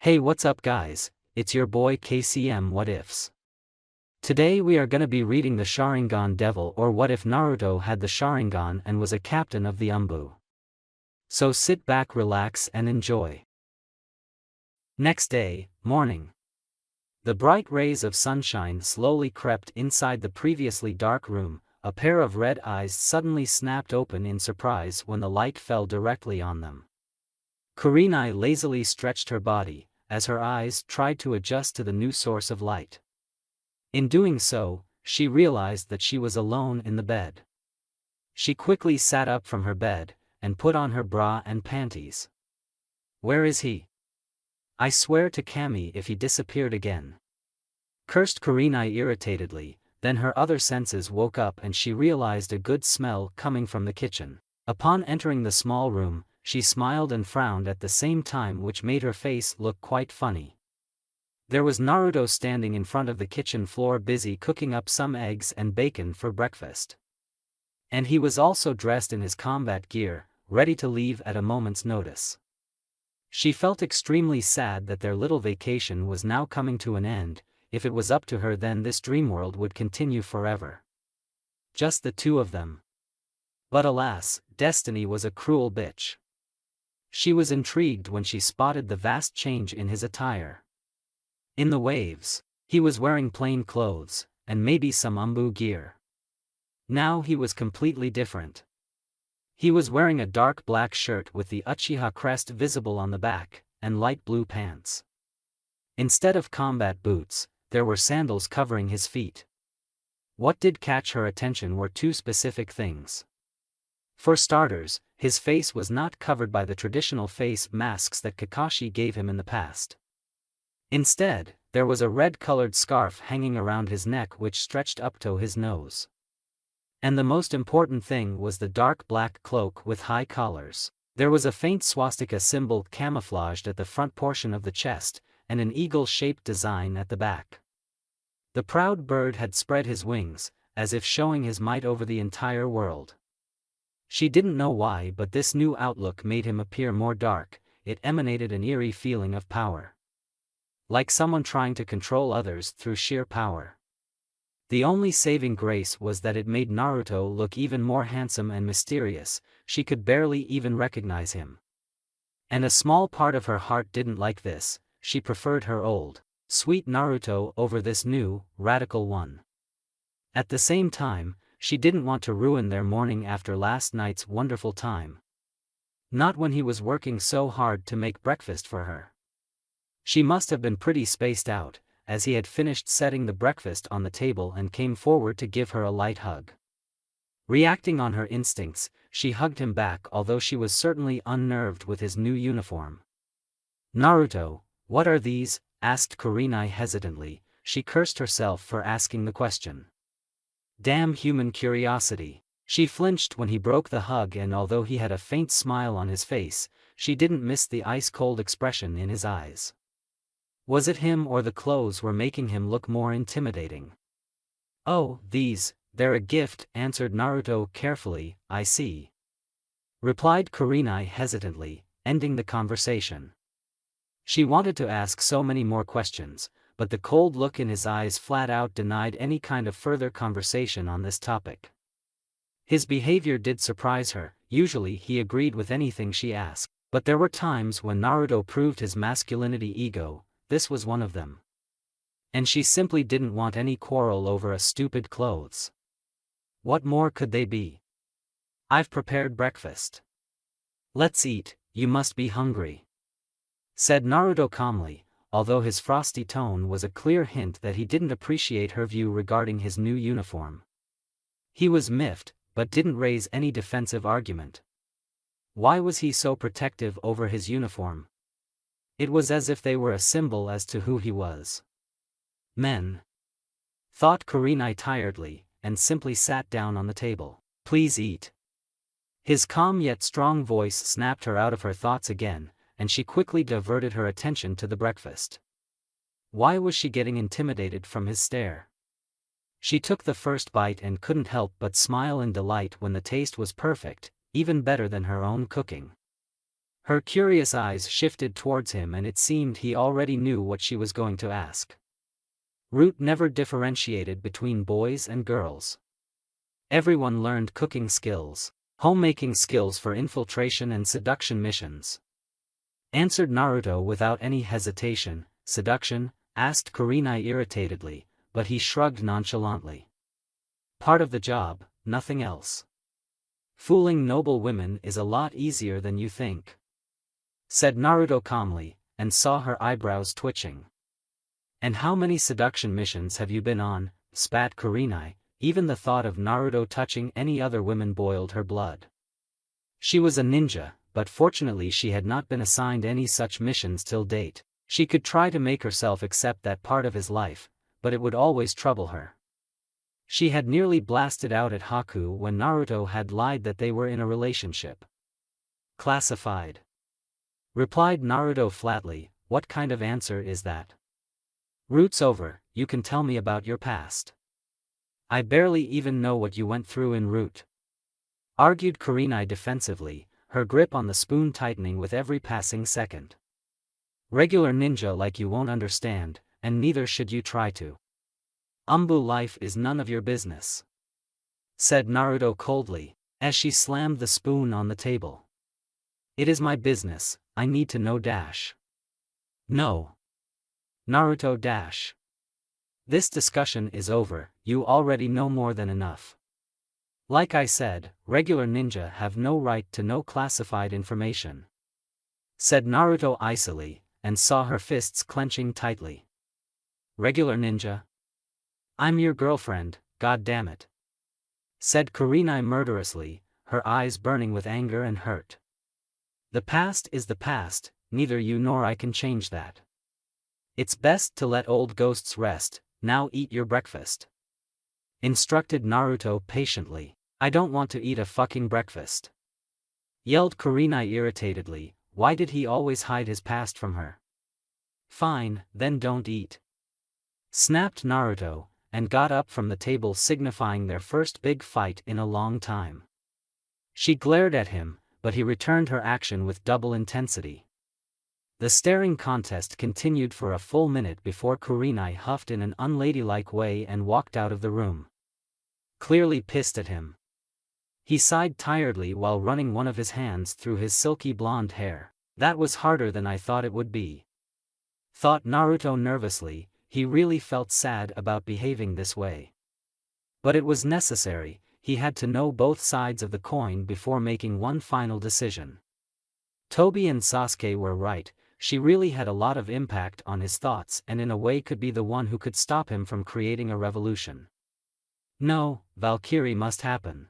Hey, what's up guys, it's your boy KCM What Ifs. Today we are gonna be reading the Sharingan Devil, or what if Naruto had the Sharingan and was a captain of the ANBU. So sit back, relax and enjoy. Next day, morning. The bright rays of sunshine slowly crept inside the previously dark room. A pair of red eyes suddenly snapped open in surprise when the light fell directly on them. Kurenai lazily stretched her body, as her eyes tried to adjust to the new source of light. In doing so, she realized that she was alone in the bed. She quickly sat up from her bed, and put on her bra and panties. Where is he? I swear to Kami if he disappeared again. Cursed Kurenai irritatedly. Then her other senses woke up and she realized a good smell coming from the kitchen. Upon entering the small room, she smiled and frowned at the same time, which made her face look quite funny. There was Naruto standing in front of the kitchen floor, busy cooking up some eggs and bacon for breakfast. And he was also dressed in his combat gear, ready to leave at a moment's notice. She felt extremely sad that their little vacation was now coming to an end. If it was up to her, then this dream world would continue forever. Just the two of them. But alas, destiny was a cruel bitch. She was intrigued when she spotted the vast change in his attire. In the waves, he was wearing plain clothes, and maybe some ANBU gear. Now he was completely different. He was wearing a dark black shirt with the Uchiha crest visible on the back, and light blue pants. Instead of combat boots, there were sandals covering his feet. What did catch her attention were two specific things. For starters, his face was not covered by the traditional face masks that Kakashi gave him in the past. Instead, there was a red-colored scarf hanging around his neck which stretched up to his nose. And the most important thing was the dark black cloak with high collars. There was a faint swastika symbol camouflaged at the front portion of the chest, and an eagle-shaped design at the back. The proud bird had spread his wings, as if showing his might over the entire world. She didn't know why, but this new outlook made him appear more dark. It emanated an eerie feeling of power. Like someone trying to control others through sheer power. The only saving grace was that it made Naruto look even more handsome and mysterious. She could barely even recognize him. And a small part of her heart didn't like this. She preferred her old, sweet Naruto over this new, radical one. At the same time, she didn't want to ruin their morning after last night's wonderful time. Not when he was working so hard to make breakfast for her. She must have been pretty spaced out, as he had finished setting the breakfast on the table and came forward to give her a light hug. Reacting on her instincts, she hugged him back, although she was certainly unnerved with his new uniform. Naruto, what are these? Asked Kurenai hesitantly. She cursed herself for asking the question. Damn human curiosity. She flinched when he broke the hug, and although he had a faint smile on his face, she didn't miss the ice-cold expression in his eyes. Was it him, or the clothes were making him look more intimidating? Oh, they're a gift, answered Naruto carefully. I see. Replied Kurenai hesitantly, ending the conversation. She wanted to ask so many more questions, but the cold look in his eyes flat out denied any kind of further conversation on this topic. His behavior did surprise her. Usually he agreed with anything she asked, but there were times when Naruto proved his masculinity ego. This was one of them. And she simply didn't want any quarrel over a stupid clothes. What more could they be? I've prepared breakfast. Let's eat, you must be hungry. Said Naruto calmly, although his frosty tone was a clear hint that he didn't appreciate her view regarding his new uniform. He was miffed, but didn't raise any defensive argument. Why was he so protective over his uniform? It was as if they were a symbol as to who he was. Men. Thought Kurenai tiredly, and simply sat down on the table. Please eat. His calm yet strong voice snapped her out of her thoughts again, and she quickly diverted her attention to the breakfast. Why was she getting intimidated from his stare? She took the first bite and couldn't help but smile in delight when the taste was perfect, even better than her own cooking. Her curious eyes shifted towards him and it seemed he already knew what she was going to ask. Root never differentiated between boys and girls. Everyone learned cooking skills, homemaking skills for infiltration and seduction missions. Answered Naruto without any hesitation. Seduction? Asked Kurenai irritatedly, but he shrugged nonchalantly. Part of the job, nothing else. Fooling noble women is a lot easier than you think, said Naruto calmly, and saw her eyebrows twitching. And how many seduction missions have you been on? Spat Kurenai. Even the thought of Naruto touching any other women boiled her blood. She was a ninja, but fortunately she had not been assigned any such missions till date. She could try to make herself accept that part of his life, but it would always trouble her. She had nearly blasted out at Haku when Naruto had lied that they were in a relationship. Classified, replied Naruto flatly. What kind of answer is that? Root's over, you can tell me about your past. I barely even know what you went through in Root, argued Kurenai defensively, her grip on the spoon tightening with every passing second. Regular ninja like you won't understand, and neither should you try to. ANBU life is none of your business, said Naruto coldly, as she slammed the spoon on the table. It is my business, I need to know dash. No. Naruto dash. This discussion is over, you already know more than enough. Like I said, regular ninja have no right to know classified information, said Naruto icily, and saw her fists clenching tightly. Regular ninja? I'm your girlfriend, god damn it, said Kurenai murderously, her eyes burning with anger and hurt. The past is the past, neither you nor I can change that. It's best to let old ghosts rest. Now eat your breakfast, instructed Naruto patiently. I don't want to eat a fucking breakfast, yelled Kurenai irritatedly. Why did he always hide his past from her? Fine, then don't eat, snapped Naruto, and got up from the table, signifying their first big fight in a long time. She glared at him, but he returned her action with double intensity. The staring contest continued for a full minute before Kurenai huffed in an unladylike way and walked out of the room, clearly pissed at him. He sighed tiredly while running one of his hands through his silky blonde hair. That was harder than I thought it would be, thought Naruto nervously. He really felt sad about behaving this way, but it was necessary. He had to know both sides of the coin before making one final decision. Tobi and Sasuke were right. She really had a lot of impact on his thoughts and in a way could be the one who could stop him from creating a revolution. No, Valkyrie must happen.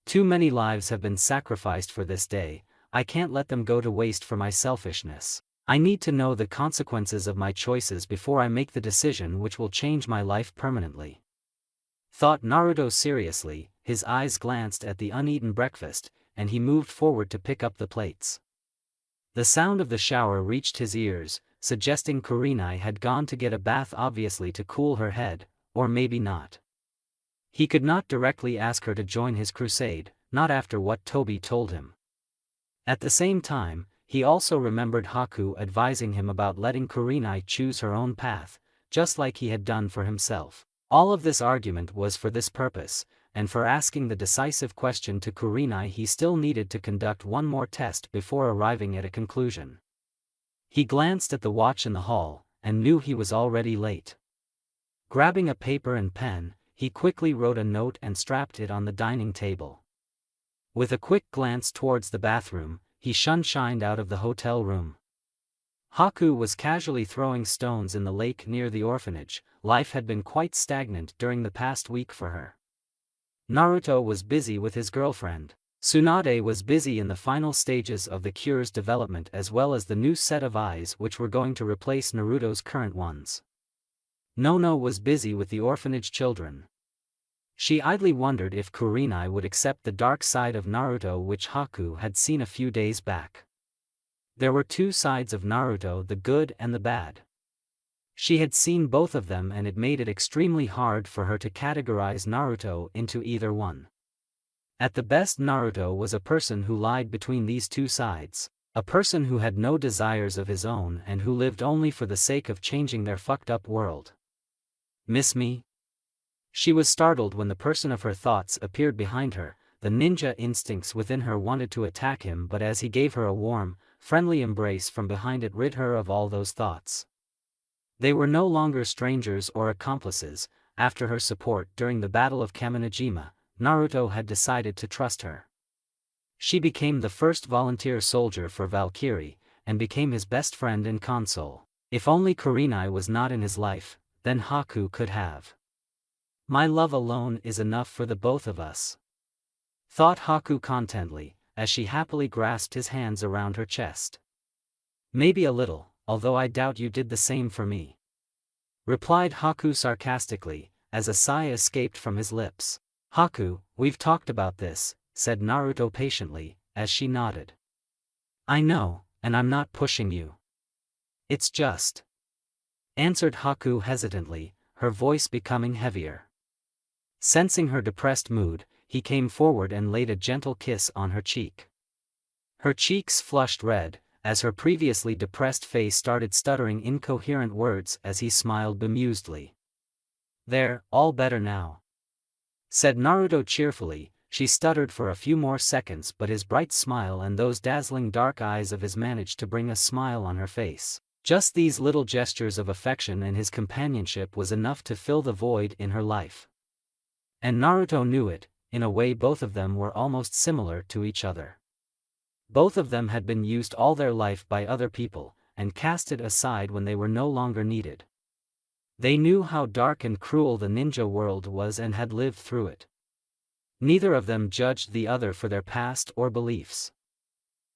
Too many lives have been sacrificed for this day. I can't let them go to waste for my selfishness. I need to know the consequences of my choices before I make the decision which will change my life permanently, thought Naruto seriously. His eyes glanced at the uneaten breakfast, and he moved forward to pick up the plates. The sound of the shower reached his ears, suggesting Kurenai had gone to get a bath, obviously to cool her head, or maybe not. He could not directly ask her to join his crusade, not after what Tobi told him. At the same time, he also remembered Haku advising him about letting Kurenai choose her own path, just like he had done for himself. All of this argument was for this purpose, and for asking the decisive question to Kurenai he still needed to conduct one more test before arriving at a conclusion. He glanced at the watch in the hall, and knew he was already late. Grabbing a paper and pen, he quickly wrote a note and strapped it on the dining table. With a quick glance towards the bathroom, he shined out of the hotel room. Haku was casually throwing stones in the lake near the orphanage. Life had been quite stagnant during the past week for her. Naruto was busy with his girlfriend. Tsunade was busy in the final stages of the cure's development as well as the new set of eyes which were going to replace Naruto's current ones. Nono was busy with the orphanage children. She idly wondered if Kurenai would accept the dark side of Naruto which Haku had seen a few days back. There were two sides of Naruto, the good and the bad. She had seen both of them and it made it extremely hard for her to categorize Naruto into either one. At the best, Naruto was a person who lied between these two sides. A person who had no desires of his own and who lived only for the sake of changing their fucked up world. Miss me? She was startled when the person of her thoughts appeared behind her. The ninja instincts within her wanted to attack him, but as he gave her a warm, friendly embrace from behind, it rid her of all those thoughts. They were no longer strangers or accomplices. After her support during the Battle of Kaminojima, Naruto had decided to trust her. She became the first volunteer soldier for Valkyrie, and became his best friend and console. If only Kurenai was not in his life, then Haku could have. My love alone is enough for the both of us, thought Haku contently, as she happily grasped his hands around her chest. Maybe a little, although I doubt you did the same for me, replied Haku sarcastically, as a sigh escaped from his lips. Haku, we've talked about this, said Naruto patiently, as she nodded. I know, and I'm not pushing you. It's just, answered Haku hesitantly, her voice becoming heavier. Sensing her depressed mood, he came forward and laid a gentle kiss on her cheek. Her cheeks flushed red, as her previously depressed face started stuttering incoherent words as he smiled bemusedly. There, all better now, said Naruto cheerfully. She stuttered for a few more seconds, but his bright smile and those dazzling dark eyes of his managed to bring a smile on her face. Just these little gestures of affection and his companionship was enough to fill the void in her life. And Naruto knew it. In a way, both of them were almost similar to each other. Both of them had been used all their life by other people, and casted aside when they were no longer needed. They knew how dark and cruel the ninja world was and had lived through it. Neither of them judged the other for their past or beliefs.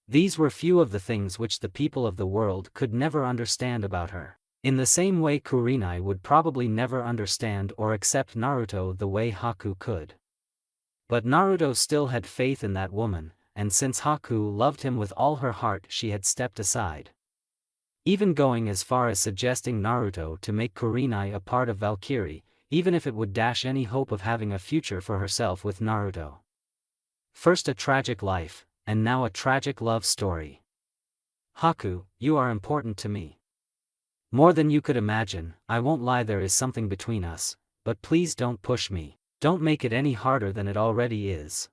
These were few of the things which the people of the world could never understand about her. In the same way, Kurenai would probably never understand or accept Naruto the way Haku could. But Naruto still had faith in that woman, and since Haku loved him with all her heart, she had stepped aside, even going as far as suggesting Naruto to make Kurenai a part of Valkyrie, even if it would dash any hope of having a future for herself with Naruto. First a tragic life, and now a tragic love story. Haku, you are important to me. More than you could imagine. I won't lie, there is something between us, but please don't push me. Don't make it any harder than it already is,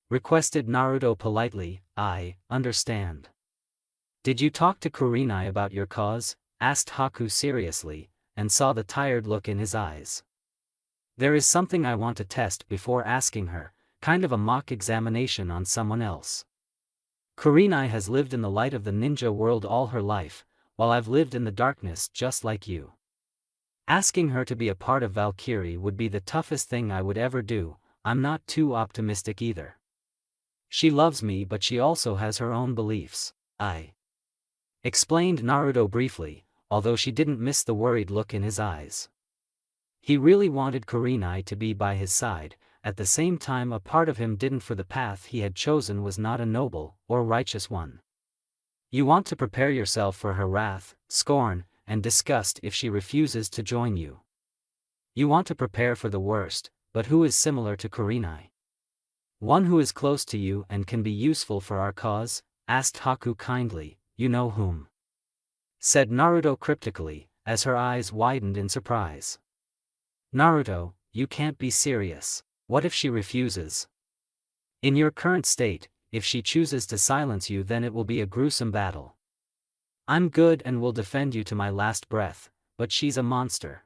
requested Naruto politely. I understand. Did you talk to Kurenai about your cause? Asked Haku seriously, and saw the tired look in his eyes. There is something I want to test before asking her, kind of a mock examination on someone else. Kurenai has lived in the light of the ninja world all her life, while I've lived in the darkness just like you. Asking her to be a part of Valkyrie would be the toughest thing I would ever do. I'm not too optimistic either. She loves me, but she also has her own beliefs. I explained Naruto briefly, although she didn't miss the worried look in his eyes. He really wanted Kurenai to be by his side. At the same time, a part of him didn't, for the path he had chosen was not a noble or righteous one. You want to prepare yourself for her wrath, scorn, and disgust if she refuses to join you. You want to prepare for the worst, but who is similar to Kurenai? One who is close to you and can be useful for our cause? Asked Haku kindly. You know whom? Said Naruto cryptically, as her eyes widened in surprise. Naruto, you can't be serious. What if she refuses? In your current state, if she chooses to silence you, then it will be a gruesome battle. I'm good and will defend you to my last breath, but she's a monster,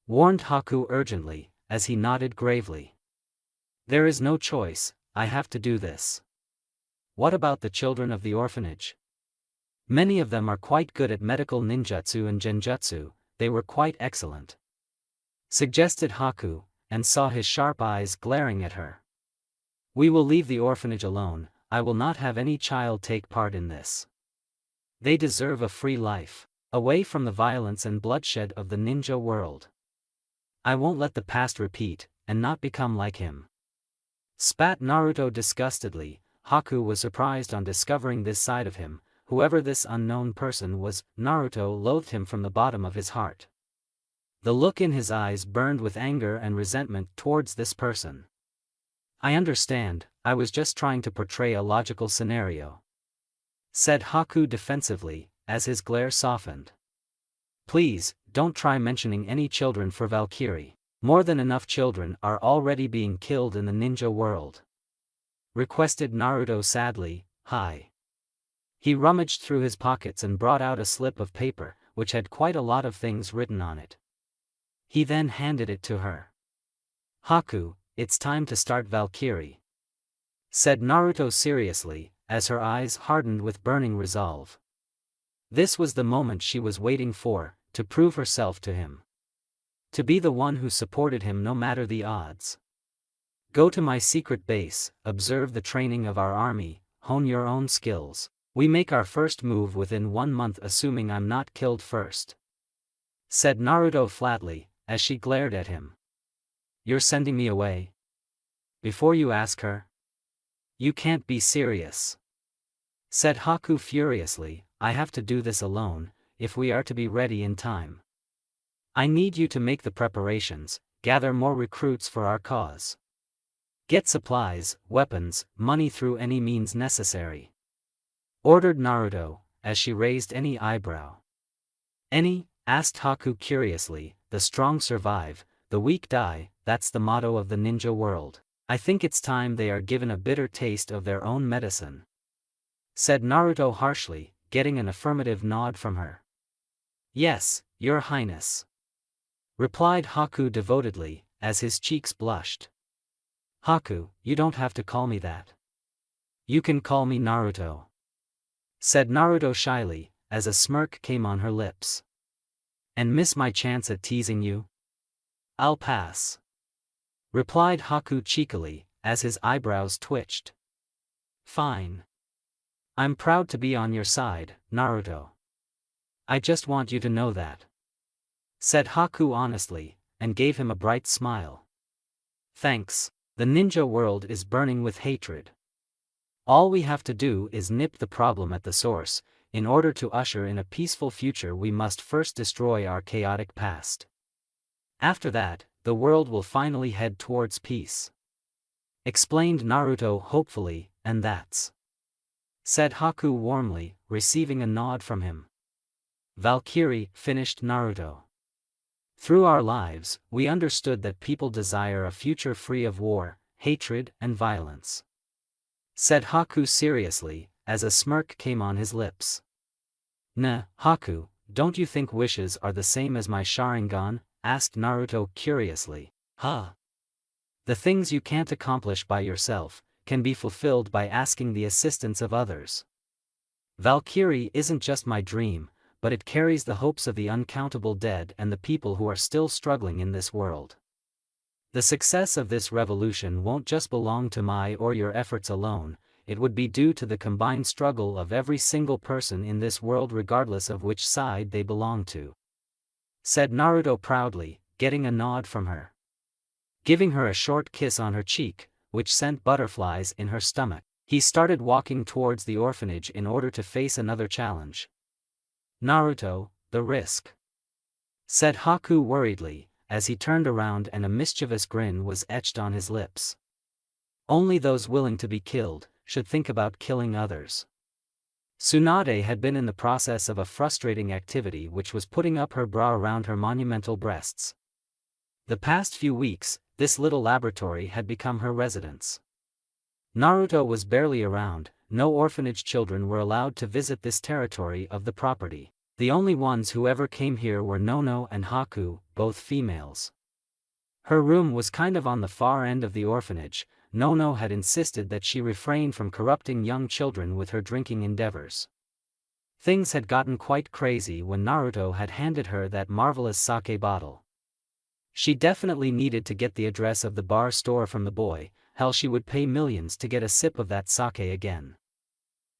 warned Haku urgently, as he nodded gravely. There is no choice, I have to do this. What about the children of the orphanage? Many of them are quite good at medical ninjutsu and genjutsu. They were quite excellent, suggested Haku, and saw his sharp eyes glaring at her. We will leave the orphanage alone. I will not have any child take part in this. They deserve a free life, away from the violence and bloodshed of the ninja world. I won't let the past repeat, and not become like him, spat Naruto disgustedly. Haku was surprised on discovering this side of him. Whoever this unknown person was, Naruto loathed him from the bottom of his heart. The look in his eyes burned with anger and resentment towards this person. I understand, I was just trying to portray a logical scenario, said Haku defensively, as his glare softened. Please, don't try mentioning any children for Valkyrie. More than enough children are already being killed in the ninja world. Requested Naruto sadly. Hi. He rummaged through his pockets and brought out a slip of paper, which had quite a lot of things written on it. He then handed it to her. Haku, it's time to start Valkyrie, said Naruto seriously, as her eyes hardened with burning resolve. This was the moment she was waiting for, to prove herself to him. To be the one who supported him no matter the odds. Go to my secret base, observe the training of our army, hone your own skills. We make our first move within 1 month assuming I'm not killed first, said Naruto flatly, as she glared at him. You're sending me away? Before you ask her? You can't be serious, said Haku furiously. I have to do this alone, if we are to be ready in time. I need you to make the preparations, gather more recruits for our cause. Get supplies, weapons, money through any means necessary, ordered Naruto, as she raised any eyebrow. Any? Asked Haku curiously. The strong survive, the weak die, that's the motto of the ninja world. I think it's time they are given a bitter taste of their own medicine, said Naruto harshly, getting an affirmative nod from her. Yes, Your Highness, replied Haku devotedly, as his cheeks blushed. Haku, you don't have to call me that. You can call me Naruto, said Naruto shyly, as a smirk came on her lips. And miss my chance at teasing you? I'll pass, replied Haku cheekily, as his eyebrows twitched. Fine. I'm proud to be on your side, Naruto. I just want you to know that, said Haku honestly, and gave him a bright smile. Thanks. The ninja world is burning with hatred. All we have to do is nip the problem at the source. In order to usher in a peaceful future, we must first destroy our chaotic past. After that, the world will finally head towards peace, explained Naruto hopefully. And that's, said Haku warmly, receiving a nod from him. Valkyrie, finished Naruto. Through our lives, we understood that people desire a future free of war, hatred, and violence, said Haku seriously, as a smirk came on his lips. Nah, Haku, don't you think wishes are the same as my Sharingan? Asked Naruto curiously. Huh? The things you can't accomplish by yourself can be fulfilled by asking the assistance of others. Valkyrie isn't just my dream, but it carries the hopes of the uncountable dead and the people who are still struggling in this world. The success of this revolution won't just belong to my or your efforts alone, it would be due to the combined struggle of every single person in this world regardless of which side they belong to, said Naruto proudly, getting a nod from her. Giving her a short kiss on her cheek, which sent butterflies in her stomach, he started walking towards the orphanage in order to face another challenge. Naruto, the risk, said Haku worriedly, as he turned around and a mischievous grin was etched on his lips. Only those willing to be killed should think about killing others. Tsunade had been in the process of a frustrating activity which was putting up her bra around her monumental breasts. The past few weeks, this little laboratory had become her residence. Naruto was barely around, no orphanage children were allowed to visit this territory of the property. The only ones who ever came here were Nono and Haku, both females. Her room was kind of on the far end of the orphanage. Nono had insisted that she refrain from corrupting young children with her drinking endeavors. Things had gotten quite crazy when Naruto had handed her that marvelous sake bottle. She definitely needed to get the address of the bar store from the boy, hell she would pay millions to get a sip of that sake again.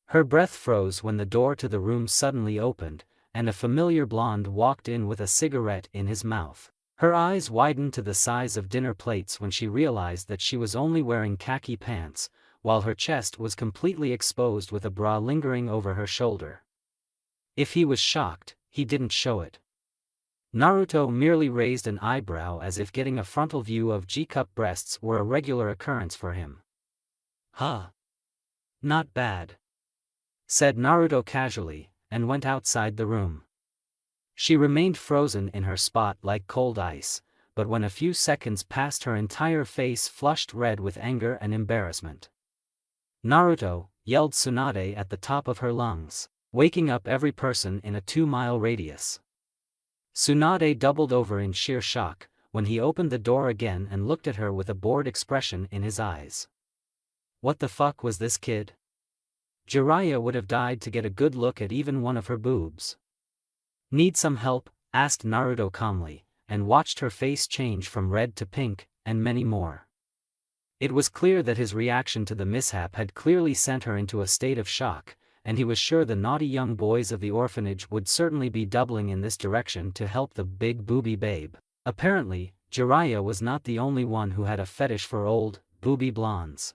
Her breath froze when the door to the room suddenly opened, and a familiar blonde walked in with a cigarette in his mouth. Her eyes widened to the size of dinner plates when she realized that she was only wearing khaki pants, while her chest was completely exposed with a bra lingering over her shoulder. If he was shocked, he didn't show it. Naruto merely raised an eyebrow as if getting a frontal view of G-cup breasts were a regular occurrence for him. Huh. Not bad. said Naruto casually, and went outside the room. She remained frozen in her spot like cold ice, but when a few seconds passed her entire face flushed red with anger and embarrassment. "Naruto!" yelled Tsunade at the top of her lungs, waking up every person in a 2-mile radius. Tsunade doubled over in sheer shock when he opened the door again and looked at her with a bored expression in his eyes. What the fuck was this kid? Jiraiya would have died to get a good look at even one of her boobs. "Need some help?" asked Naruto calmly, and watched her face change from red to pink, and many more. It was clear that his reaction to the mishap had clearly sent her into a state of shock, and he was sure the naughty young boys of the orphanage would certainly be doubling in this direction to help the big booby babe. Apparently, Jiraiya was not the only one who had a fetish for old, booby blondes.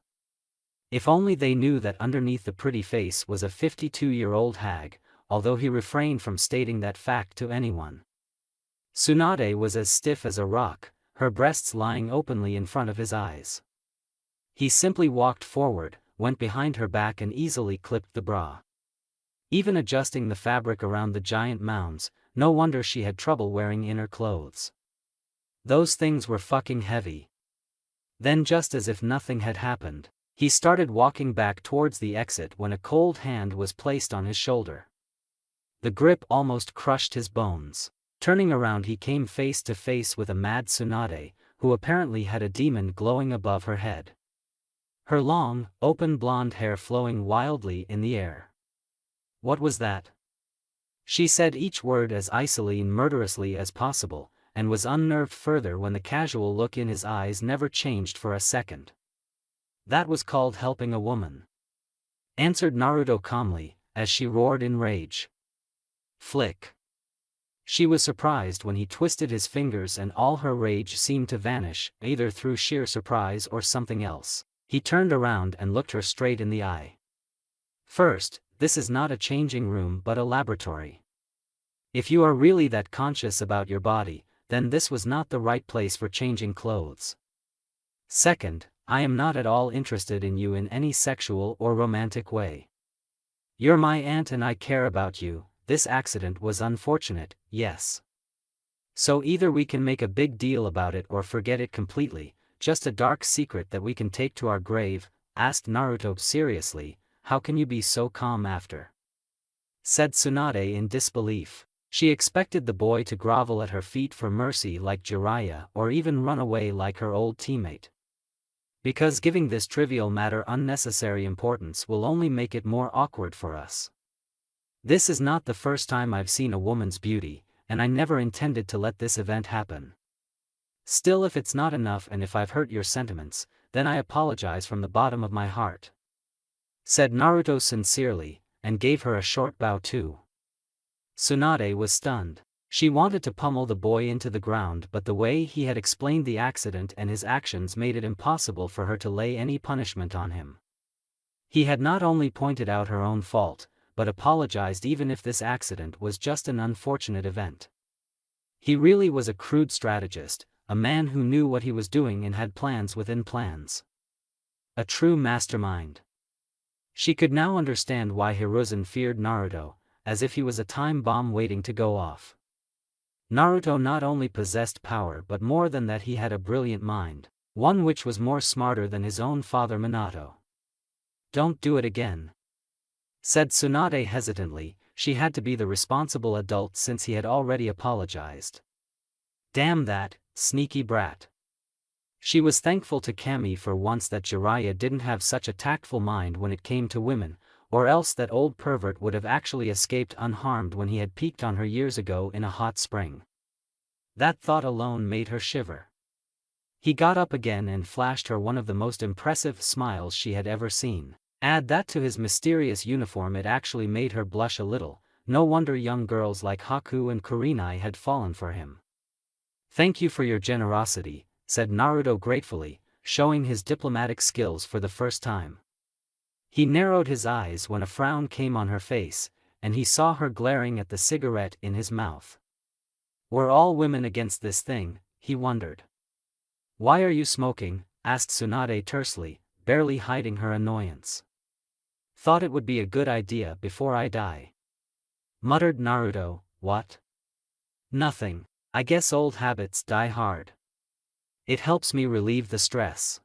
If only they knew that underneath the pretty face was a 52-year-old hag, although he refrained from stating that fact to anyone. Tsunade was as stiff as a rock, her breasts lying openly in front of his eyes. He simply walked forward, went behind her back and easily clipped the bra. Even adjusting the fabric around the giant mounds, no wonder she had trouble wearing inner clothes. Those things were fucking heavy. Then, just as if nothing had happened, he started walking back towards the exit when a cold hand was placed on his shoulder. The grip almost crushed his bones. Turning around, he came face to face with a mad Tsunade, who apparently had a demon glowing above her head. Her long, open blonde hair flowing wildly in the air. "What was that?" She said each word as icily and murderously as possible, and was unnerved further when the casual look in his eyes never changed for a second. "That was called helping a woman," answered Naruto calmly, as she roared in rage. Flick. She was surprised when he twisted his fingers and all her rage seemed to vanish, either through sheer surprise or something else. He turned around and looked her straight in the eye. "First, this is not a changing room but a laboratory. If you are really that conscious about your body, then this was not the right place for changing clothes. Second, I am not at all interested in you in any sexual or romantic way. You're my aunt and I care about you. This accident was unfortunate, yes. So either we can make a big deal about it or forget it completely, just a dark secret that we can take to our grave." Asked Naruto seriously. "How can you be so calm after?" said Tsunade in disbelief. She expected the boy to grovel at her feet for mercy like Jiraiya or even run away like her old teammate. Because giving this trivial matter unnecessary importance will only make it more awkward for us. This is not the first time I've seen a woman's beauty, and I never intended to let this event happen. Still, if it's not enough and if I've hurt your sentiments, then I apologize from the bottom of my heart," said Naruto sincerely, and gave her a short bow too. Tsunade was stunned. She wanted to pummel the boy into the ground, but the way he had explained the accident and his actions made it impossible for her to lay any punishment on him. He had not only pointed out her own fault, but apologized even if this accident was just an unfortunate event. He really was a crude strategist, a man who knew what he was doing and had plans within plans. A true mastermind. She could now understand why Hiruzen feared Naruto, as if he was a time bomb waiting to go off. Naruto not only possessed power but more than that, he had a brilliant mind, one which was more smarter than his own father Minato. "Don't do it again," said Tsunade hesitantly. She had to be the responsible adult since he had already apologized. "Damn that sneaky brat." She was thankful to Kami for once that Jiraiya didn't have such a tactful mind when it came to women, or else that old pervert would have actually escaped unharmed when he had peeked on her years ago in a hot spring. That thought alone made her shiver. He got up again and flashed her one of the most impressive smiles she had ever seen. Add that to his mysterious uniform, it actually made her blush a little. No wonder young girls like Haku and Kurenai had fallen for him. "Thank you for your generosity," said Naruto gratefully, showing his diplomatic skills for the first time. He narrowed his eyes when a frown came on her face, and he saw her glaring at the cigarette in his mouth. Were all women against this thing, he wondered. "Why are you smoking?" asked Tsunade tersely, barely hiding her annoyance. Thought it would be a good idea before I die. Muttered Naruto. What? Nothing. I guess old habits die hard. It helps me relieve the stress.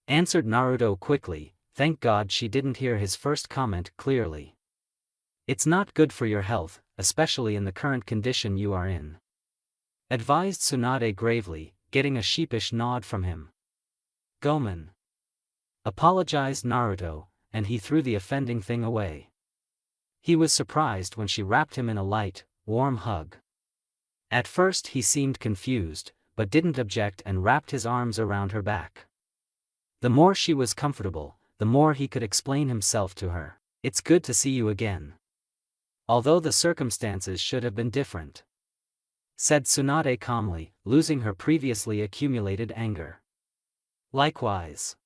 Answered Naruto quickly. Thank God she didn't hear his first comment clearly. It's not good for your health, especially in the current condition you are in. Advised Tsunade gravely, getting a sheepish nod from him. Gomen. Apologized Naruto, and he threw the offending thing away. He was surprised when she wrapped him in a light, warm hug. At first he seemed confused, but didn't object and wrapped his arms around her back. The more she was comfortable, the more he could explain himself to her. It's good to see you again. Although the circumstances should have been different. Said Tsunade calmly, losing her previously accumulated anger. Likewise.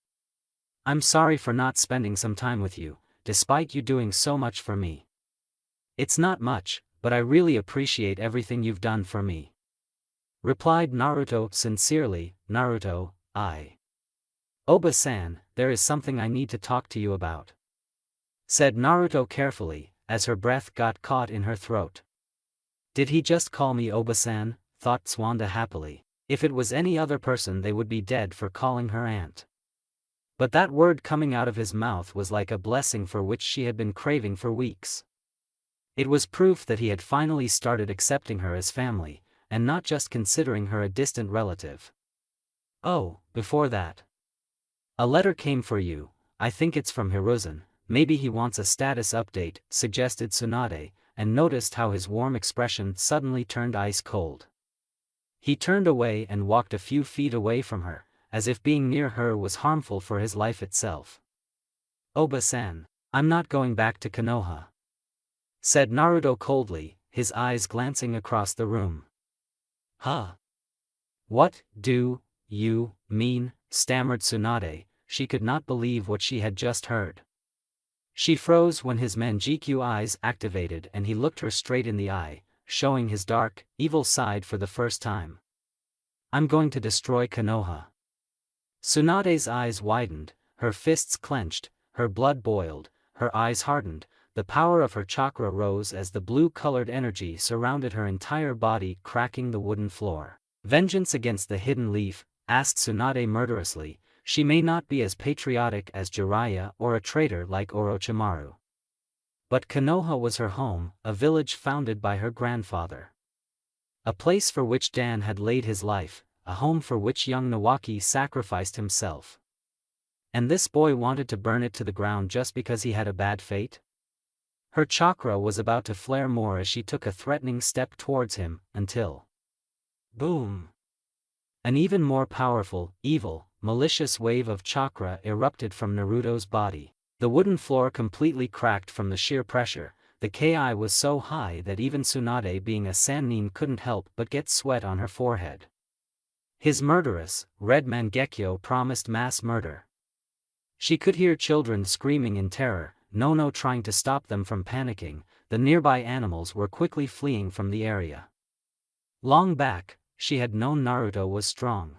I'm sorry for not spending some time with you, despite you doing so much for me. It's not much, but I really appreciate everything you've done for me. Replied Naruto sincerely. Naruto, Oba-san, there is something I need to talk to you about. Said Naruto carefully, as her breath got caught in her throat. Did he just call me Oba-san? Thought Swanda happily. If it was any other person they would be dead for calling her aunt. But that word coming out of his mouth was like a blessing for which she had been craving for weeks. It was proof that he had finally started accepting her as family, and not just considering her a distant relative. Oh, before that. A letter came for you. I think it's from Hiruzen. Maybe he wants a status update, suggested Tsunade, and noticed how his warm expression suddenly turned ice cold. He turned away and walked a few feet away from her, as if being near her was harmful for his life itself. Oba-san, I'm not going back to Konoha. Said Naruto coldly, his eyes glancing across the room. Huh? What do you mean? Stammered Tsunade. She could not believe what she had just heard. She froze when his Manjikyu eyes activated and he looked her straight in the eye, showing his dark, evil side for the first time. I'm going to destroy Konoha. Tsunade's eyes widened, her fists clenched, her blood boiled, her eyes hardened, the power of her chakra rose as the blue-colored energy surrounded her entire body, cracking the wooden floor. Vengeance against the hidden leaf, asked Tsunade murderously. She may not be as patriotic as Jiraiya or a traitor like Orochimaru. But Konoha was her home, a village founded by her grandfather. A place for which Dan had laid his life, a home for which young Nawaki sacrificed himself. And this boy wanted to burn it to the ground just because he had a bad fate? Her chakra was about to flare more as she took a threatening step towards him, until... boom! An even more powerful, evil, malicious wave of chakra erupted from Naruto's body. The wooden floor completely cracked from the sheer pressure. The Ki was so high that even Tsunade, being a Sannin, couldn't help but get sweat on her forehead. His murderous, red Mangekyo promised mass murder. She could hear children screaming in terror, Nono trying to stop them from panicking. The nearby animals were quickly fleeing from the area. Long back, she had known Naruto was strong.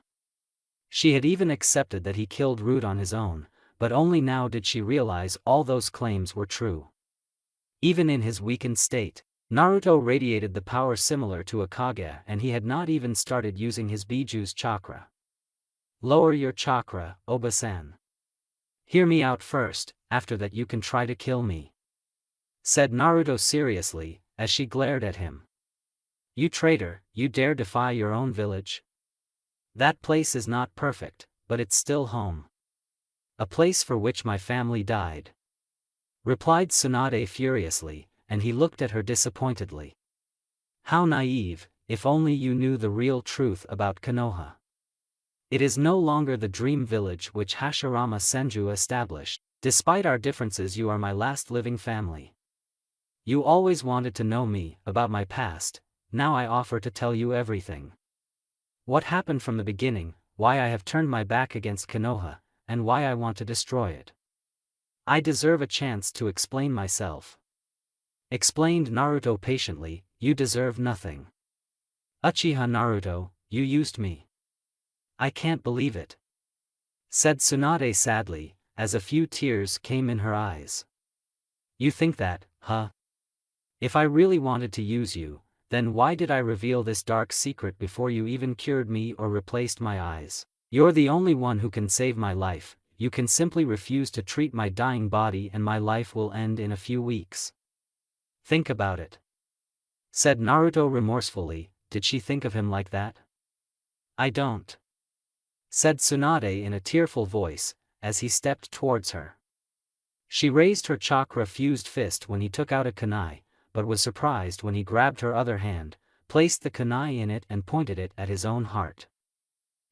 She had even accepted that he killed Root on his own, but only now did she realize all those claims were true. Even in his weakened state, Naruto radiated the power similar to a Kage, and he had not even started using his Biju's chakra. Lower your chakra, Oba-san. Hear me out first, after that you can try to kill me. Said Naruto seriously, as she glared at him. You traitor, you dare defy your own village? That place is not perfect, but it's still home. A place for which my family died. Replied Tsunade furiously, and he looked at her disappointedly. How naive, if only you knew the real truth about Konoha. It is no longer the dream village which Hashirama Senju established. Despite our differences, you are my last living family. You always wanted to know me, about my past, now I offer to tell you everything. What happened from the beginning, why I have turned my back against Konoha, and why I want to destroy it. I deserve a chance to explain myself. Explained Naruto patiently. You deserve nothing. Uchiha Naruto, you used me. I can't believe it. Said Tsunade sadly, as a few tears came in her eyes. You think that, huh? If I really wanted to use you, then why did I reveal this dark secret before you even cured me or replaced my eyes? You're the only one who can save my life. You can simply refuse to treat my dying body and my life will end in a few weeks. Think about it. Said Naruto remorsefully. Did she think of him like that? I don't. Said Tsunade in a tearful voice, as he stepped towards her. She raised her chakra-fused fist when he took out a kunai, but was surprised when he grabbed her other hand, placed the kunai in it and pointed it at his own heart.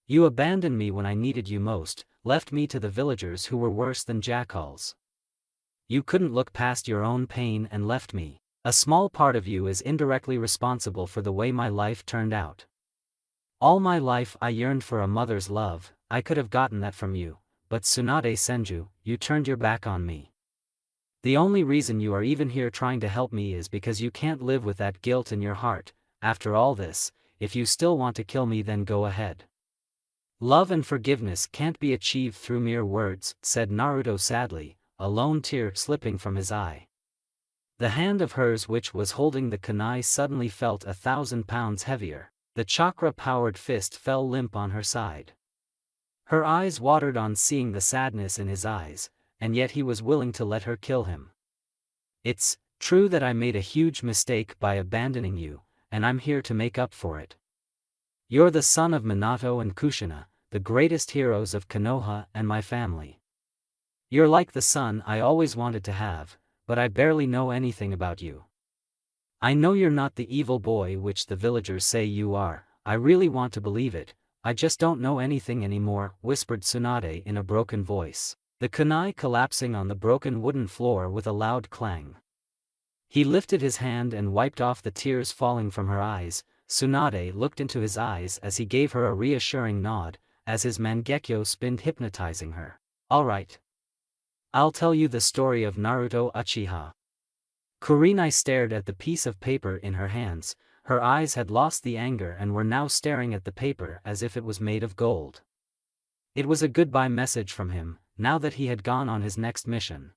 You abandoned me when I needed you most, left me to the villagers who were worse than jackals. You couldn't look past your own pain and left me. A small part of you is indirectly responsible for the way my life turned out. All my life I yearned for a mother's love. I could have gotten that from you, but Tsunade Senju, you turned your back on me. The only reason you are even here trying to help me is because you can't live with that guilt in your heart. After all this, if you still want to kill me, then go ahead. Love and forgiveness can't be achieved through mere words, said Naruto sadly, a lone tear slipping from his eye. The hand of hers which was holding the kunai suddenly felt 1,000 pounds heavier. The chakra-powered fist fell limp on her side. Her eyes watered on seeing the sadness in his eyes, and yet he was willing to let her kill him. It's true that I made a huge mistake by abandoning you, and I'm here to make up for it. You're the son of Minato and Kushina, the greatest heroes of Konoha and my family. You're like the son I always wanted to have, but I barely know anything about you. I know you're not the evil boy which the villagers say you are. I really want to believe it, I just don't know anything anymore, whispered Tsunade in a broken voice, the kunai collapsing on the broken wooden floor with a loud clang. He lifted his hand and wiped off the tears falling from her eyes. Tsunade looked into his eyes as he gave her a reassuring nod, as his Mangekyo spinned, hypnotizing her. Alright. I'll tell you the story of Naruto Uchiha. Kurenai stared at the piece of paper in her hands. Her eyes had lost the anger and were now staring at the paper as if it was made of gold. It was a goodbye message from him, now that he had gone on his next mission.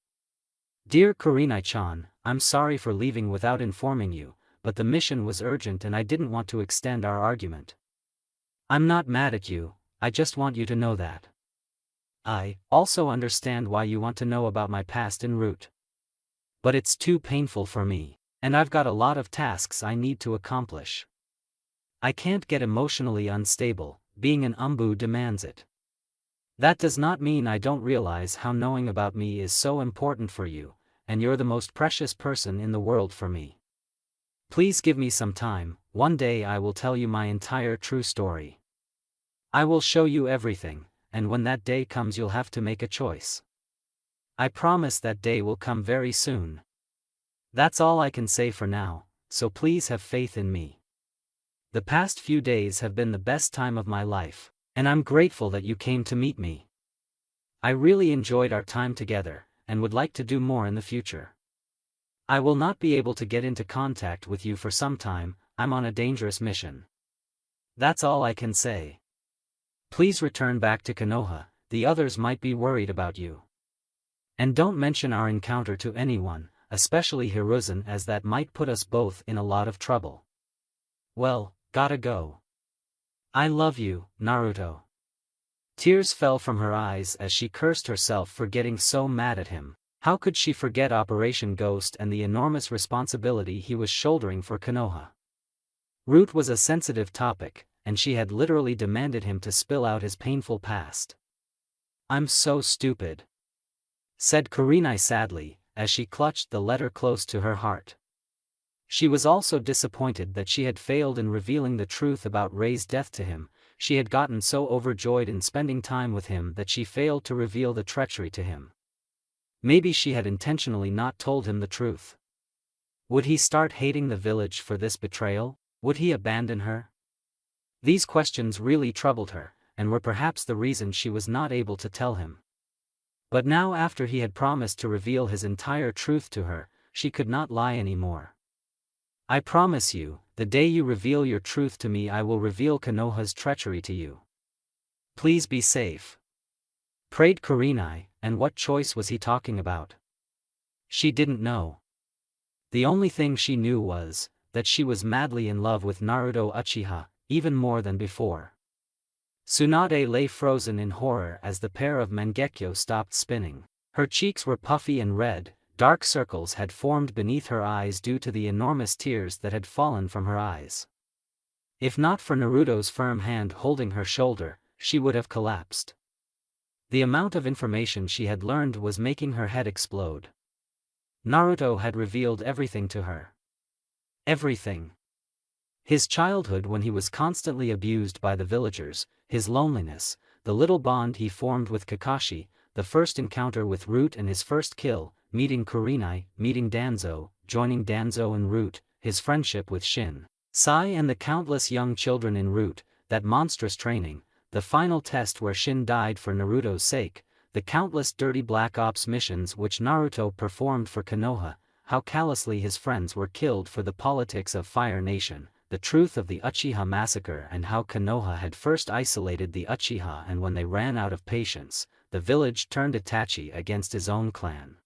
Dear Kurenai-chan, I'm sorry for leaving without informing you, but the mission was urgent and I didn't want to extend our argument. I'm not mad at you, I just want you to know that. I also understand why you want to know about my past en route. But it's too painful for me, and I've got a lot of tasks I need to accomplish. I can't get emotionally unstable, being an ANBU demands it. That does not mean I don't realize how knowing about me is so important for you, and you're the most precious person in the world for me. Please give me some time, one day I will tell you my entire true story. I will show you everything, and when that day comes you'll have to make a choice. I promise that day will come very soon. That's all I can say for now, so please have faith in me. The past few days have been the best time of my life, and I'm grateful that you came to meet me. I really enjoyed our time together, and would like to do more in the future. I will not be able to get into contact with you for some time, I'm on a dangerous mission. That's all I can say. Please return back to Konoha, the others might be worried about you. And don't mention our encounter to anyone, especially Hiruzen, as that might put us both in a lot of trouble. Well, gotta go. I love you, Naruto. Tears fell from her eyes as she cursed herself for getting so mad at him. How could she forget Operation Ghost and the enormous responsibility he was shouldering for Konoha? Root was a sensitive topic, and she had literally demanded him to spill out his painful past. I'm so stupid, said Kurenai sadly, as she clutched the letter close to her heart. She was also disappointed that she had failed in revealing the truth about Rei's death to him. She had gotten so overjoyed in spending time with him that she failed to reveal the treachery to him. Maybe she had intentionally not told him the truth. Would he start hating the village for this betrayal? Would he abandon her? These questions really troubled her, and were perhaps the reason she was not able to tell him. But now, after he had promised to reveal his entire truth to her, she could not lie anymore. I promise you, the day you reveal your truth to me I will reveal Konoha's treachery to you. Please be safe, prayed Kurenai. And what choice was he talking about? She didn't know. The only thing she knew was that she was madly in love with Naruto Uchiha, even more than before. Tsunade lay frozen in horror as the pair of Mangekyo stopped spinning. Her cheeks were puffy and red, dark circles had formed beneath her eyes due to the enormous tears that had fallen from her eyes. If not for Naruto's firm hand holding her shoulder, she would have collapsed. The amount of information she had learned was making her head explode. Naruto had revealed everything to her. Everything. His childhood when he was constantly abused by the villagers, his loneliness, the little bond he formed with Kakashi, the first encounter with Root and his first kill, meeting Kurenai, meeting Danzo, joining Danzo and Root, his friendship with Shin Sai and the countless young children in Root, that monstrous training, the final test where Shin died for Naruto's sake, the countless dirty Black Ops missions which Naruto performed for Konoha, how callously his friends were killed for the politics of Fire Nation, the truth of the Uchiha massacre and how Konoha had first isolated the Uchiha, and when they ran out of patience, the village turned Itachi against his own clan.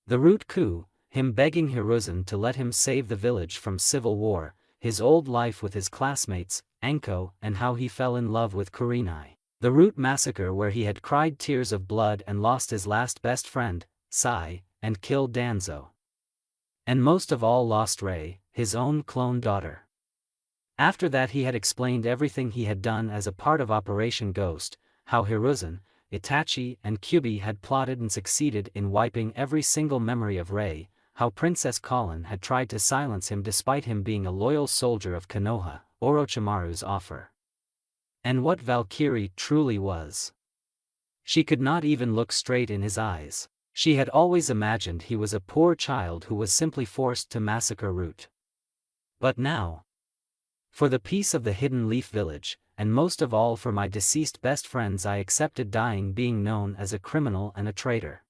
The Root coup, him begging Hiruzen to let him save the village from civil war, his old life with his classmates, Anko, and how he fell in love with Kurenai. The Root massacre where he had cried tears of blood and lost his last best friend, Sai, and killed Danzo. And most of all lost Rei, his own clone daughter. After that he had explained everything he had done as a part of Operation Ghost, how Hiruzen, Itachi and Kyuubi had plotted and succeeded in wiping every single memory of Rei, how Princess Colin had tried to silence him despite him being a loyal soldier of Konoha, Orochimaru's offer. And what Valkyrie truly was. She could not even look straight in his eyes. She had always imagined he was a poor child who was simply forced to massacre Root. But now, for the peace of the Hidden Leaf Village, and most of all for my deceased best friends, I accepted dying being known as a criminal and a traitor.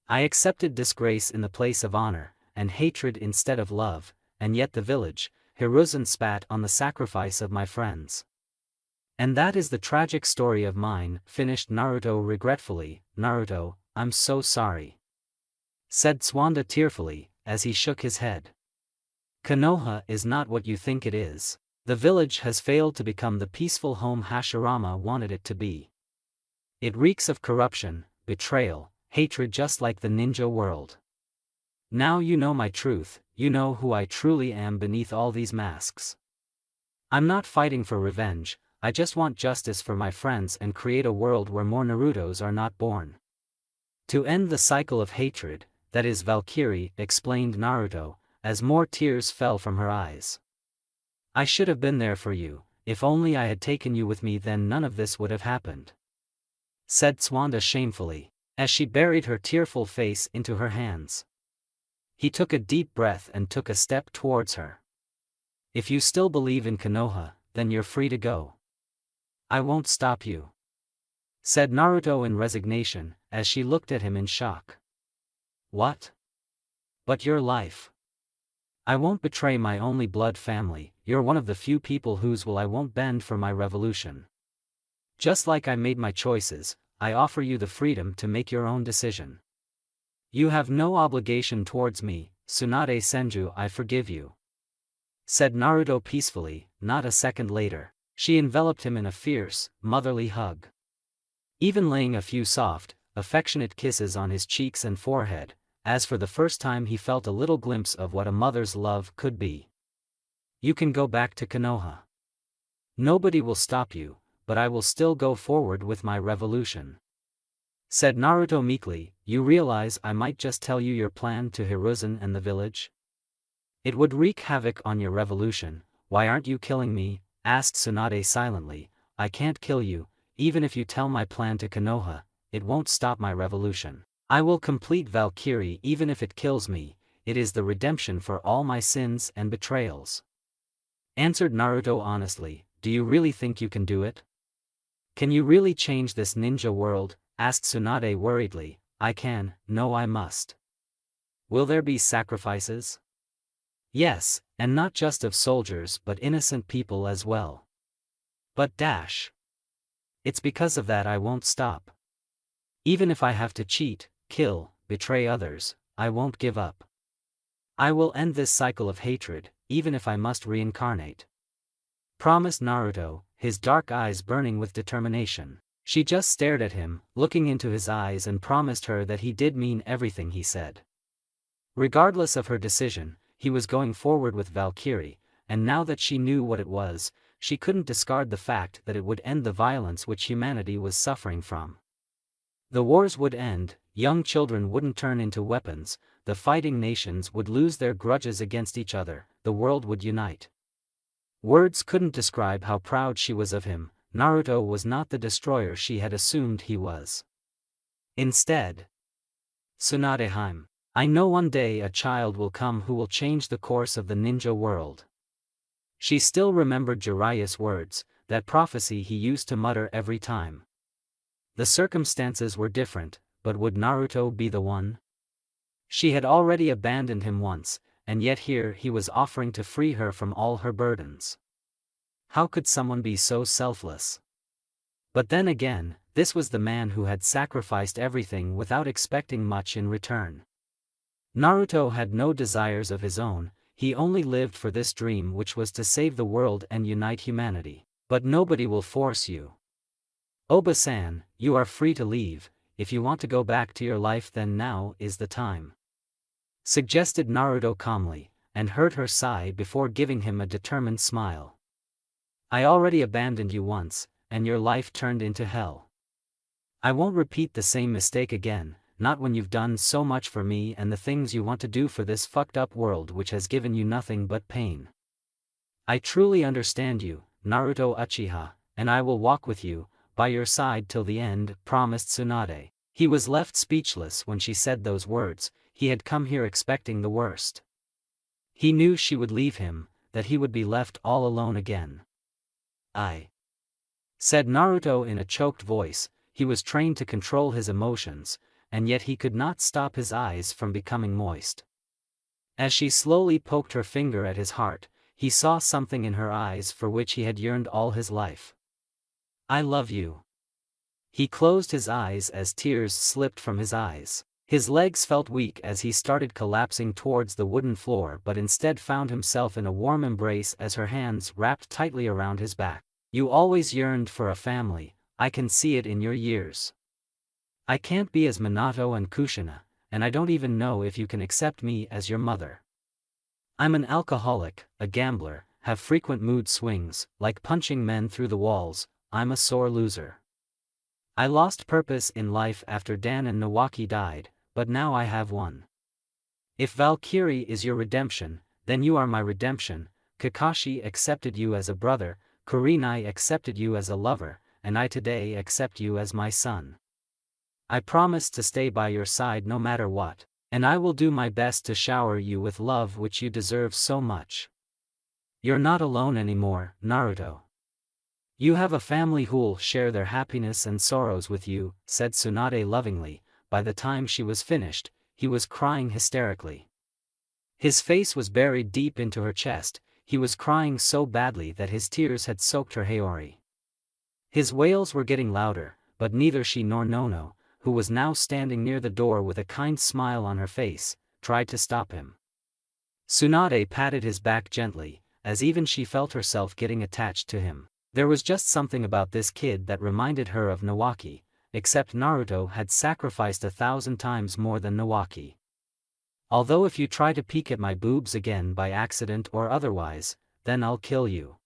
I accepted disgrace in the place of honor, and hatred instead of love, and yet the village, Hiruzen spat on the sacrifice of my friends. And that is the tragic story of mine, finished Naruto regretfully. Naruto, I'm so sorry, said Swanda tearfully, as he shook his head. Konoha is not what you think it is. The village has failed to become the peaceful home Hashirama wanted it to be. It reeks of corruption, betrayal, hatred, just like the ninja world. Now you know my truth, you know who I truly am beneath all these masks. I'm not fighting for revenge, I just want justice for my friends and create a world where more Narutos are not born. To end the cycle of hatred, that is Valkyrie, explained Naruto, as more tears fell from her eyes. I should have been there for you, if only I had taken you with me, then none of this would have happened, said Swanda shamefully, as she buried her tearful face into her hands. He took a deep breath and took a step towards her. If you still believe in Konoha, then you're free to go. I won't stop you, said Naruto in resignation, as she looked at him in shock. What? But your life. I won't betray my only blood family, you're one of the few people whose will I won't bend for my revolution. Just like I made my choices, I offer you the freedom to make your own decision. You have no obligation towards me, Tsunade Senju, I forgive you, said Naruto peacefully. Not a second later, she enveloped him in a fierce, motherly hug, even laying a few soft, affectionate kisses on his cheeks and forehead, as for the first time he felt a little glimpse of what a mother's love could be. You can go back to Konoha. Nobody will stop you, but I will still go forward with my revolution, said Naruto meekly. You realize I might just tell you your plan to Hiruzen and the village? It would wreak havoc on your revolution. Why aren't you killing me? Asked Tsunade silently. I can't kill you, even if you tell my plan to Konoha, it won't stop my revolution. I will complete Valkyrie even if it kills me, it is the redemption for all my sins and betrayals, answered Naruto honestly. Do you really think you can do it? Can you really change this ninja world? Asked Tsunade worriedly. I can, no I must. Will there be sacrifices? Yes, and not just of soldiers but innocent people as well. But dash. It's because of that I won't stop. Even if I have to cheat, kill, betray others, I won't give up. I will end this cycle of hatred, even if I must reincarnate. Promised Naruto, his dark eyes burning with determination. She just stared at him, looking into his eyes, and promised her that he did mean everything he said. Regardless of her decision, he was going forward with Valkyrie, and now that she knew what it was, she couldn't discard the fact that it would end the violence which humanity was suffering from. The wars would end, young children wouldn't turn into weapons, the fighting nations would lose their grudges against each other, the world would unite. Words couldn't describe how proud she was of him. Naruto was not the destroyer she had assumed he was. Instead, Tsunade, I know one day a child will come who will change the course of the ninja world. She still remembered Jiraiya's words, that prophecy he used to mutter every time. The circumstances were different, but would Naruto be the one? She had already abandoned him once, and yet here he was offering to free her from all her burdens. How could someone be so selfless? But then again, this was the man who had sacrificed everything without expecting much in return. Naruto had no desires of his own, he only lived for this dream, which was to save the world and unite humanity. But nobody will force you. Oba-san, you are free to leave. If you want to go back to your life, then now is the time, suggested Naruto calmly, and heard her sigh before giving him a determined smile. I already abandoned you once, and your life turned into hell. I won't repeat the same mistake again, not when you've done so much for me and the things you want to do for this fucked up world which has given you nothing but pain. I truly understand you, Naruto Uchiha, and I will walk with you, by your side till the end, promised Tsunade. He was left speechless when she said those words. He had come here expecting the worst. He knew she would leave him, that he would be left all alone again. I said Naruto in a choked voice. He was trained to control his emotions, and yet he could not stop his eyes from becoming moist. As she slowly poked her finger at his heart, he saw something in her eyes for which he had yearned all his life. I love you. He closed his eyes as tears slipped from his eyes. His legs felt weak as he started collapsing towards the wooden floor, but instead found himself in a warm embrace as her hands wrapped tightly around his back. You always yearned for a family, I can see it in your years. I can't be as Minato and Kushina, and I don't even know if you can accept me as your mother. I'm an alcoholic, a gambler, have frequent mood swings, like punching men through the walls. I'm a sore loser. I lost purpose in life after Dan and Nawaki died, but now I have one. If Valkyrie is your redemption, then you are my redemption. Kakashi accepted you as a brother, Kurenai accepted you as a lover, and I today accept you as my son. I promise to stay by your side no matter what, and I will do my best to shower you with love which you deserve so much. You're not alone anymore, Naruto. You have a family who'll share their happiness and sorrows with you, said Tsunade lovingly. By the time she was finished, he was crying hysterically. His face was buried deep into her chest. He was crying so badly that his tears had soaked her haori. His wails were getting louder, but neither she nor Nono, who was now standing near the door with a kind smile on her face, tried to stop him. Tsunade patted his back gently, as even she felt herself getting attached to him. There was just something about this kid that reminded her of Nawaki, except Naruto had sacrificed 1,000 times more than Nawaki. Although if you try to peek at my boobs again by accident or otherwise, then I'll kill you,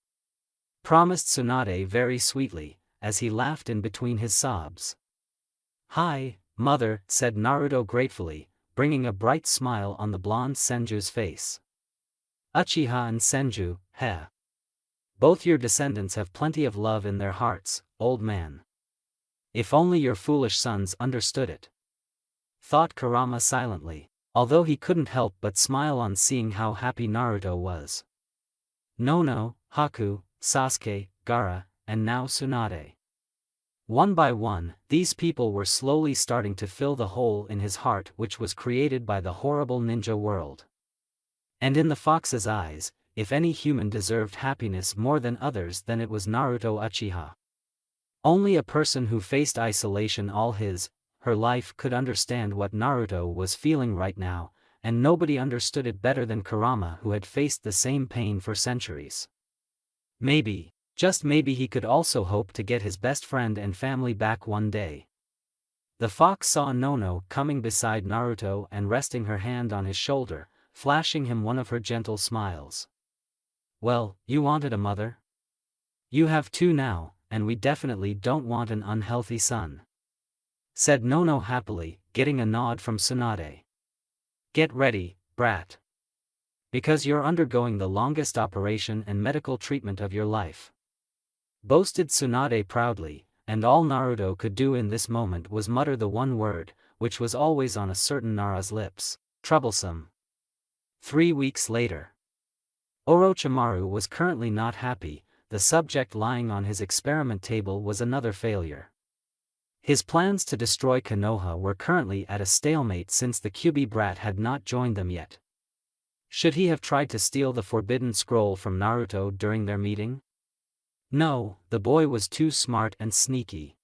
promised Tsunade very sweetly, as he laughed in between his sobs. Hi, mother, said Naruto gratefully, bringing a bright smile on the blonde Senju's face. Uchiha and Senju, heh. Both your descendants have plenty of love in their hearts, old man. If only your foolish sons understood it, thought Kurama silently, although he couldn't help but smile on seeing how happy Naruto was. Nono, Haku, Sasuke, Gaara, and now Tsunade. One by one, these people were slowly starting to fill the hole in his heart which was created by the horrible ninja world. And in the fox's eyes, if any human deserved happiness more than others, then it was Naruto Uchiha. Only a person who faced isolation all his her life could understand what Naruto was feeling right now, and nobody understood it better than Kurama, who had faced the same pain for centuries. Maybe, just maybe, he could also hope to get his best friend and family back one day. The fox saw Nono coming beside Naruto and resting her hand on his shoulder, flashing him one of her gentle smiles. "Well, you wanted a mother? You have two now, and we definitely don't want an unhealthy son," said Nono happily, getting a nod from Tsunade. "Get ready, brat. Because you're undergoing the longest operation and medical treatment of your life," boasted Tsunade proudly, and all Naruto could do in this moment was mutter the one word, which was always on a certain Nara's lips: troublesome. 3 weeks later. Orochimaru was currently not happy. The subject lying on his experiment table was another failure. His plans to destroy Konoha were currently at a stalemate since the Kyuubi brat had not joined them yet. Should he have tried to steal the forbidden scroll from Naruto during their meeting? No, the boy was too smart and sneaky.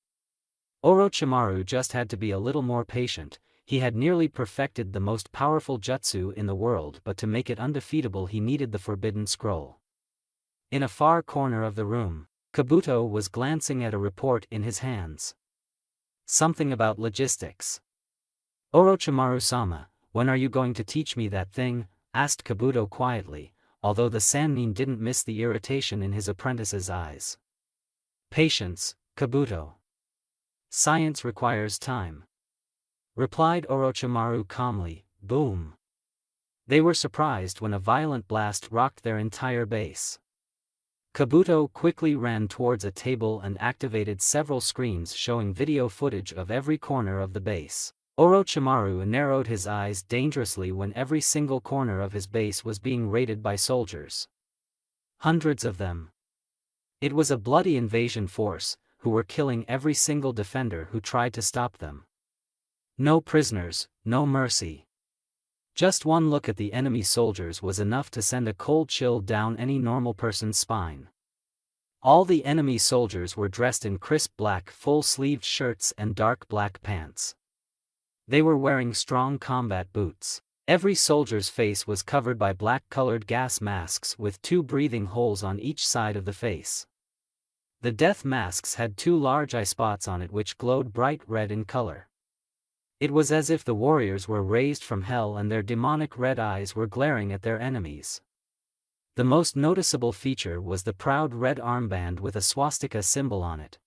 Orochimaru just had to be a little more patient. He had nearly perfected the most powerful jutsu in the world, but to make it undefeatable he needed the forbidden scroll. In a far corner of the room, Kabuto was glancing at a report in his hands. "Something about logistics." "Orochimaru-sama, when are you going to teach me that thing?" asked Kabuto quietly, although the Sannin didn't miss the irritation in his apprentice's eyes. "Patience, Kabuto. Science requires time," replied Orochimaru calmly. Boom. They were surprised when a violent blast rocked their entire base. Kabuto quickly ran towards a table and activated several screens showing video footage of every corner of the base. Orochimaru narrowed his eyes dangerously when every single corner of his base was being raided by soldiers. Hundreds of them. It was a bloody invasion force, who were killing every single defender who tried to stop them. No prisoners, no mercy. Just one look at the enemy soldiers was enough to send a cold chill down any normal person's spine. All the enemy soldiers were dressed in crisp black full-sleeved shirts and dark black pants. They were wearing strong combat boots. Every soldier's face was covered by black-colored gas masks with 2 breathing holes on each side of the face. The death masks had 2 large eye spots on it which glowed bright red in color. It was as if the warriors were raised from hell and their demonic red eyes were glaring at their enemies. The most noticeable feature was the proud red armband with a swastika symbol on it.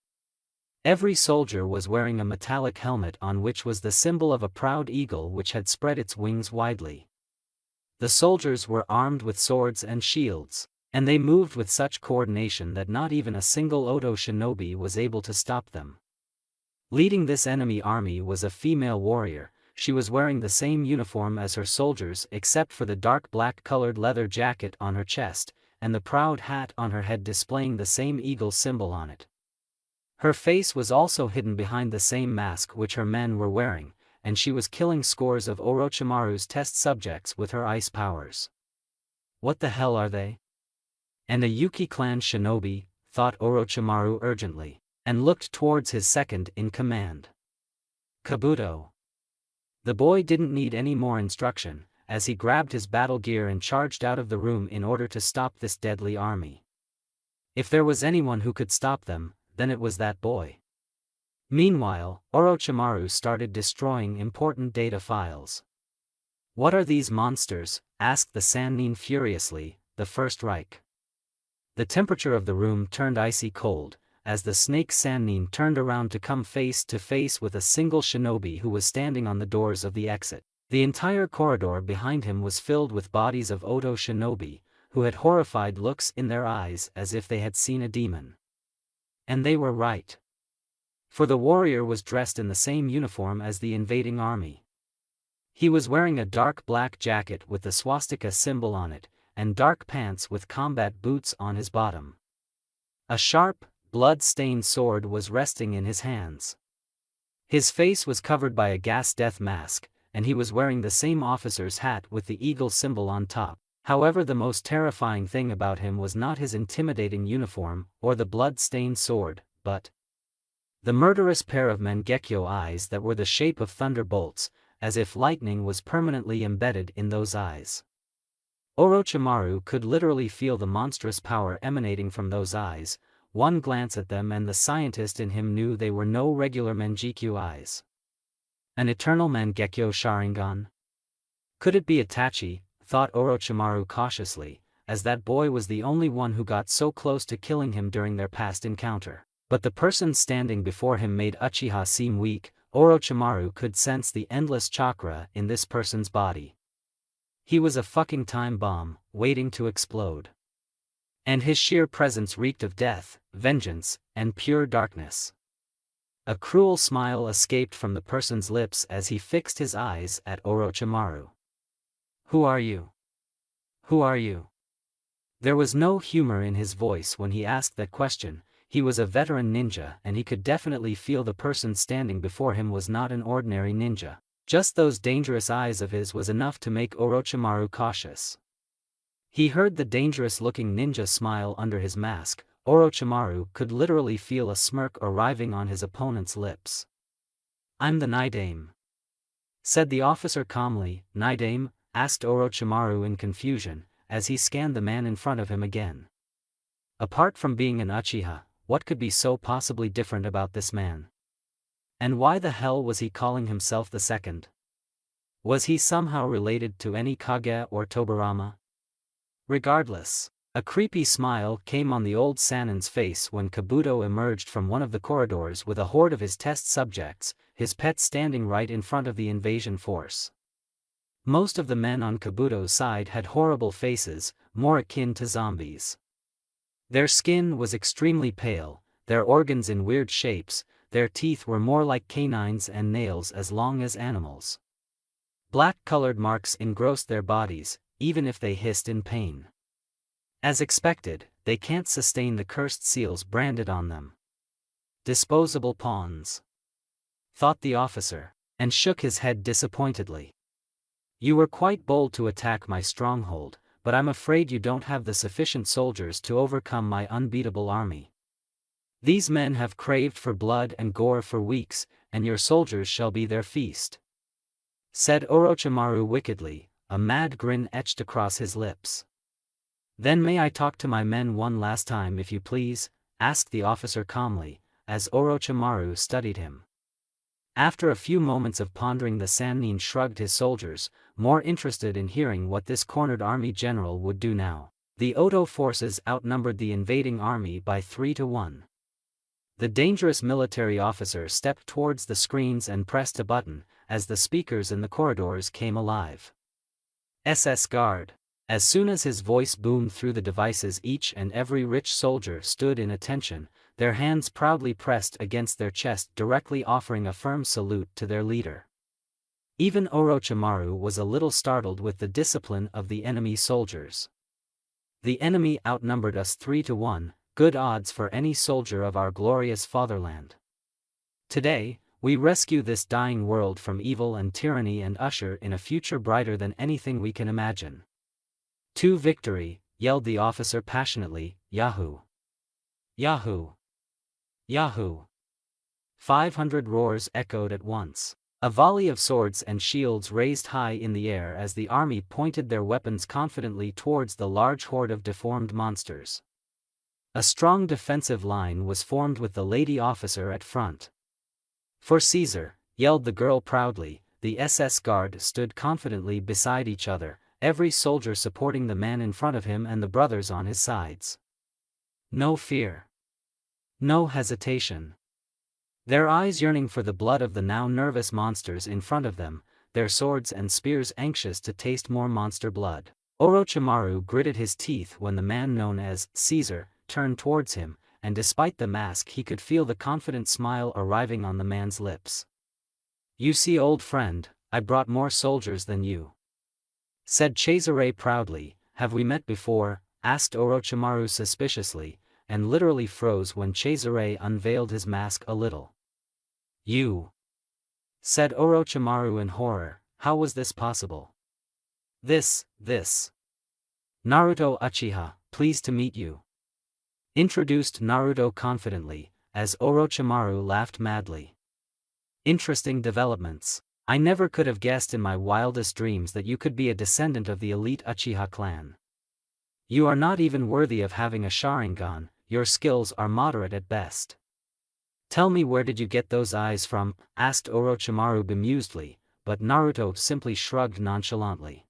Every soldier was wearing a metallic helmet on which was the symbol of a proud eagle which had spread its wings widely. The soldiers were armed with swords and shields, and they moved with such coordination that not even a single Odo shinobi was able to stop them. Leading this enemy army was a female warrior. She was wearing the same uniform as her soldiers except for the dark black-colored leather jacket on her chest, and the proud hat on her head displaying the same eagle symbol on it. Her face was also hidden behind the same mask which her men were wearing, and she was killing scores of Orochimaru's test subjects with her ice powers. What the hell are they? And a Yuki clan shinobi, thought Orochimaru urgently, and looked towards his second in command, Kabuto. The boy didn't need any more instruction, as he grabbed his battle gear and charged out of the room in order to stop this deadly army. If there was anyone who could stop them, then it was that boy. Meanwhile, Orochimaru started destroying important data files. "What are these monsters?" asked the Sannin furiously. "The First Reich." The temperature of the room turned icy cold, as the snake Sannin turned around to come face to face with a single shinobi who was standing on the doors of the exit. The entire corridor behind him was filled with bodies of Odo shinobi, who had horrified looks in their eyes as if they had seen a demon. And they were right. For the warrior was dressed in the same uniform as the invading army. He was wearing a dark black jacket with the swastika symbol on it, and dark pants with combat boots on his bottom. A sharp, blood-stained sword was resting in his hands. His face was covered by a gas death mask, and he was wearing the same officer's hat with the eagle symbol on top. However, the most terrifying thing about him was not his intimidating uniform or the blood-stained sword, but The murderous pair of Mangekyo eyes that were the shape of thunderbolts, as if lightning was permanently embedded in those eyes. Orochimaru could literally feel the monstrous power emanating from those eyes. One glance at them and the scientist in him knew they were no regular Mangekyo eyes. An eternal Mangekyo Sharingan? Could it be Itachi, thought Orochimaru cautiously, as that boy was the only one who got so close to killing him during their past encounter. But the person standing before him made Uchiha seem weak. Orochimaru could sense the endless chakra in this person's body. He was a fucking time bomb, waiting to explode. And his sheer presence reeked of death, vengeance, and pure darkness. A cruel smile escaped from the person's lips as he fixed his eyes at Orochimaru. "Who are you? Who are you?" There was no humor in his voice when he asked that question. He was a veteran ninja and he could definitely feel the person standing before him was not an ordinary ninja. Just those dangerous eyes of his was enough to make Orochimaru cautious. He heard the dangerous-looking ninja smile under his mask. Orochimaru could literally feel a smirk arriving on his opponent's lips. "I'm the Naidame," said the officer calmly. "Naidame?" asked Orochimaru in confusion, as he scanned the man in front of him again. Apart from being an Uchiha, what could be so possibly different about this man? And why the hell was he calling himself the second? Was he somehow related to any Kage or Tobirama? Regardless, a creepy smile came on the old Sanin's face when Kabuto emerged from one of the corridors with a horde of his test subjects, his pet standing right in front of the invasion force. Most of the men on Kabuto's side had horrible faces, more akin to zombies. Their skin was extremely pale, their organs in weird shapes, their teeth were more like canines and nails as long as animals. Black-colored marks engrossed their bodies, even if they hissed in pain. As expected, they can't sustain the cursed seals branded on them. Disposable pawns, thought the officer, and shook his head disappointedly. "You were quite bold to attack my stronghold, but I'm afraid you don't have the sufficient soldiers to overcome my unbeatable army. These men have craved for blood and gore for weeks, and your soldiers shall be their feast," said Orochimaru wickedly, a mad grin etched across his lips. "Then may I talk to my men one last time if you please?" asked the officer calmly, as Orochimaru studied him. After a few moments of pondering, the Sannin shrugged his shoulders, more interested in hearing what this cornered army general would do now. The Oto forces outnumbered the invading army by 3-1. The dangerous military officer stepped towards the screens and pressed a button, as the speakers in the corridors came alive. "SS Guard." As soon as his voice boomed through the devices, each and every rich soldier stood in attention, their hands proudly pressed against their chest, directly offering a firm salute to their leader. Even Orochimaru was a little startled with the discipline of the enemy soldiers. "The enemy outnumbered us 3-1, good odds for any soldier of our glorious fatherland. Today, we rescue this dying world from evil and tyranny and usher in a future brighter than anything we can imagine." "To victory!" yelled the officer passionately. "Yahoo! Yahoo! Yahoo!" 500 roars echoed at once. A volley of swords and shields raised high in the air as the army pointed their weapons confidently towards the large horde of deformed monsters. A strong defensive line was formed with the lady officer at front. "For Caesar!" yelled the girl proudly. The SS Guard stood confidently beside each other, every soldier supporting the man in front of him and the brothers on his sides. No fear. No hesitation. Their eyes yearning for the blood of the now nervous monsters in front of them, their swords and spears anxious to taste more monster blood. Orochimaru gritted his teeth when the man known as Caesar turned towards him, and despite the mask he could feel the confident smile arriving on the man's lips. "You see, old friend, I brought more soldiers than you," said Cesare proudly. "Have we met before?" asked Orochimaru suspiciously, and literally froze when Cesare unveiled his mask a little. "You?" said Orochimaru in horror. "How was this possible?" This. Naruto Uchiha, pleased to meet you," introduced Naruto confidently, as Orochimaru laughed madly. Interesting developments. I never could have guessed in my wildest dreams that you could be a descendant of the elite Uchiha clan. You are not even worthy of having a Sharingan, your skills are moderate at best. Tell me, where did you get those eyes from? Asked Orochimaru bemusedly, but Naruto simply shrugged nonchalantly.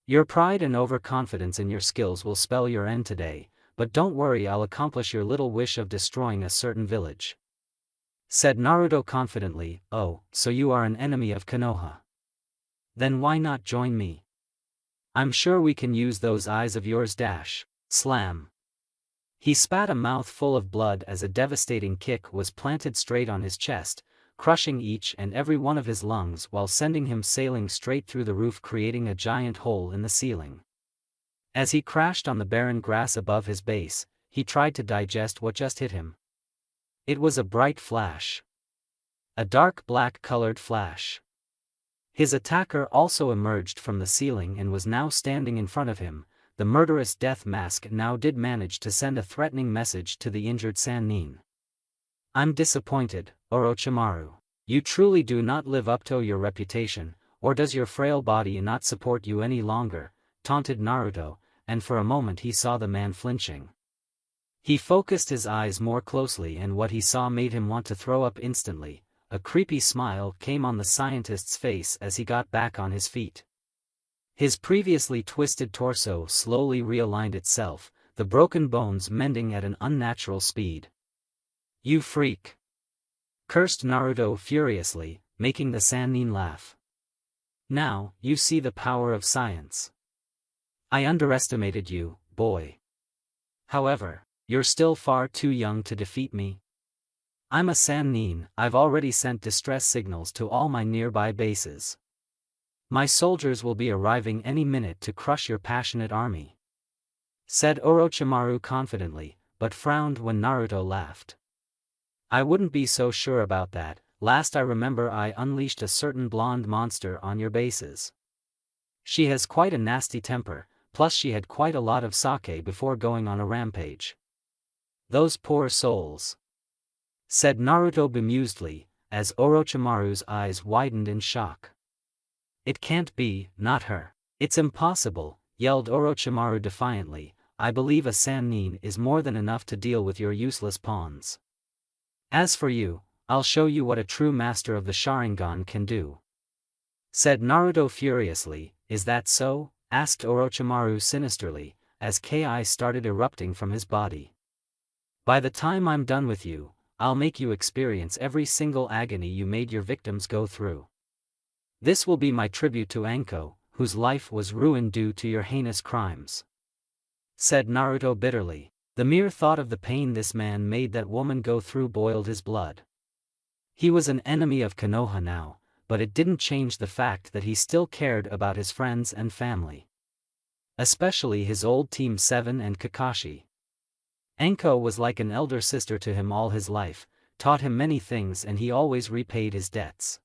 Your pride and overconfidence in your skills will spell your end today, but don't worry, I'll accomplish your little wish of destroying a certain village. Said Naruto confidently. Oh, so you are an enemy of Konoha. Then why not join me? I'm sure we can use those eyes of yours. Slam. He spat a mouthful of blood as a devastating kick was planted straight on his chest, crushing each and every one of his lungs while sending him sailing straight through the roof, creating a giant hole in the ceiling. As he crashed on the barren grass above his base, he tried to digest what just hit him. It was a bright flash. A dark black-colored flash. His attacker also emerged from the ceiling and was now standing in front of him. The murderous death mask now did manage to send a threatening message to the injured Sannin. I'm disappointed, Orochimaru. You truly do not live up to your reputation, or does your frail body not support you any longer, taunted Naruto, and for a moment he saw the man flinching. He focused his eyes more closely and what he saw made him want to throw up instantly. A creepy smile came on the scientist's face as he got back on his feet. His previously twisted torso slowly realigned itself, the broken bones mending at an unnatural speed. You freak! Cursed Naruto furiously, making the Sannin laugh. Now, you see the power of science. I underestimated you, boy. However, you're still far too young to defeat me. I'm a Sannin. I've already sent distress signals to all my nearby bases. My soldiers will be arriving any minute to crush your passionate army. Said Orochimaru confidently, but frowned when Naruto laughed. I wouldn't be so sure about that. Last I remember I unleashed a certain blonde monster on your bases. She has quite a nasty temper, plus she had quite a lot of sake before going on a rampage. Those poor souls. Said Naruto bemusedly, as Orochimaru's eyes widened in shock. It can't be, not her. It's impossible, yelled Orochimaru defiantly. I believe a Sannin is more than enough to deal with your useless pawns. As for you, I'll show you what a true master of the Sharingan can do. Said Naruto furiously. Is that so? Asked Orochimaru sinisterly, as Ki started erupting from his body. By the time I'm done with you, I'll make you experience every single agony you made your victims go through. This will be my tribute to Anko, whose life was ruined due to your heinous crimes. Said Naruto bitterly. The mere thought of the pain this man made that woman go through boiled his blood. He was an enemy of Konoha now, but it didn't change the fact that he still cared about his friends and family. Especially his old Team 7 and Kakashi. Anko was like an elder sister to him all his life, taught him many things, and he always repaid his debts.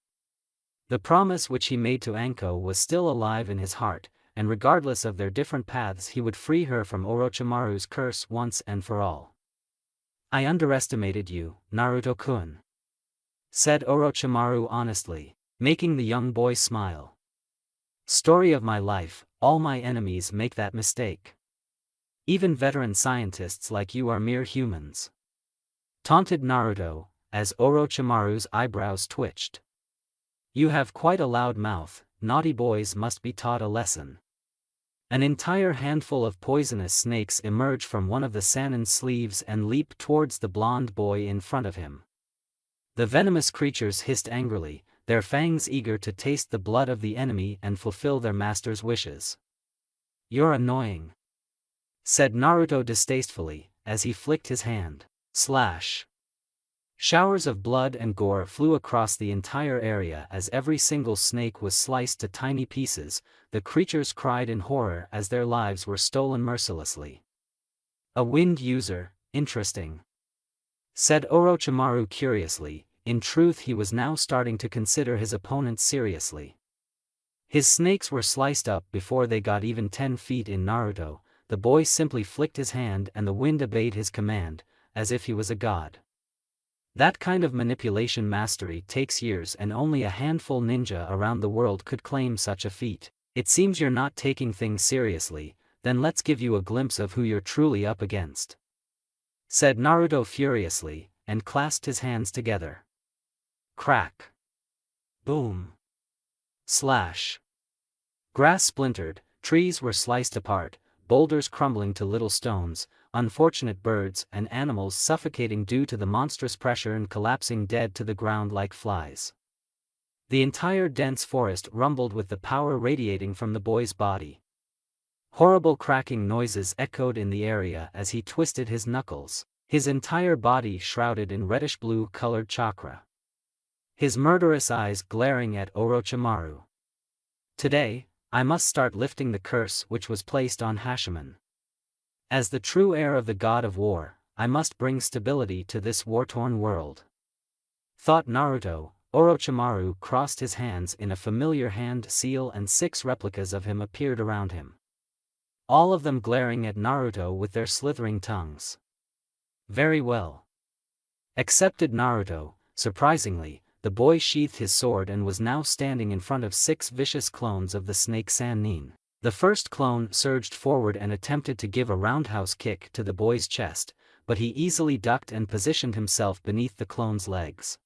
The promise which he made to Anko was still alive in his heart, and regardless of their different paths he would free her from Orochimaru's curse once and for all. I underestimated you, Naruto-kun. Said Orochimaru honestly, making the young boy smile. Story of my life, all my enemies make that mistake. Even veteran scientists like you are mere humans. Taunted Naruto, as Orochimaru's eyebrows twitched. You have quite a loud mouth, naughty boys must be taught a lesson. An entire handful of poisonous snakes emerge from one of the Sannin's sleeves and leap towards the blonde boy in front of him. The venomous creatures hissed angrily, their fangs eager to taste the blood of the enemy and fulfill their master's wishes. You're annoying. Said Naruto distastefully, as he flicked his hand. Slash. Showers of blood and gore flew across the entire area as every single snake was sliced to tiny pieces. The creatures cried in horror as their lives were stolen mercilessly. A wind user, interesting. Said Orochimaru curiously. In truth, he was now starting to consider his opponent seriously. His snakes were sliced up before they got even 10 feet in Naruto. The boy simply flicked his hand and the wind obeyed his command, as if he was a god. That kind of manipulation mastery takes years and only a handful ninja around the world could claim such a feat. It seems you're not taking things seriously, then let's give you a glimpse of who you're truly up against," said Naruto furiously, and clasped his hands together. Crack. Boom. Slash. Grass splintered, trees were sliced apart, boulders crumbling to little stones, unfortunate birds and animals suffocating due to the monstrous pressure and collapsing dead to the ground like flies. The entire dense forest rumbled with the power radiating from the boy's body. Horrible cracking noises echoed in the area as he twisted his knuckles, his entire body shrouded in reddish-blue colored chakra. His murderous eyes glaring at Orochimaru. "Today, I must start lifting the curse which was placed on Hachiman. As the true heir of the god of war, I must bring stability to this war-torn world," thought Naruto. Orochimaru crossed his hands in a familiar hand seal and 6 replicas of him appeared around him. All of them glaring at Naruto with their slithering tongues. "Very well," accepted Naruto. Surprisingly, the boy sheathed his sword and was now standing in front of 6 vicious clones of the snake Sannin. The first clone surged forward and attempted to give a roundhouse kick to the boy's chest, but he easily ducked and positioned himself beneath the clone's legs.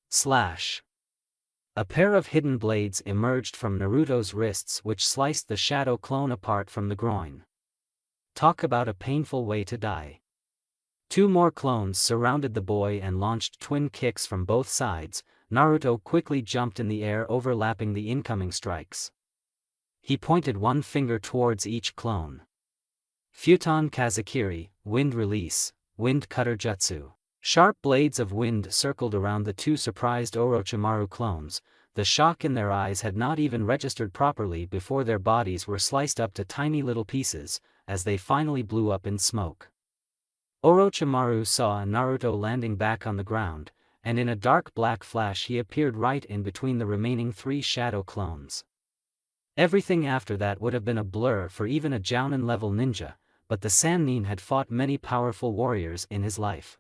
Slash. A pair of hidden blades emerged from Naruto's wrists which sliced the shadow clone apart from the groin. Talk about a painful way to die. 2 more clones surrounded the boy and launched twin kicks from both sides. Naruto quickly jumped in the air overlapping the incoming strikes. He pointed one finger towards each clone. Futon Kazakiri, Wind Release, Wind Cutter Jutsu. Sharp blades of wind circled around the 2 surprised Orochimaru clones. The shock in their eyes had not even registered properly before their bodies were sliced up to tiny little pieces, as they finally blew up in smoke. Orochimaru saw Naruto landing back on the ground, and in a dark black flash he appeared right in between the remaining 3 shadow clones. Everything after that would have been a blur for even a Jounin-level ninja, but the Sannin had fought many powerful warriors in his life.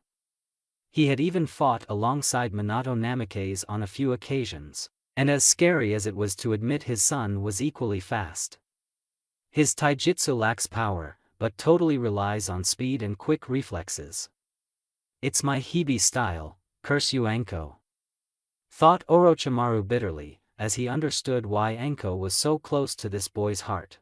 He had even fought alongside Minato Namikaze on a few occasions, and as scary as it was to admit his son was equally fast. His taijutsu lacks power, but totally relies on speed and quick reflexes. "It's my Hibi style, curse you Anko," thought Orochimaru bitterly, as he understood why Anko was so close to this boy's heart.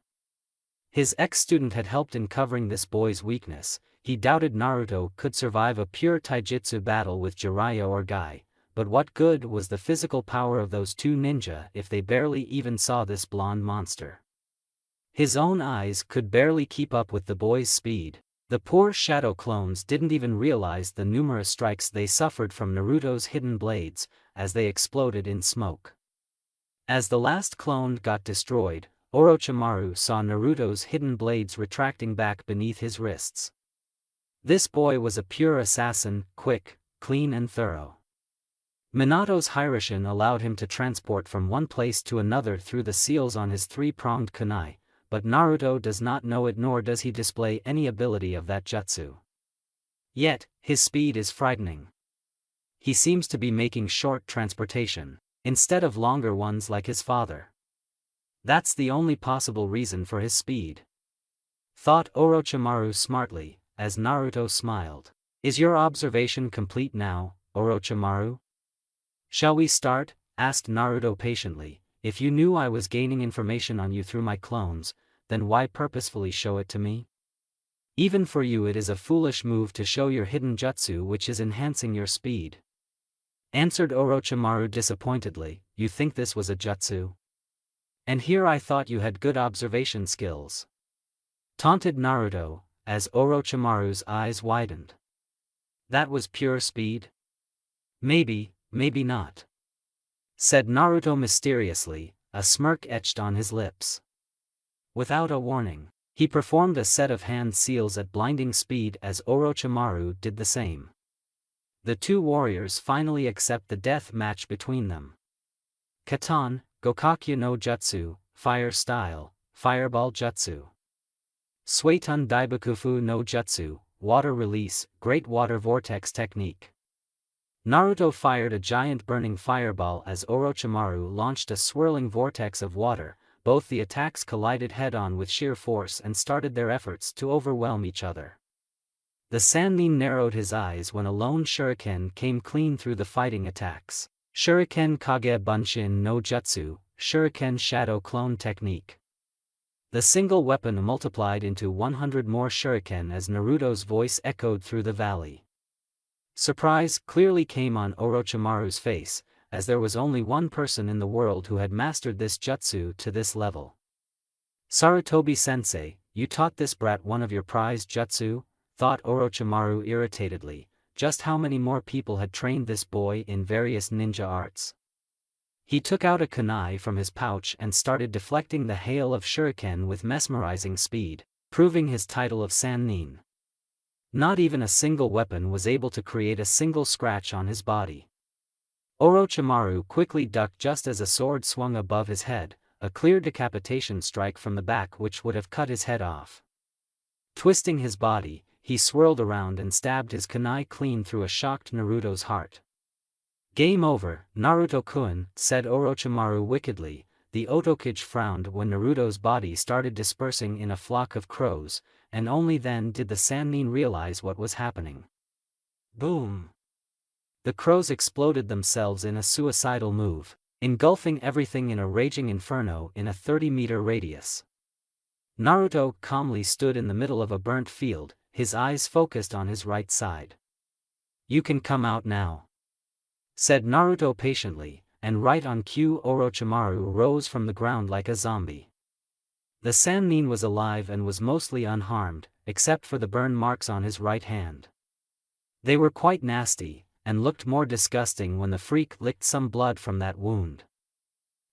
His ex-student had helped in covering this boy's weakness. He doubted Naruto could survive a pure taijutsu battle with Jiraiya or Guy, but what good was the physical power of those 2 ninja if they barely even saw this blonde monster? His own eyes could barely keep up with the boy's speed. The poor shadow clones didn't even realize the numerous strikes they suffered from Naruto's hidden blades, as they exploded in smoke. As the last clone got destroyed, Orochimaru saw Naruto's hidden blades retracting back beneath his wrists. This boy was a pure assassin, quick, clean and thorough. Minato's Hiraishin allowed him to transport from one place to another through the seals on his 3-pronged kunai, but Naruto does not know it nor does he display any ability of that jutsu. Yet, his speed is frightening. He seems to be making short transportation, instead of longer ones like his father. That's the only possible reason for his speed, thought Orochimaru smartly, as Naruto smiled. "Is your observation complete now, Orochimaru? Shall we start?" asked Naruto patiently. "If you knew I was gaining information on you through my clones, then why purposefully show it to me? Even for you it is a foolish move to show your hidden jutsu which is enhancing your speed," answered Orochimaru disappointedly. "You think this was a jutsu? And here I thought you had good observation skills," taunted Naruto, as Orochimaru's eyes widened. "That was pure speed? Maybe, maybe not," said Naruto mysteriously, a smirk etched on his lips. Without a warning, he performed a set of hand seals at blinding speed as Orochimaru did the same. The 2 warriors finally accept the death match between them. Katan, Gokakyu no Jutsu, Fire Style, Fireball Jutsu. Suetun Daibakufu no Jutsu, Water Release, Great Water Vortex Technique. Naruto fired a giant burning fireball as Orochimaru launched a swirling vortex of water. Both the attacks collided head-on with sheer force and started their efforts to overwhelm each other. The Sannin narrowed his eyes when a lone shuriken came clean through the fighting attacks. Shuriken Kage Bunshin no Jutsu, Shuriken Shadow Clone Technique. The single weapon multiplied into 100 more shuriken as Naruto's voice echoed through the valley. Surprise clearly came on Orochimaru's face, as there was only one person in the world who had mastered this jutsu to this level. Sarutobi-sensei, you taught this brat one of your prized jutsu? Thought Orochimaru irritatedly. Just how many more people had trained this boy in various ninja arts? He took out a kunai from his pouch and started deflecting the hail of shuriken with mesmerizing speed, proving his title of Sannin. Not even a single weapon was able to create a single scratch on his body. Orochimaru quickly ducked just as a sword swung above his head, a clear decapitation strike from the back which would have cut his head off. Twisting his body, he swirled around and stabbed his kunai clean through a shocked Naruto's heart. Game over, Naruto-kun, said Orochimaru wickedly. The Otokage frowned when Naruto's body started dispersing in a flock of crows, and only then did the Sannin realize what was happening. Boom! The crows exploded themselves in a suicidal move, engulfing everything in a raging inferno in a 30-meter radius. Naruto calmly stood in the middle of a burnt field, his eyes focused on his right side. You can come out now, said Naruto patiently, and right on cue Orochimaru rose from the ground like a zombie. The Sannin was alive and was mostly unharmed, except for the burn marks on his right hand. They were quite nasty, and looked more disgusting when the freak licked some blood from that wound.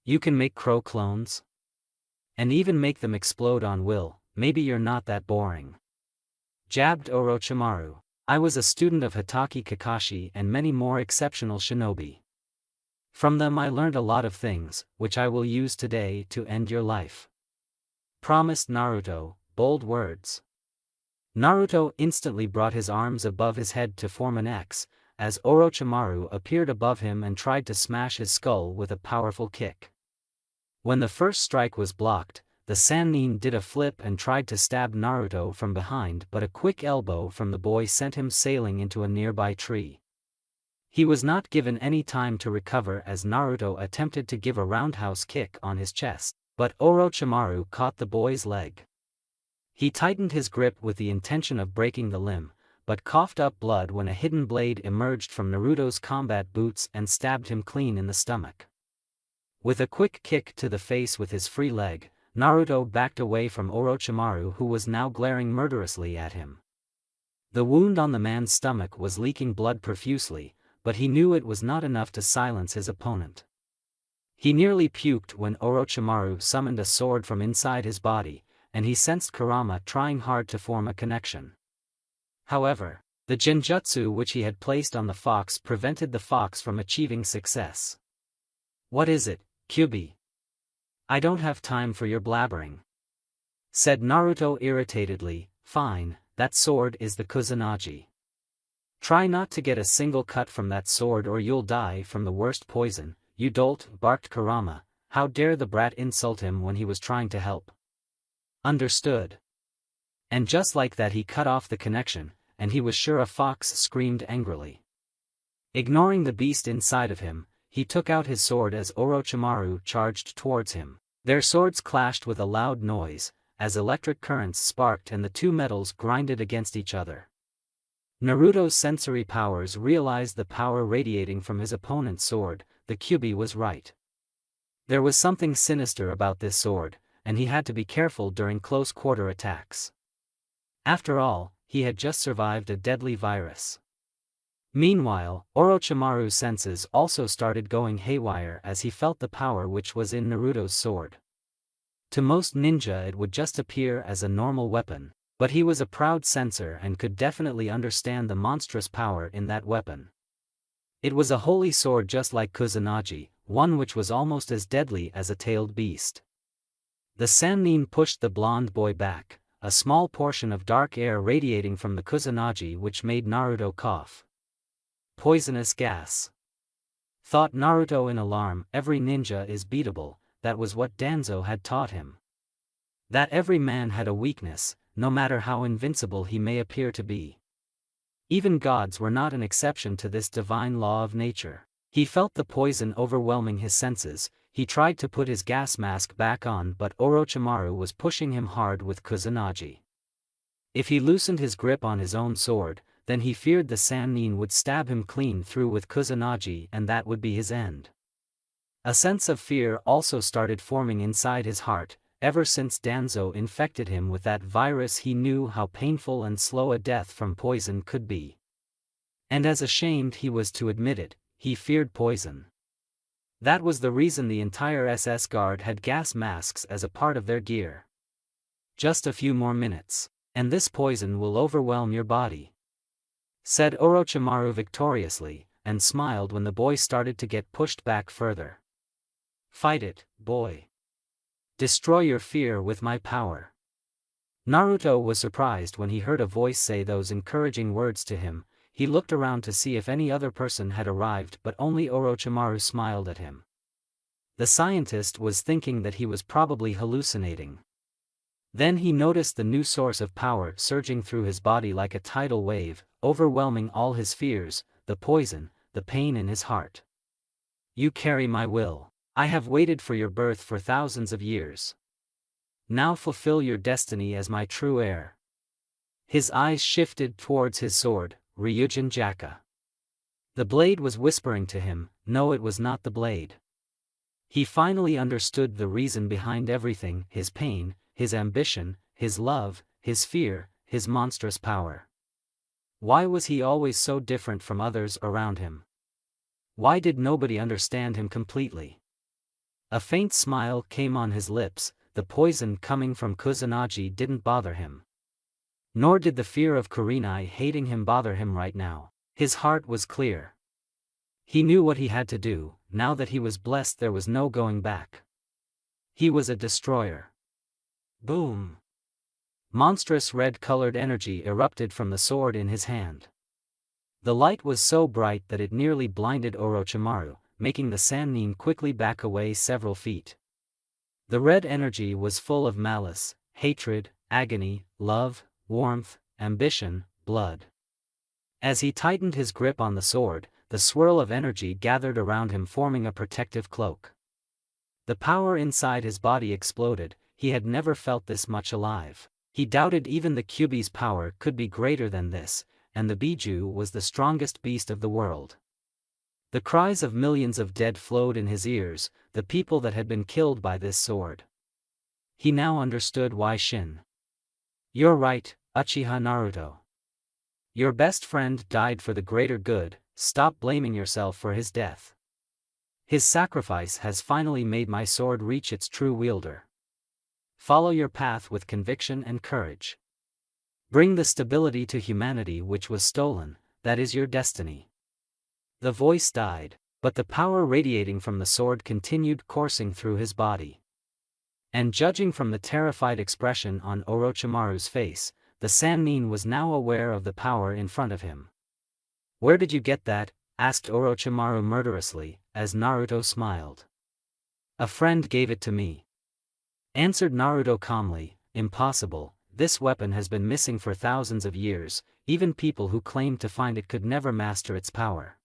You can make crow clones? And even make them explode on will, maybe you're not that boring, jabbed Orochimaru. I was a student of Hitaki Kakashi and many more exceptional shinobi. From them I learned a lot of things, which I will use today to end your life, promised Naruto. Bold words. Naruto instantly brought his arms above his head to form an X, as Orochimaru appeared above him and tried to smash his skull with a powerful kick. When the first strike was blocked, the Sannin did a flip and tried to stab Naruto from behind, but a quick elbow from the boy sent him sailing into a nearby tree. He was not given any time to recover as Naruto attempted to give a roundhouse kick on his chest, but Orochimaru caught the boy's leg. He tightened his grip with the intention of breaking the limb, but coughed up blood when a hidden blade emerged from Naruto's combat boots and stabbed him clean in the stomach. With a quick kick to the face with his free leg, Naruto backed away from Orochimaru, who was now glaring murderously at him. The wound on the man's stomach was leaking blood profusely, but he knew it was not enough to silence his opponent. He nearly puked when Orochimaru summoned a sword from inside his body, and he sensed Kurama trying hard to form a connection. However, the genjutsu which he had placed on the fox prevented the fox from achieving success. What is it, Kyubi? I don't have time for your blabbering, said Naruto irritatedly. Fine, that sword is the Kusanagi. Try not to get a single cut from that sword or you'll die from the worst poison, you dolt, barked Kurama. How dare the brat insult him when he was trying to help? Understood. And just like that he cut off the connection, and he was sure a fox screamed angrily. Ignoring the beast inside of him, he took out his sword as Orochimaru charged towards him. Their swords clashed with a loud noise, as electric currents sparked and the two metals grinded against each other. Naruto's sensory powers realized the power radiating from his opponent's sword. The Kyubi was right. There was something sinister about this sword, and he had to be careful during close-quarter attacks. After all, he had just survived a deadly virus. Meanwhile, Orochimaru's senses also started going haywire as he felt the power which was in Naruto's sword. To most ninja it would just appear as a normal weapon, but he was a proud sensor and could definitely understand the monstrous power in that weapon. It was a holy sword just like Kusanagi, one which was almost as deadly as a tailed beast. The Sannin pushed the blonde boy back, a small portion of dark air radiating from the Kusanagi which made Naruto cough. Poisonous gas. Thought Naruto in alarm. Every ninja is beatable, that was what Danzo had taught him. That every man had a weakness, no matter how invincible he may appear to be. Even gods were not an exception to this divine law of nature. He felt the poison overwhelming his senses. He tried to put his gas mask back on, but Orochimaru was pushing him hard with Kusanagi. If he loosened his grip on his own sword, then he feared the Sannin would stab him clean through with Kusanagi, and that would be his end. A sense of fear also started forming inside his heart. Ever since Danzo infected him with that virus, he knew how painful and slow a death from poison could be. And as ashamed he was to admit it, he feared poison. That was the reason the entire SS Guard had gas masks as a part of their gear. Just a few more minutes, and this poison will overwhelm your body, said Orochimaru victoriously, and smiled when the boy started to get pushed back further. Fight it, boy. Destroy your fear with my power. Naruto was surprised when he heard a voice say those encouraging words to him. He looked around to see if any other person had arrived, but only Orochimaru smiled at him. The scientist was thinking that he was probably hallucinating. Then he noticed the new source of power surging through his body like a tidal wave, overwhelming all his fears, the poison, the pain in his heart. You carry my will. I have waited for your birth for thousands of years. Now fulfill your destiny as my true heir. His eyes shifted towards his sword, Ryujin Jaka. The blade was whispering to him, no, it was not the blade. He finally understood the reason behind everything: his pain, his ambition, his love, his fear, his monstrous power. Why was he always so different from others around him? Why did nobody understand him completely? A faint smile came on his lips. The poison coming from Kusanagi didn't bother him. Nor did the fear of Kurenai hating him bother him right now. His heart was clear. He knew what he had to do. Now that he was blessed, there was no going back. He was a destroyer. Boom! Monstrous red-colored energy erupted from the sword in his hand. The light was so bright that it nearly blinded Orochimaru, making the Sannin quickly back away several feet. The red energy was full of malice, hatred, agony, love, warmth, ambition, blood. As he tightened his grip on the sword, the swirl of energy gathered around him, forming a protective cloak. The power inside his body exploded. He had never felt this much alive. He doubted even the Kyuubi's power could be greater than this, and the Biju was the strongest beast of the world. The cries of millions of dead flowed in his ears, the people that had been killed by this sword. He now understood why Shin. You're right, Uchiha Naruto. Your best friend died for the greater good. Stop blaming yourself for his death. His sacrifice has finally made my sword reach its true wielder. Follow your path with conviction and courage. Bring the stability to humanity which was stolen, that is your destiny. The voice died, but the power radiating from the sword continued coursing through his body. And judging from the terrified expression on Orochimaru's face, the Sannin was now aware of the power in front of him. Where did you get that? Asked Orochimaru murderously, as Naruto smiled. A friend gave it to me, answered Naruto calmly. Impossible, this weapon has been missing for thousands of years, even people who claimed to find it could never master its power.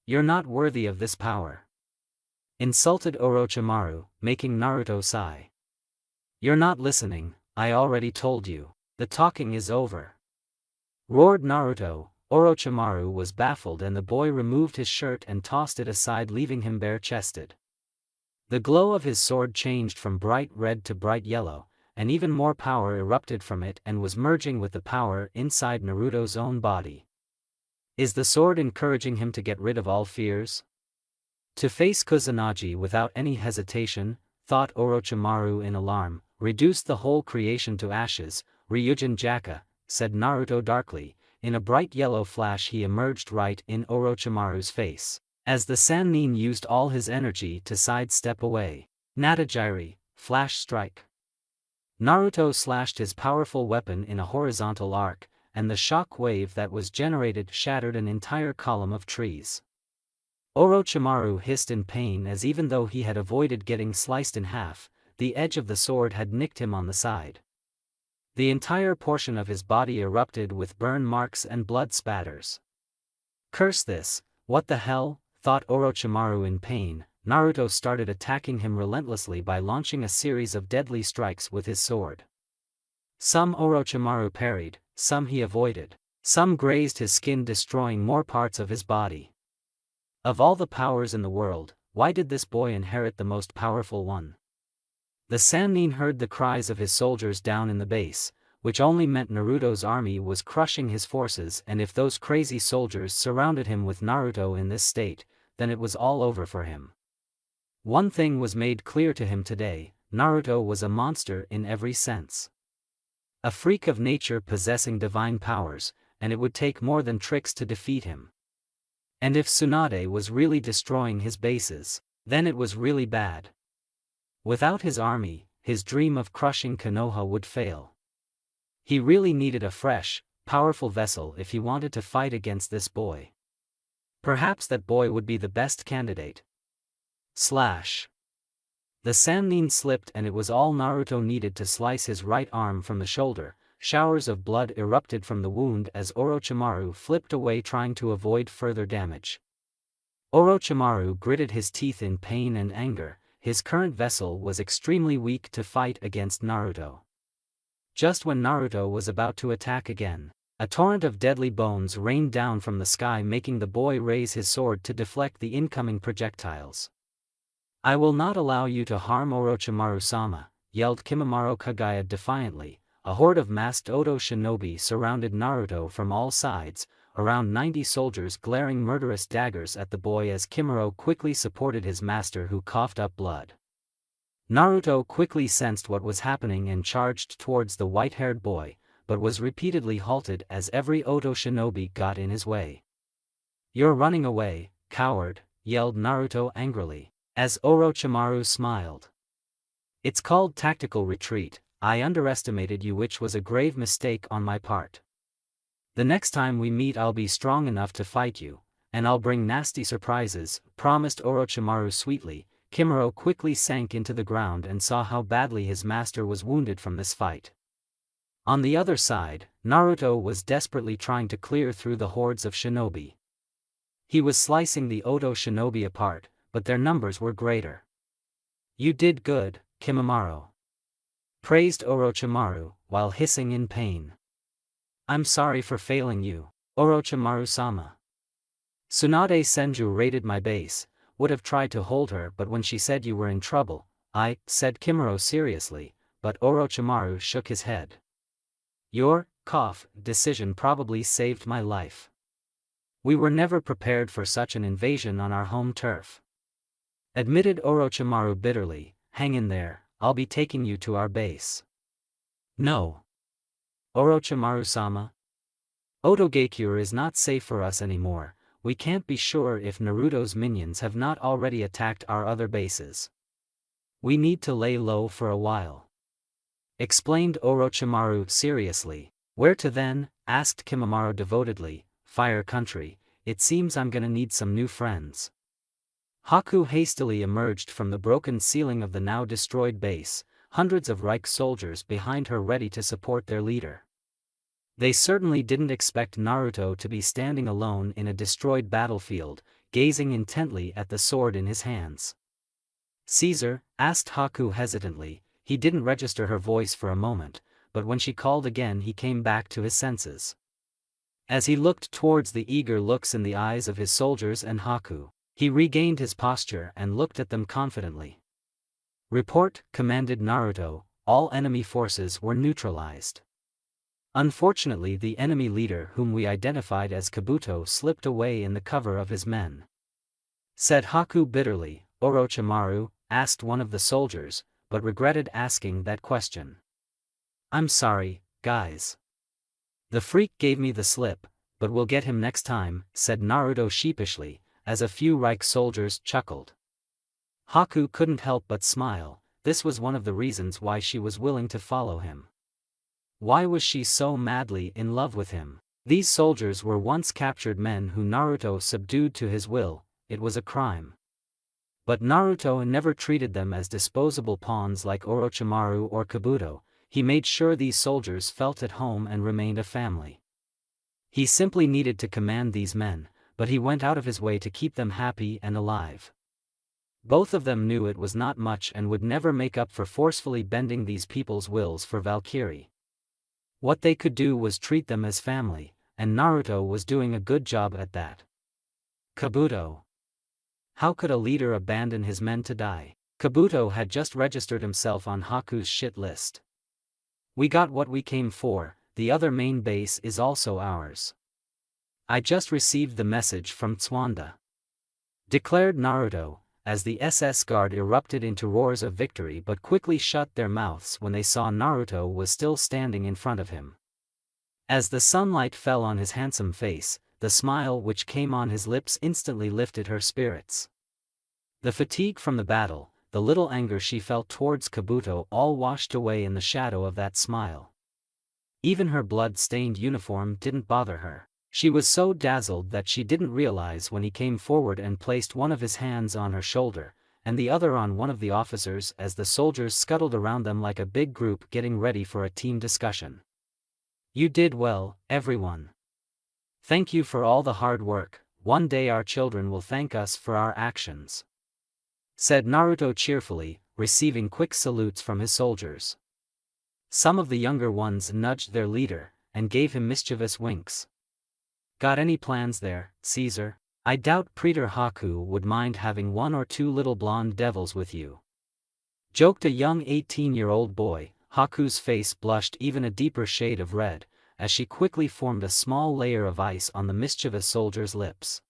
You're not worthy of this power, insulted Orochimaru, making Naruto sigh. You're not listening, I already told you. The talking is over, roared Naruto. Orochimaru was baffled, and the boy removed his shirt and tossed it aside, leaving him bare-chested. The glow of his sword changed from bright red to bright yellow, and even more power erupted from it and was merging with the power inside Naruto's own body. Is the sword encouraging him to get rid of all fears? To face Kusanagi without any hesitation, thought Orochimaru in alarm. Reduce the whole creation to ashes, Ryujin Jaka, said Naruto darkly. In a bright yellow flash he emerged right in Orochimaru's face, as the Sannin used all his energy to sidestep away. Natajiri, flash strike. Naruto slashed his powerful weapon in a horizontal arc, and the shock wave that was generated shattered an entire column of trees. Orochimaru hissed in pain as even though he had avoided getting sliced in half, the edge of the sword had nicked him on the side. The entire portion of his body erupted with burn marks and blood spatters. Curse this, what the hell, thought Orochimaru in pain. Naruto started attacking him relentlessly by launching a series of deadly strikes with his sword. Some Orochimaru parried, some he avoided. Some grazed his skin, destroying more parts of his body. Of all the powers in the world, why did this boy inherit the most powerful one? The Sannin heard the cries of his soldiers down in the base, which only meant Naruto's army was crushing his forces, and if those crazy soldiers surrounded him with Naruto in this state, then it was all over for him. One thing was made clear to him today: Naruto was a monster in every sense. A freak of nature possessing divine powers, and it would take more than tricks to defeat him. And if Tsunade was really destroying his bases, then it was really bad. Without his army, his dream of crushing Konoha would fail. He really needed a fresh, powerful vessel if he wanted to fight against this boy. Perhaps that boy would be the best candidate. The Sannin slipped and it was all Naruto needed to slice his right arm from the shoulder. Showers of blood erupted from the wound as Orochimaru flipped away, trying to avoid further damage. Orochimaru gritted his teeth in pain and anger. His current vessel was extremely weak to fight against Naruto. Just when Naruto was about to attack again, a torrent of deadly bones rained down from the sky, making the boy raise his sword to deflect the incoming projectiles. "I will not allow you to harm Orochimaru-sama," yelled Kimimaro Kagaya defiantly. A horde of masked Oto shinobi surrounded Naruto from all sides, around 90 soldiers glaring murderous daggers at the boy as Kimimaro quickly supported his master, who coughed up blood. Naruto quickly sensed what was happening and charged towards the white-haired boy, but was repeatedly halted as every Oto shinobi got in his way. "You're running away, coward," yelled Naruto angrily, as Orochimaru smiled. "It's called tactical retreat. I underestimated you, which was a grave mistake on my part. The next time we meet I'll be strong enough to fight you, and I'll bring nasty surprises," promised Orochimaru sweetly. Kimimaro quickly sank into the ground and saw how badly his master was wounded from this fight. On the other side, Naruto was desperately trying to clear through the hordes of shinobi. He was slicing the Oto shinobi apart, but their numbers were greater. "You did good, Kimimaro," praised Orochimaru, while hissing in pain. "I'm sorry for failing you, Orochimaru-sama. Tsunade Senju raided my base, would have tried to hold her, but when she said you were in trouble, said Kimimaro seriously, but Orochimaru shook his head. "Your decision probably saved my life. We were never prepared for such an invasion on our home turf," admitted Orochimaru bitterly. "Hang in there, I'll be taking you to our base." "No, Orochimaru-sama. Otogakure is not safe for us anymore. We can't be sure if Naruto's minions have not already attacked our other bases. We need to lay low for a while," explained Orochimaru seriously. "Where to then?" asked Kimimaro devotedly. "Fire Country. It seems I'm gonna need some new friends." Haku hastily emerged from the broken ceiling of the now destroyed base, hundreds of Reich soldiers behind her ready to support their leader. They certainly didn't expect Naruto to be standing alone in a destroyed battlefield, gazing intently at the sword in his hands. "Caesar?" asked Haku hesitantly. He didn't register her voice for a moment, but when she called again he came back to his senses. As he looked towards the eager looks in the eyes of his soldiers and Haku, he regained his posture and looked at them confidently. "Report," commanded Naruto. All enemy forces were neutralized. Unfortunately, the enemy leader, whom we identified as Kabuto, slipped away in the cover of his men," said Haku bitterly. "Orochimaru?" asked one of the soldiers, but regretted asking that question. "I'm sorry, guys. The freak gave me the slip, but we'll get him next time," said Naruto sheepishly, as a few Reich soldiers chuckled. Haku couldn't help but smile. This was one of the reasons why she was willing to follow him. Why was she so madly in love with him? These soldiers were once captured men who Naruto subdued to his will. It was a crime. But Naruto never treated them as disposable pawns like Orochimaru or Kabuto. He made sure these soldiers felt at home and remained a family. He simply needed to command these men, but he went out of his way to keep them happy and alive. Both of them knew it was not much and would never make up for forcefully bending these people's wills for Valkyrie. What they could do was treat them as family, and Naruto was doing a good job at that. Kabuto. How could a leader abandon his men to die? Kabuto had just registered himself on Haku's shit list. We got what we came for, the other main base is also ours. I just received the message from Tswanda, declared Naruto, as the SS guard erupted into roars of victory but quickly shut their mouths when they saw Naruto was still standing in front of him. As the sunlight fell on his handsome face, the smile which came on his lips instantly lifted her spirits. The fatigue from the battle, the little anger she felt towards Kabuto all washed away in the shadow of that smile. Even her blood-stained uniform didn't bother her. She was so dazzled that she didn't realize when he came forward and placed one of his hands on her shoulder, and the other on one of the officers as the soldiers scuttled around them like a big group getting ready for a team discussion. You did well, everyone. Thank you for all the hard work. One day our children will thank us for our actions, said Naruto cheerfully, receiving quick salutes from his soldiers. Some of the younger ones nudged their leader, and gave him mischievous winks. Got any plans there, Caesar? I doubt Praetor Haku would mind having one or two little blonde devils with you, joked a young 18-year-old boy. Haku's face blushed even a deeper shade of red, as she quickly formed a small layer of ice on the mischievous soldier's lips.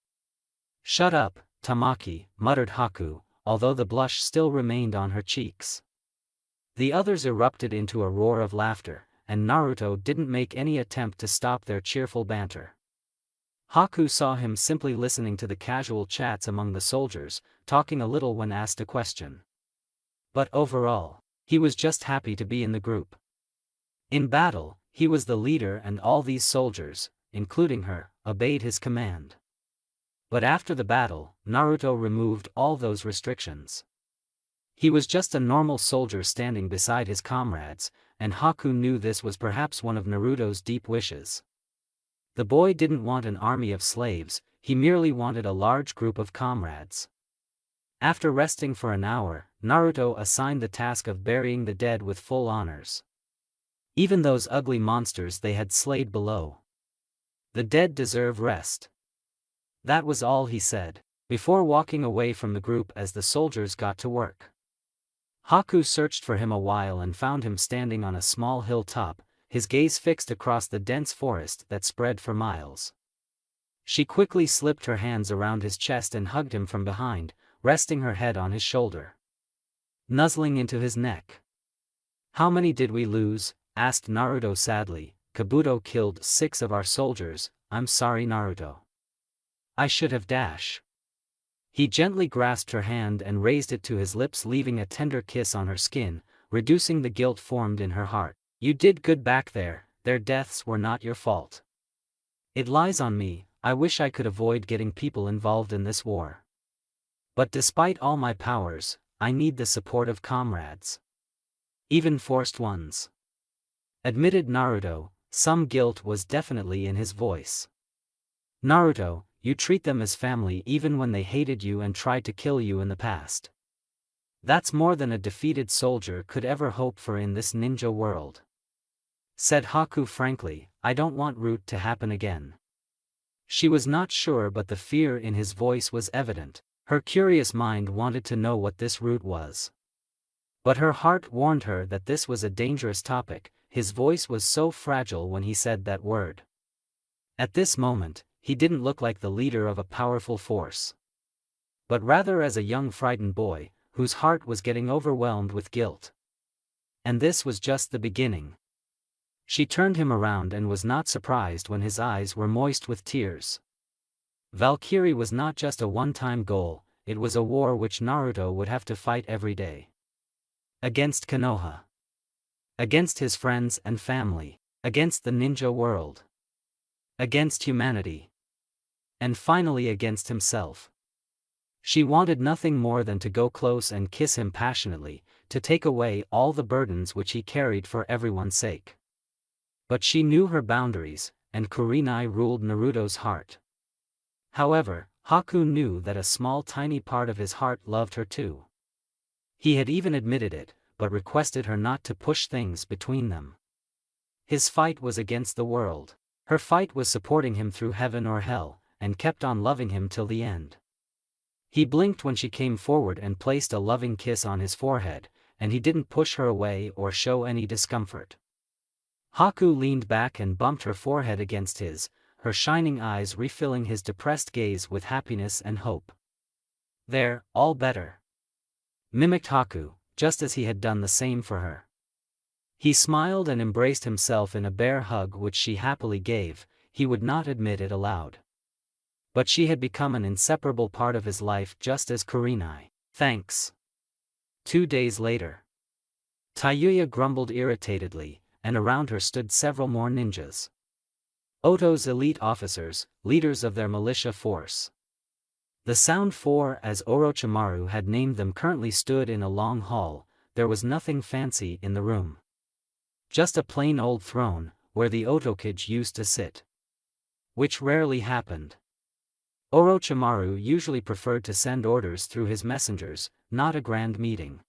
Shut up, Tamaki, muttered Haku, although the blush still remained on her cheeks. The others erupted into a roar of laughter, and Naruto didn't make any attempt to stop their cheerful banter. Haku saw him simply listening to the casual chats among the soldiers, talking a little when asked a question. But overall, he was just happy to be in the group. In battle, he was the leader and all these soldiers, including her, obeyed his command. But after the battle, Naruto removed all those restrictions. He was just a normal soldier standing beside his comrades, and Haku knew this was perhaps one of Naruto's deep wishes. The boy didn't want an army of slaves, he merely wanted a large group of comrades. After resting for an hour, Naruto assigned the task of burying the dead with full honors. Even those ugly monsters they had slayed below. The dead deserve rest. That was all he said, before walking away from the group as the soldiers got to work. Haku searched for him a while and found him standing on a small hilltop, his gaze fixed across the dense forest that spread for miles. She quickly slipped her hands around his chest and hugged him from behind, resting her head on his shoulder, nuzzling into his neck. How many did we lose? Asked Naruto sadly. Kabuto killed 6 of our soldiers. I'm sorry, Naruto. I should have dash. He gently grasped her hand and raised it to his lips, leaving a tender kiss on her skin, reducing the guilt formed in her heart. You did good back there, their deaths were not your fault. It lies on me, I wish I could avoid getting people involved in this war. But despite all my powers, I need the support of comrades. Even forced ones. Admitted Naruto, some guilt was definitely in his voice. Naruto, you treat them as family even when they hated you and tried to kill you in the past. That's more than a defeated soldier could ever hope for in this ninja world, said Haku frankly. I don't want Root to happen again. She was not sure, but the fear in his voice was evident. Her curious mind wanted to know what this Root was. But her heart warned her that this was a dangerous topic. His voice was so fragile when he said that word. At this moment, he didn't look like the leader of a powerful force, but rather as a young frightened boy, whose heart was getting overwhelmed with guilt. And this was just the beginning. She turned him around and was not surprised when his eyes were moist with tears. Valkyrie was not just a one-time goal, it was a war which Naruto would have to fight every day. Against Konoha. Against his friends and family. against the ninja world, against humanity, and finally against himself. She wanted nothing more than to go close and kiss him passionately, to take away all the burdens which he carried for everyone's sake. But she knew her boundaries, and Kurenai ruled Naruto's heart. However, Haku knew that a small tiny part of his heart loved her too. He had even admitted it, but requested her not to push things between them. His fight was against the world. Her fight was supporting him through heaven or hell, and kept on loving him till the end. He blinked when she came forward and placed a loving kiss on his forehead, and he didn't push her away or show any discomfort. Haku leaned back and bumped her forehead against his, her shining eyes refilling his depressed gaze with happiness and hope. "There, all better," mimicked Haku, just as he had done the same for her. He smiled and embraced himself in a bear hug which she happily gave. He would not admit it aloud. But she had become an inseparable part of his life, just as Kurenai. "Thanks." 2 days later. Tayuya grumbled irritatedly, and around her stood several more ninjas. Oto's elite officers, leaders of their militia force. The Sound Four, as Orochimaru had named them, currently stood in a long hall. There was nothing fancy in the room. Just a plain old throne, where the Otokage used to sit. Which rarely happened. Orochimaru usually preferred to send orders through his messengers, not a grand meeting.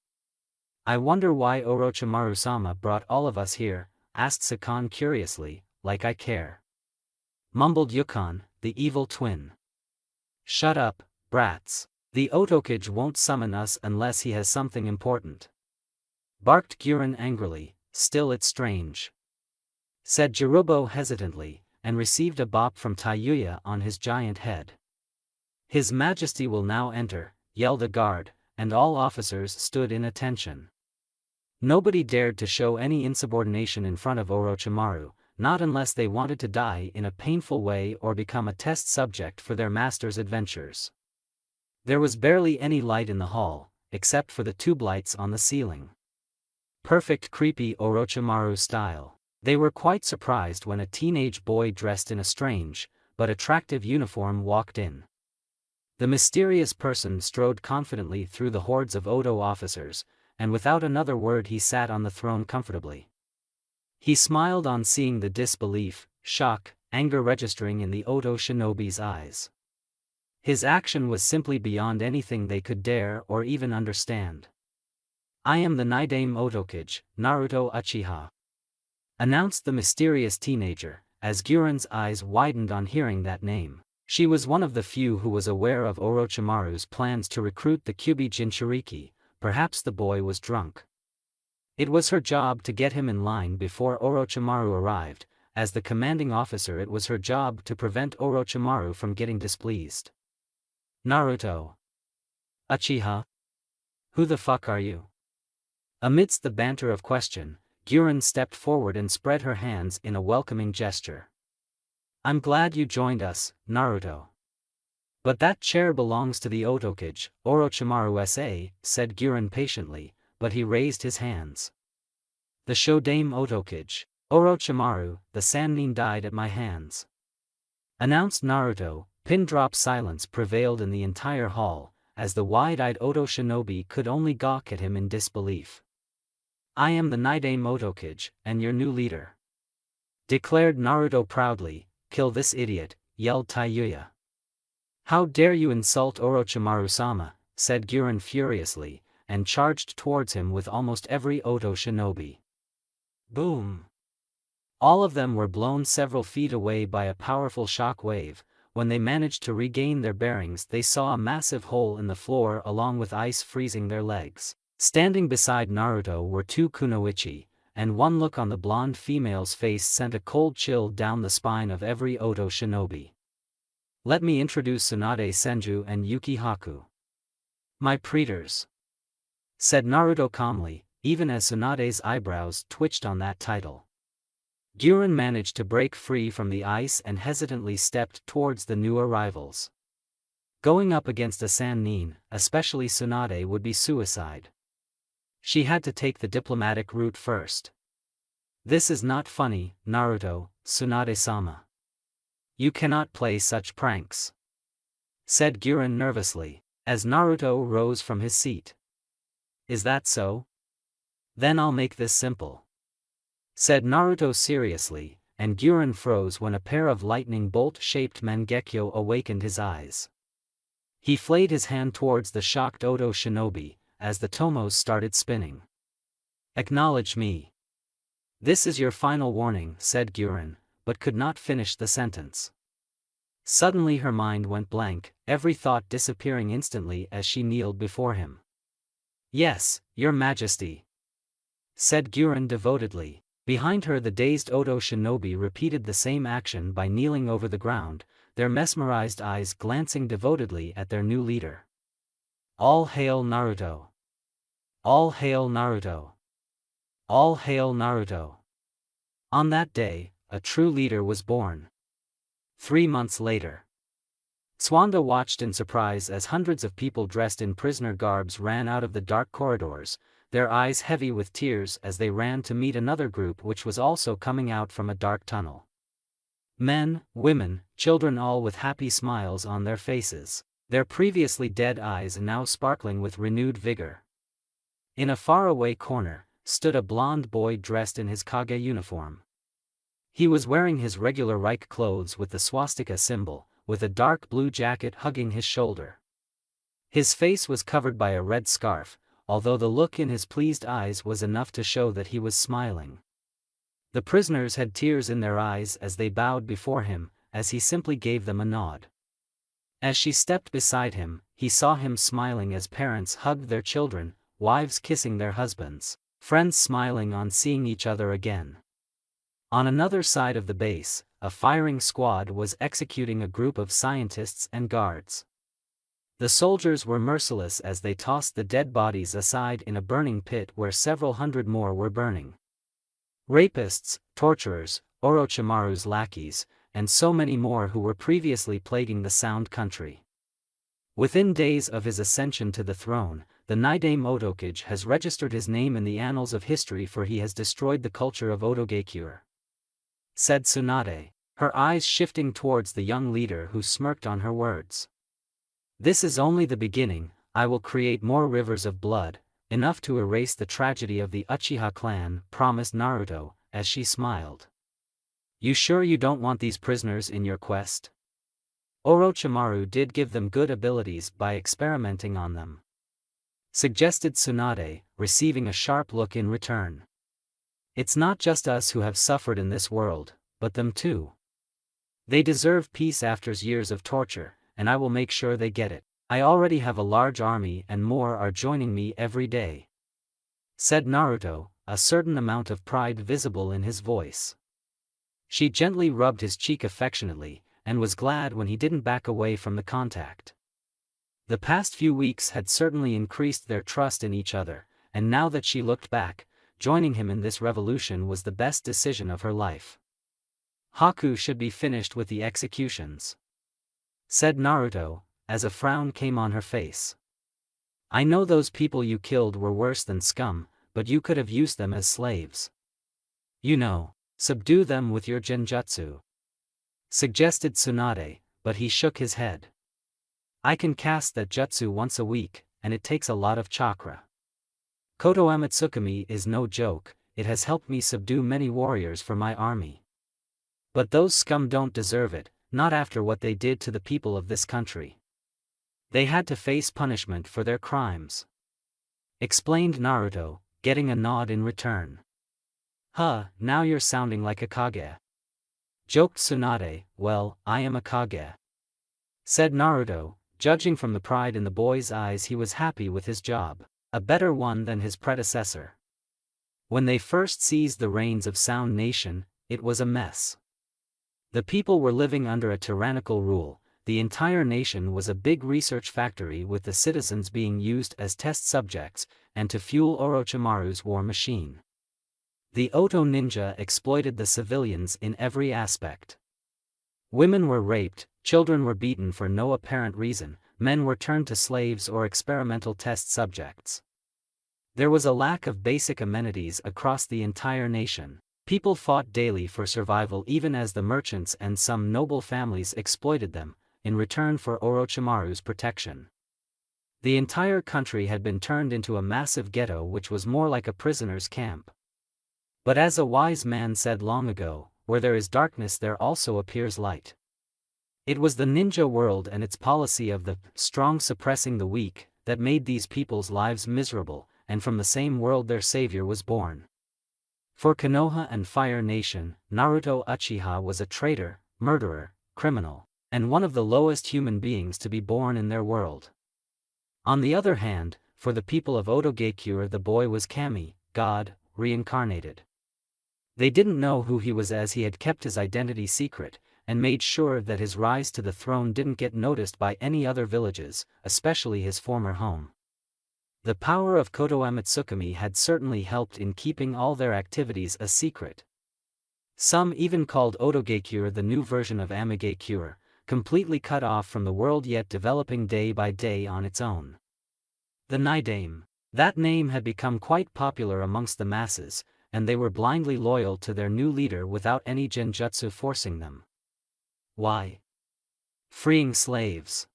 "I wonder why Orochimaru-sama brought all of us here," asked Sakan curiously. "Like I care," mumbled Yukon, the evil twin. "Shut up, brats. The Otokage won't summon us unless he has something important," barked Guren angrily. "Still, it's strange," said Jirubo hesitantly, and received a bop from Tayuya on his giant head. "His Majesty will now enter," yelled a guard, and all officers stood in attention. Nobody dared to show any insubordination in front of Orochimaru, not unless they wanted to die in a painful way or become a test subject for their master's adventures. There was barely any light in the hall, except for the tube lights on the ceiling. Perfect creepy Orochimaru style. They were quite surprised when a teenage boy dressed in a strange, but attractive uniform walked in. The mysterious person strode confidently through the hordes of Oto officers, and without another word he sat on the throne comfortably. He smiled on seeing the disbelief, shock, anger registering in the Oto shinobi's eyes. His action was simply beyond anything they could dare or even understand. "I am the Nidaime Otokage, Naruto Uchiha," announced the mysterious teenager, as Guren's eyes widened on hearing that name. She was one of the few who was aware of Orochimaru's plans to recruit the Kyuubi Jinchuriki. Perhaps the boy was drunk. It was her job to get him in line before Orochimaru arrived. As the commanding officer, it was her job to prevent Orochimaru from getting displeased. "Naruto Uchiha? Who the fuck are you?" Amidst the banter of question, Guren stepped forward and spread her hands in a welcoming gesture. "I'm glad you joined us, Naruto. But that chair belongs to the Otokage, Orochimaru-sa," said Guren patiently, but he raised his hands. "The Shodaime Otokage, Orochimaru, the Sannin died at my hands," announced Naruto. Pin-drop silence prevailed in the entire hall, as the wide-eyed Oto shinobi could only gawk at him in disbelief. "I am the Nidaime Otokage, and your new leader," declared Naruto proudly. "Kill this idiot," yelled Tayuya. "How dare you insult Orochimaru-sama," said Guren furiously, and charged towards him with almost every Oto shinobi. Boom! All of them were blown several feet away by a powerful shock wave. When they managed to regain their bearings, they saw a massive hole in the floor along with ice freezing their legs. Standing beside Naruto were two kunoichi, and one look on the blonde female's face sent a cold chill down the spine of every Oto shinobi. "Let me introduce Tsunade Senju and Yuki Haku. My praetors," said Naruto calmly, even as Tsunade's eyebrows twitched on that title. Guren managed to break free from the ice and hesitantly stepped towards the new arrivals. Going up against a Sannin, especially Tsunade, would be suicide. She had to take the diplomatic route first. This is not funny, Naruto, Tsunade-sama. You cannot play such pranks, said Guren nervously, as Naruto rose from his seat. Is that so? Then I'll make this simple, said Naruto seriously, and Guren froze when a pair of lightning bolt-shaped Mangekyo awakened his eyes. He flayed his hand towards the shocked Oto shinobi, as the tomos started spinning. Acknowledge me. This is your final warning, said Guren, but could not finish the sentence. Suddenly her mind went blank, every thought disappearing instantly as she kneeled before him. Yes, your majesty, said Guren devotedly. Behind her the dazed Oto shinobi repeated the same action by kneeling over the ground, their mesmerized eyes glancing devotedly at their new leader. All hail Naruto! All hail Naruto! All hail Naruto! On that day, a true leader was born. 3 months later. Swanda watched in surprise as hundreds of people dressed in prisoner garbs ran out of the dark corridors, their eyes heavy with tears as they ran to meet another group which was also coming out from a dark tunnel. Men, women, children, all with happy smiles on their faces, their previously dead eyes now sparkling with renewed vigor. In a faraway corner, stood a blond boy dressed in his Kage uniform. He was wearing his regular Reich clothes with the swastika symbol, with a dark blue jacket hugging his shoulder. His face was covered by a red scarf, although the look in his pleased eyes was enough to show that he was smiling. The prisoners had tears in their eyes as they bowed before him, as he simply gave them a nod. As she stepped beside him, he saw him smiling as parents hugged their children, wives kissing their husbands, friends smiling on seeing each other again. On another side of the base, a firing squad was executing a group of scientists and guards. The soldiers were merciless as they tossed the dead bodies aside in a burning pit where several hundred more were burning. Rapists, torturers, Orochimaru's lackeys, and so many more who were previously plaguing the Sound Country. Within days of his ascension to the throne, the Nidame Otokage has registered his name in the annals of history, for he has destroyed the culture of Otogakure, said Tsunade, her eyes shifting towards the young leader who smirked on her words. This is only the beginning. I will create more rivers of blood, enough to erase the tragedy of the Uchiha clan, promised Naruto, as she smiled. You sure you don't want these prisoners in your quest? Orochimaru did give them good abilities by experimenting on them, suggested Tsunade, receiving a sharp look in return. It's not just us who have suffered in this world, but them too. They deserve peace after years of torture, and I will make sure they get it. I already have a large army and more are joining me every day, said Naruto, a certain amount of pride visible in his voice. She gently rubbed his cheek affectionately, and was glad when he didn't back away from the contact. The past few weeks had certainly increased their trust in each other, and now that she looked back, joining him in this revolution was the best decision of her life. Haku should be finished with the executions, said Naruto, as a frown came on her face. I know those people you killed were worse than scum, but you could have used them as slaves. You know, subdue them with your genjutsu, suggested Tsunade, but he shook his head. I can cast that jutsu once a week, and it takes a lot of chakra. Koto Amatsukami is no joke, it has helped me subdue many warriors for my army. But those scum don't deserve it, not after what they did to the people of this country. They had to face punishment for their crimes, explained Naruto, getting a nod in return. Huh, now you're sounding like a Kage, joked Tsunade. Well, I am a Kage, said Naruto, judging from the pride in the boy's eyes. He was happy with his job, a better one than his predecessor. When they first seized the reins of Sound Nation, it was a mess. The people were living under a tyrannical rule. The entire nation was a big research factory with the citizens being used as test subjects, and to fuel Orochimaru's war machine. The Oto ninja exploited the civilians in every aspect. Women were raped, children were beaten for no apparent reason, men were turned to slaves or experimental test subjects. There was a lack of basic amenities across the entire nation. People fought daily for survival even as the merchants and some noble families exploited them, in return for Orochimaru's protection. The entire country had been turned into a massive ghetto which was more like a prisoner's camp. But as a wise man said long ago, where there is darkness there also appears light. It was the ninja world and its policy of the strong suppressing the weak that made these people's lives miserable, and from the same world their savior was born. For Konoha and Fire Nation, Naruto Uchiha was a traitor, murderer, criminal, and one of the lowest human beings to be born in their world. On the other hand, for the people of Otogekyure the boy was Kami, God, reincarnated. They didn't know who he was as he had kept his identity secret, and made sure that his rise to the throne didn't get noticed by any other villages, especially his former home. The power of Kotoa Mitsukami had certainly helped in keeping all their activities a secret. Some even called Otogekyure the new version of Amigekure, completely cut off from the world yet developing day by day on its own. The Nidaime. That name had become quite popular amongst the masses, and they were blindly loyal to their new leader without any genjutsu forcing them. Why? Freeing slaves.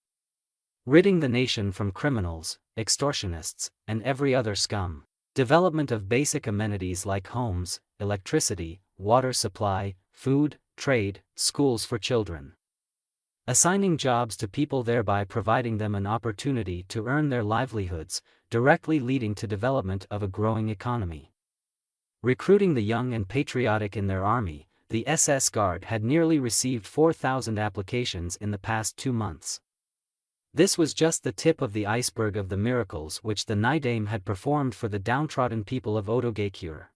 Ridding the nation from criminals, extortionists, and every other scum. Development of basic amenities like homes, electricity, water supply, food, trade, schools for children. Assigning jobs to people thereby providing them an opportunity to earn their livelihoods, directly leading to development of a growing economy. Recruiting the young and patriotic in their army, the SS Guard had nearly received 4,000 applications in the past 2 months. This was just the tip of the iceberg of the miracles which the Nidaime had performed for the downtrodden people of Otogekyure.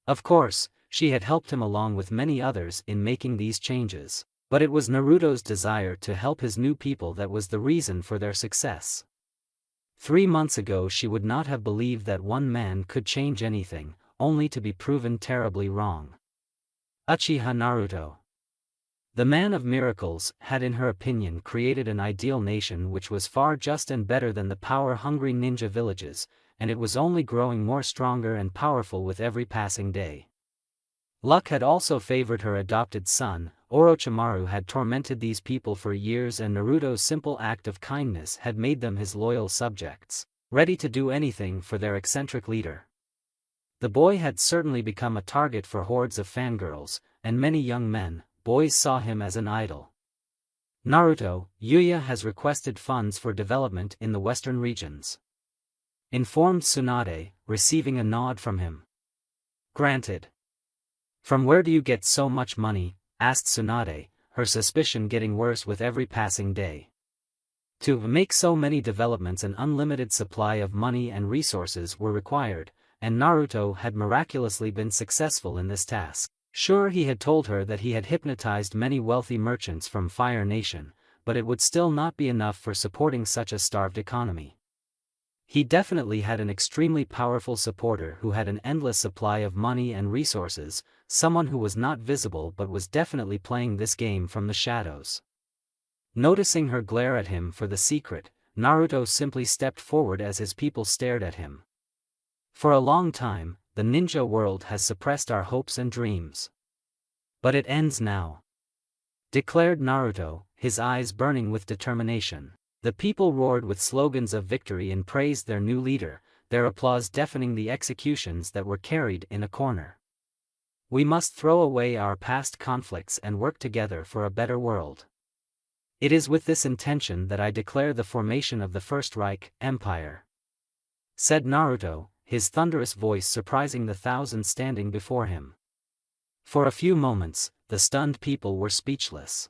Of course, she had helped him along with many others in making these changes, but it was Naruto's desire to help his new people that was the reason for their success. 3 months ago she would not have believed that one man could change anything, only to be proven terribly wrong. Uchiha Naruto. The man of miracles had in her opinion created an ideal nation which was far just and better than the power-hungry ninja villages, and it was only growing more stronger and powerful with every passing day. Luck had also favored her adopted son. Orochimaru had tormented these people for years and Naruto's simple act of kindness had made them his loyal subjects, ready to do anything for their eccentric leader. The boy had certainly become a target for hordes of fangirls, and many young men, boys saw him as an idol. Naruto, Yuya has requested funds for development in the western regions. Informed Tsunade, receiving a nod from him. Granted. From where do you get so much money? Asked Tsunade, her suspicion getting worse with every passing day. To make so many developments an unlimited supply of money and resources were required, and Naruto had miraculously been successful in this task. Sure, he had told her that he had hypnotized many wealthy merchants from Fire Nation, but it would still not be enough for supporting such a starved economy. He definitely had an extremely powerful supporter who had an endless supply of money and resources, someone who was not visible but was definitely playing this game from the shadows. Noticing her glare at him for the secret, Naruto simply stepped forward as his people stared at him. For a long time, the ninja world has suppressed our hopes and dreams. But it ends now, declared Naruto, his eyes burning with determination. The people roared with slogans of victory and praised their new leader, their applause deafening the executions that were carried in a corner. We must throw away our past conflicts and work together for a better world. It is with this intention that I declare the formation of the First Reich Empire, said Naruto, his thunderous voice surprising the thousands standing before him. For a few moments, the stunned people were speechless.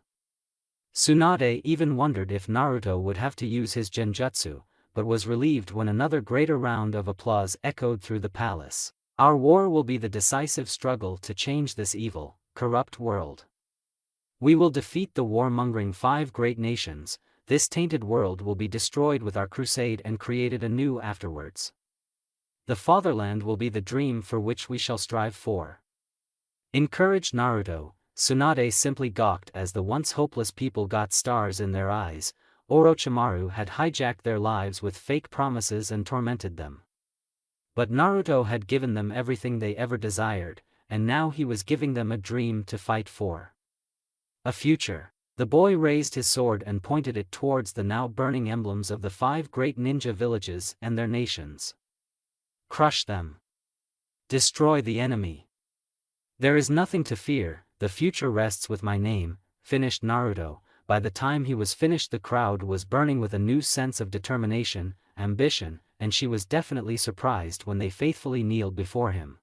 Tsunade even wondered if Naruto would have to use his genjutsu, but was relieved when another greater round of applause echoed through the palace. Our war will be the decisive struggle to change this evil, corrupt world. We will defeat the warmongering 5 great nations. This tainted world will be destroyed with our crusade and created anew afterwards. The fatherland will be the dream for which we shall strive for. Encouraged Naruto, Tsunade simply gawked as the once hopeless people got stars in their eyes. Orochimaru had hijacked their lives with fake promises and tormented them. But Naruto had given them everything they ever desired, and now he was giving them a dream to fight for. A future. The boy raised his sword and pointed it towards the now burning emblems of the 5 great ninja villages and their nations. Crush them. Destroy the enemy. There is nothing to fear, the future rests with my name, finished Naruto. By the time he was finished, the crowd was burning with a new sense of determination, ambition, and she was definitely surprised when they faithfully kneeled before him.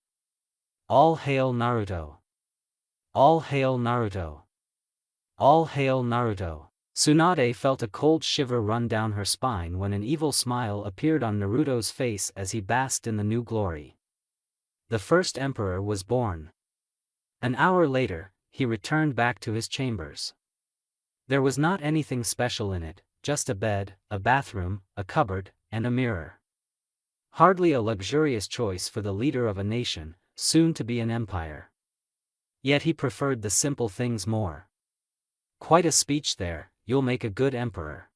All hail Naruto! All hail Naruto! All hail Naruto! Tsunade felt a cold shiver run down her spine when an evil smile appeared on Naruto's face as he basked in the new glory. The first emperor was born. An hour later, he returned back to his chambers. There was not anything special in it, just a bed, a bathroom, a cupboard, and a mirror. Hardly a luxurious choice for the leader of a nation, soon to be an empire. Yet he preferred the simple things more. Quite a speech there, you'll make a good emperor,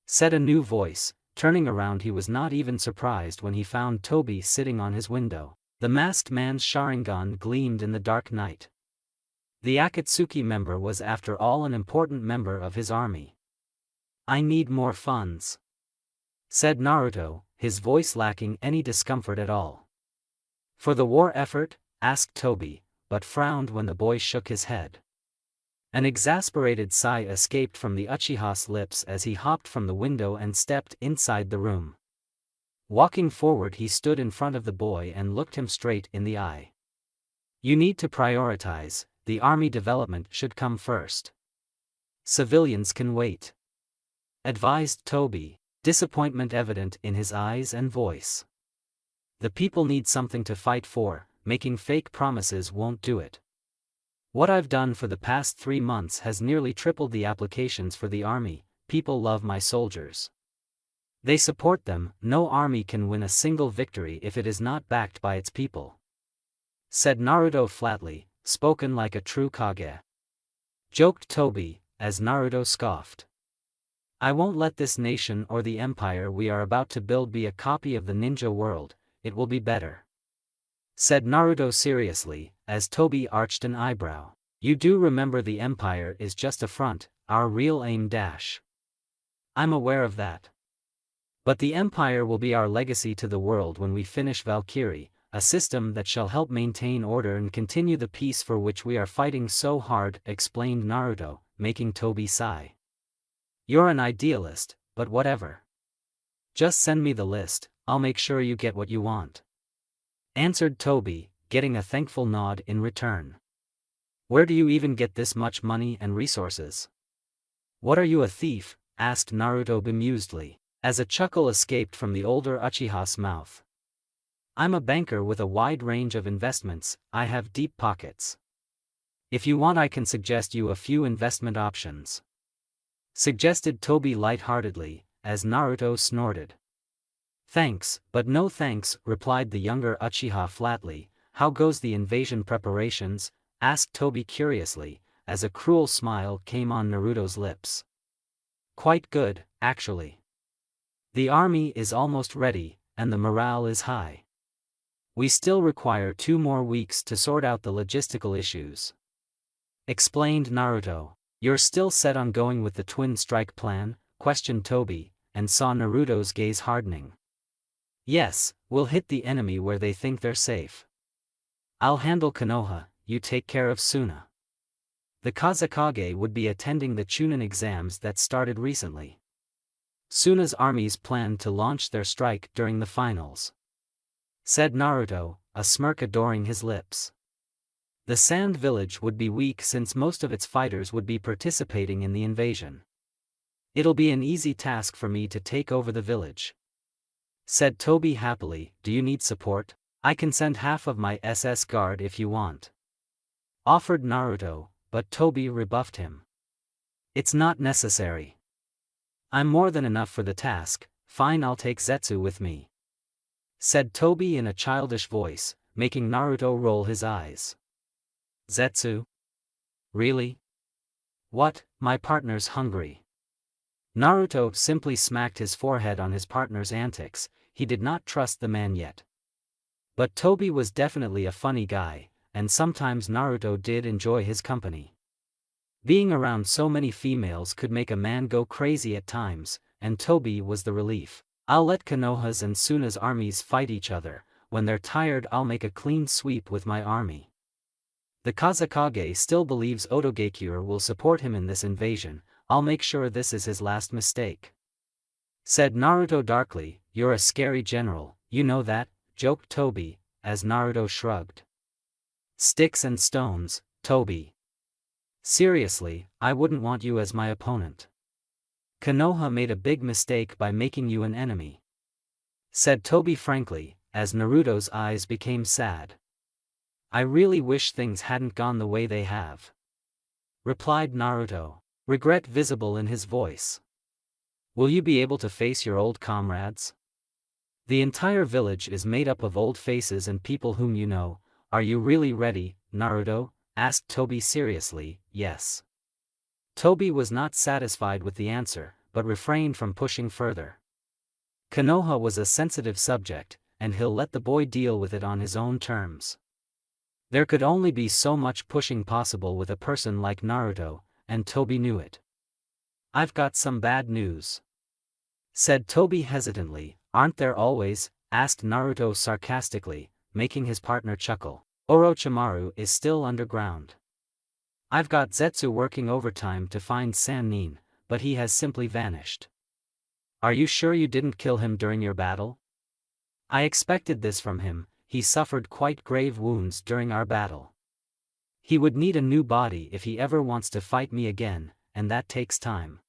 said a new voice. Turning around, he was not even surprised when he found Toby sitting on his window. The masked man's Sharingan gleamed in the dark night. The Akatsuki member was after all an important member of his army. I need more funds, said Naruto, his voice lacking any discomfort at all. For the war effort? Asked Toby, but frowned when the boy shook his head. An exasperated sigh escaped from the Uchiha's lips as he hopped from the window and stepped inside the room. Walking forward, he stood in front of the boy and looked him straight in the eye. You need to prioritize, the army development should come first. Civilians can wait, advised Toby, disappointment evident in his eyes and voice. The people need something to fight for, making fake promises won't do it. What I've done for the past 3 months has nearly tripled the applications for the army. People love my soldiers. They support them. No army can win a single victory if it is not backed by its people, said Naruto flatly, spoken like a true Kage. Joked Toby, as Naruto scoffed. I won't let this nation or the empire we are about to build be a copy of the ninja world. It will be better, said Naruto seriously, as Toby arched an eyebrow. You do remember the empire is just a front, our real aim dash. I'm aware of that. But the empire will be our legacy to the world when we finish Valkyrie, a system that shall help maintain order and continue the peace for which we are fighting so hard, explained Naruto, making Toby sigh. You're an idealist, but whatever. Just send me the list, I'll make sure you get what you want, answered Toby, getting a thankful nod in return. Where do you even get this much money and resources? What are you, a thief? Asked Naruto bemusedly, as a chuckle escaped from the older Uchiha's mouth. I'm a banker with a wide range of investments. I have deep pockets. If you want, I can suggest you a few investment options, suggested Toby lightheartedly, as Naruto snorted. Thanks, but no thanks, replied the younger Uchiha flatly. How goes the invasion preparations? Asked Toby curiously, as a cruel smile came on Naruto's lips. Quite good, actually. The army is almost ready, and the morale is high. We still require 2 more weeks to sort out the logistical issues, explained Naruto. You're still set on going with the twin strike plan? Questioned Toby, and saw Naruto's gaze hardening. Yes, we'll hit the enemy where they think they're safe. I'll handle Konoha, you take care of Suna. The Kazekage would be attending the Chunin exams that started recently. Suna's armies planned to launch their strike during the finals, said Naruto, a smirk adoring his lips. The Sand Village would be weak since most of its fighters would be participating in the invasion. It'll be an easy task for me to take over the village, said Toby happily. Do you need support? I can send half of my SS guard if you want, offered Naruto, but Toby rebuffed him. It's not necessary. I'm more than enough for the task. Fine, I'll take Zetsu with me, said Toby in a childish voice, making Naruto roll his eyes. Zetsu? Really? What? My partner's hungry. Naruto simply smacked his forehead on his partner's antics. He did not trust the man yet. But Toby was definitely a funny guy, and sometimes Naruto did enjoy his company. Being around so many females could make a man go crazy at times, and Toby was the relief. I'll let Konoha's and Suna's armies fight each other. When they're tired, I'll make a clean sweep with my army. The Kazekage still believes Otogakure will support him in this invasion. I'll make sure this is his last mistake," said Naruto darkly. "You're a scary general, you know that," joked Toby, as Naruto shrugged. "Sticks and stones, Toby. Seriously, I wouldn't want you as my opponent. Konoha made a big mistake by making you an enemy," said Toby frankly, as Naruto's eyes became sad. "I really wish things hadn't gone the way they have," replied Naruto, regret visible in his voice. "Will you be able to face your old comrades? The entire village is made up of old faces and people whom you know. Are you really ready, Naruto?" asked Toby seriously. "Yes." Toby was not satisfied with the answer, but refrained from pushing further. Konoha was a sensitive subject, and he'll let the boy deal with it on his own terms. There could only be so much pushing possible with a person like Naruto, and Toby knew it. "I've got some bad news," said Toby hesitantly. "Aren't there always?" asked Naruto sarcastically, making his partner chuckle. "Orochimaru is still underground. I've got Zetsu working overtime to find Sannin, but he has simply vanished." "Are you sure you didn't kill him during your battle?" "I expected this from him. He suffered quite grave wounds during our battle. He would need a new body if he ever wants to fight me again, and that takes time.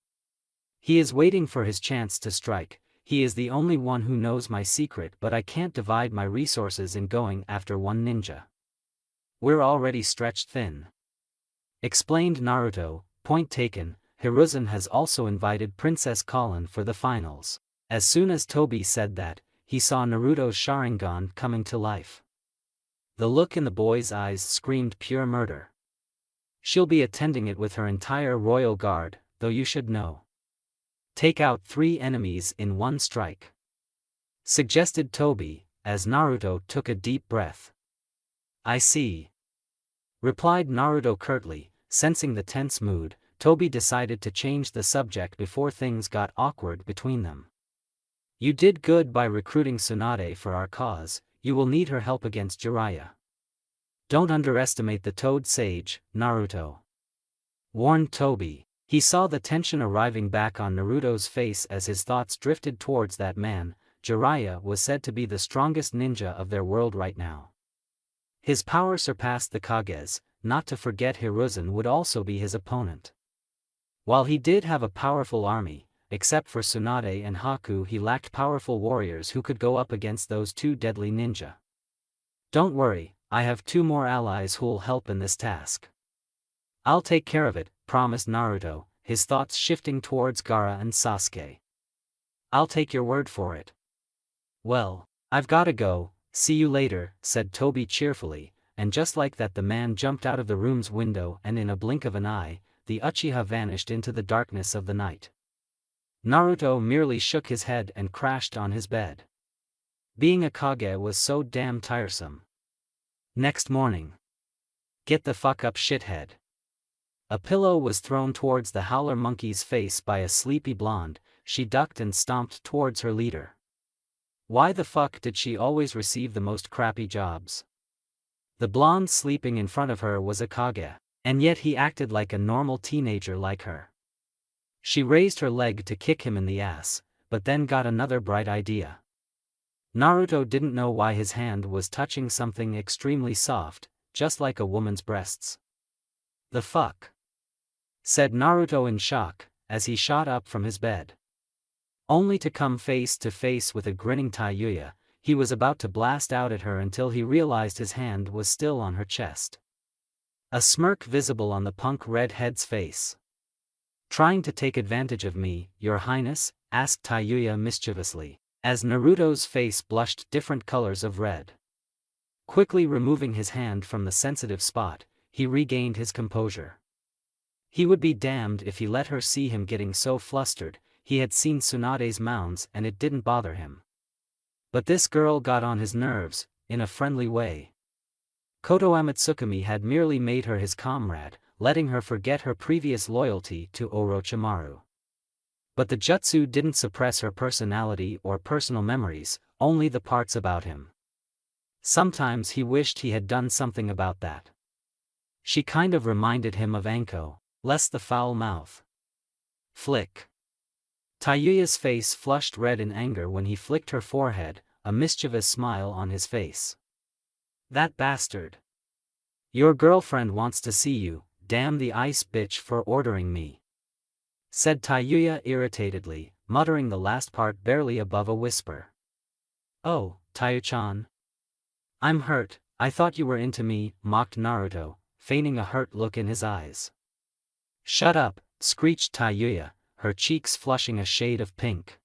He is waiting for his chance to strike. He is the only one who knows my secret, but I can't divide my resources in going after one ninja. We're already stretched thin," explained Naruto. "Point taken. Hiruzen has also invited Princess Kallen for the finals." As soon as Toby said that, he saw Naruto's Sharingan coming to life. The look in the boy's eyes screamed pure murder. "She'll be attending it with her entire royal guard, though you should know. Take out 3 enemies in one strike," suggested Toby, as Naruto took a deep breath. "I see," replied Naruto curtly. Sensing the tense mood, Toby decided to change the subject before things got awkward between them. "You did good by recruiting Tsunade for our cause. You will need her help against Jiraiya. Don't underestimate the Toad Sage, Naruto," warned Toby. He saw the tension arriving back on Naruto's face as his thoughts drifted towards that man. Jiraiya was said to be the strongest ninja of their world right now. His power surpassed the Kages. Not to forget Hiruzen would also be his opponent. While he did have a powerful army, except for Tsunade and Haku, he lacked powerful warriors who could go up against those 2 deadly ninja. "Don't worry, I have 2 more allies who'll help in this task. I'll take care of it," promised Naruto, his thoughts shifting towards Gaara and Sasuke. "I'll take your word for it." "Well, I've gotta go, see you later," said Toby cheerfully, and just like that the man jumped out of the room's window, and in a blink of an eye, the Uchiha vanished into the darkness of the night. Naruto merely shook his head and crashed on his bed. Being a Kage was so damn tiresome. Next morning. "Get the fuck up, shithead." A pillow was thrown towards the howler monkey's face by a sleepy blonde. She ducked and stomped towards her leader. Why the fuck did she always receive the most crappy jobs? The blonde sleeping in front of her was a Kage, and yet he acted like a normal teenager like her. She raised her leg to kick him in the ass, but then got another bright idea. Naruto didn't know why his hand was touching something extremely soft, just like a woman's breasts. "The fuck?" said Naruto in shock, as he shot up from his bed. Only to come face to face with a grinning Taiyuya. He was about to blast out at her until he realized his hand was still on her chest. A smirk visible on the punk redhead's face. "Trying to take advantage of me, your highness?" asked Taiyuya mischievously, as Naruto's face blushed different colors of red. Quickly removing his hand from the sensitive spot, he regained his composure. He would be damned if he let her see him getting so flustered. He had seen Tsunade's mounds and it didn't bother him. But this girl got on his nerves, in a friendly way. Koto Amatsukami had merely made her his comrade, letting her forget her previous loyalty to Orochimaru. But the jutsu didn't suppress her personality or personal memories, only the parts about him. Sometimes he wished he had done something about that. She kind of reminded him of Anko, less the foul mouth. Flick. Taiyuya's face flushed red in anger when he flicked her forehead, a mischievous smile on his face. That bastard. Your girlfriend wants to see you, damn the ice bitch for ordering me, said Taiyuya irritatedly, muttering the last part barely above a whisper. Oh, Tayu-chan. I'm hurt, I thought you were into me, mocked Naruto, feigning a hurt look in his eyes. Shut up, screeched Taiyuya, her cheeks flushing a shade of pink.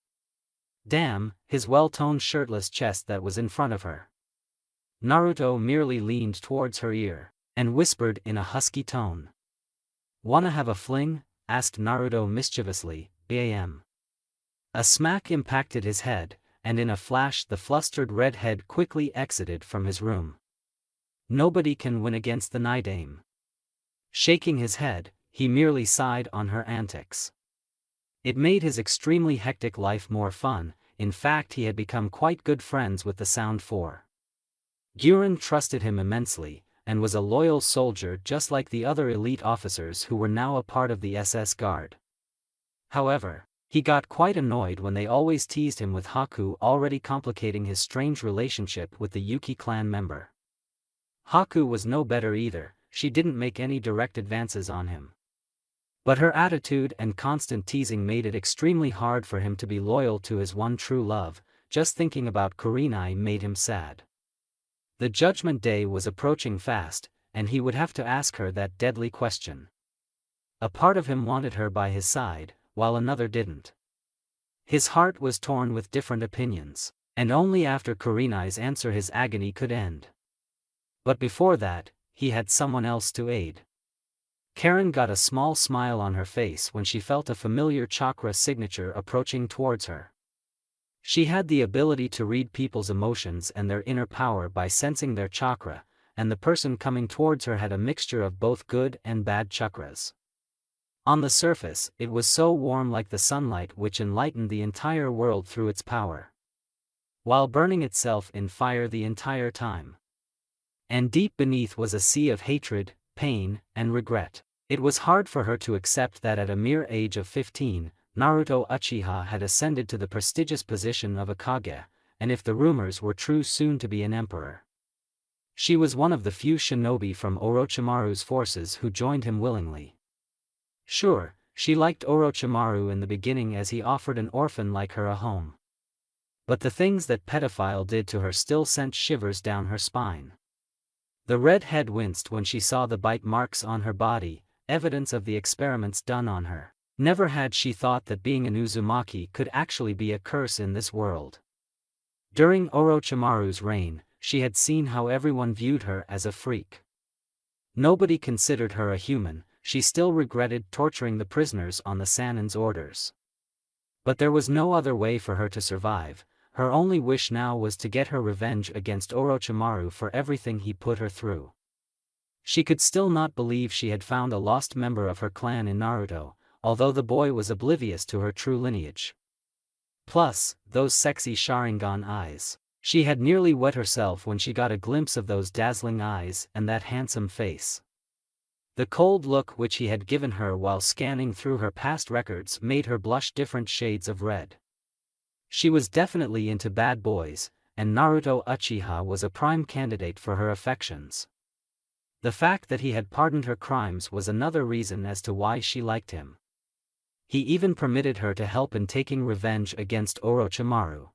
Damn, his well-toned shirtless chest that was in front of her. Naruto merely leaned towards her ear, and whispered in a husky tone. Wanna have a fling? Asked Naruto mischievously, bam. A smack impacted his head, and in a flash the flustered redhead quickly exited from his room. Nobody can win against the Night Aim. Shaking his head, he merely sighed on her antics. It made his extremely hectic life more fun. In fact, he had become quite good friends with the Sound Four. Guren trusted him immensely, and was a loyal soldier just like the other elite officers who were now a part of the SS Guard. However, he got quite annoyed when they always teased him with Haku already complicating his strange relationship with the Yuki clan member. Haku was no better either, she didn't make any direct advances on him. But her attitude and constant teasing made it extremely hard for him to be loyal to his one true love. Just thinking about Kurenai made him sad. The Judgment Day was approaching fast, and he would have to ask her that deadly question. A part of him wanted her by his side, while another didn't. His heart was torn with different opinions, and only after Kurenai's answer his agony could end. But before that, he had someone else to aid. Karen got a small smile on her face when she felt a familiar chakra signature approaching towards her. She had the ability to read people's emotions and their inner power by sensing their chakra, and the person coming towards her had a mixture of both good and bad chakras. On the surface, it was so warm like the sunlight which enlightened the entire world through its power, while burning itself in fire the entire time. And deep beneath was a sea of hatred, pain, and regret. It was hard for her to accept that at a mere age of 15, Naruto Uchiha had ascended to the prestigious position of a Kage, and if the rumors were true soon to be an emperor. She was one of the few shinobi from Orochimaru's forces who joined him willingly. Sure, she liked Orochimaru in the beginning as he offered an orphan like her a home. But the things that pedophile did to her still sent shivers down her spine. The redhead winced when she saw the bite marks on her body, evidence of the experiments done on her. Never had she thought that being an Uzumaki could actually be a curse in this world. During Orochimaru's reign, she had seen how everyone viewed her as a freak. Nobody considered her a human. She still regretted torturing the prisoners on the Sanin's orders. But there was no other way for her to survive. Her only wish now was to get her revenge against Orochimaru for everything he put her through. She could still not believe she had found a lost member of her clan in Naruto, although the boy was oblivious to her true lineage. Plus, those sexy Sharingan eyes. She had nearly wet herself when she got a glimpse of those dazzling eyes and that handsome face. The cold look which he had given her while scanning through her past records made her blush different shades of red. She was definitely into bad boys, and Naruto Uchiha was a prime candidate for her affections. The fact that he had pardoned her crimes was another reason as to why she liked him. He even permitted her to help in taking revenge against Orochimaru.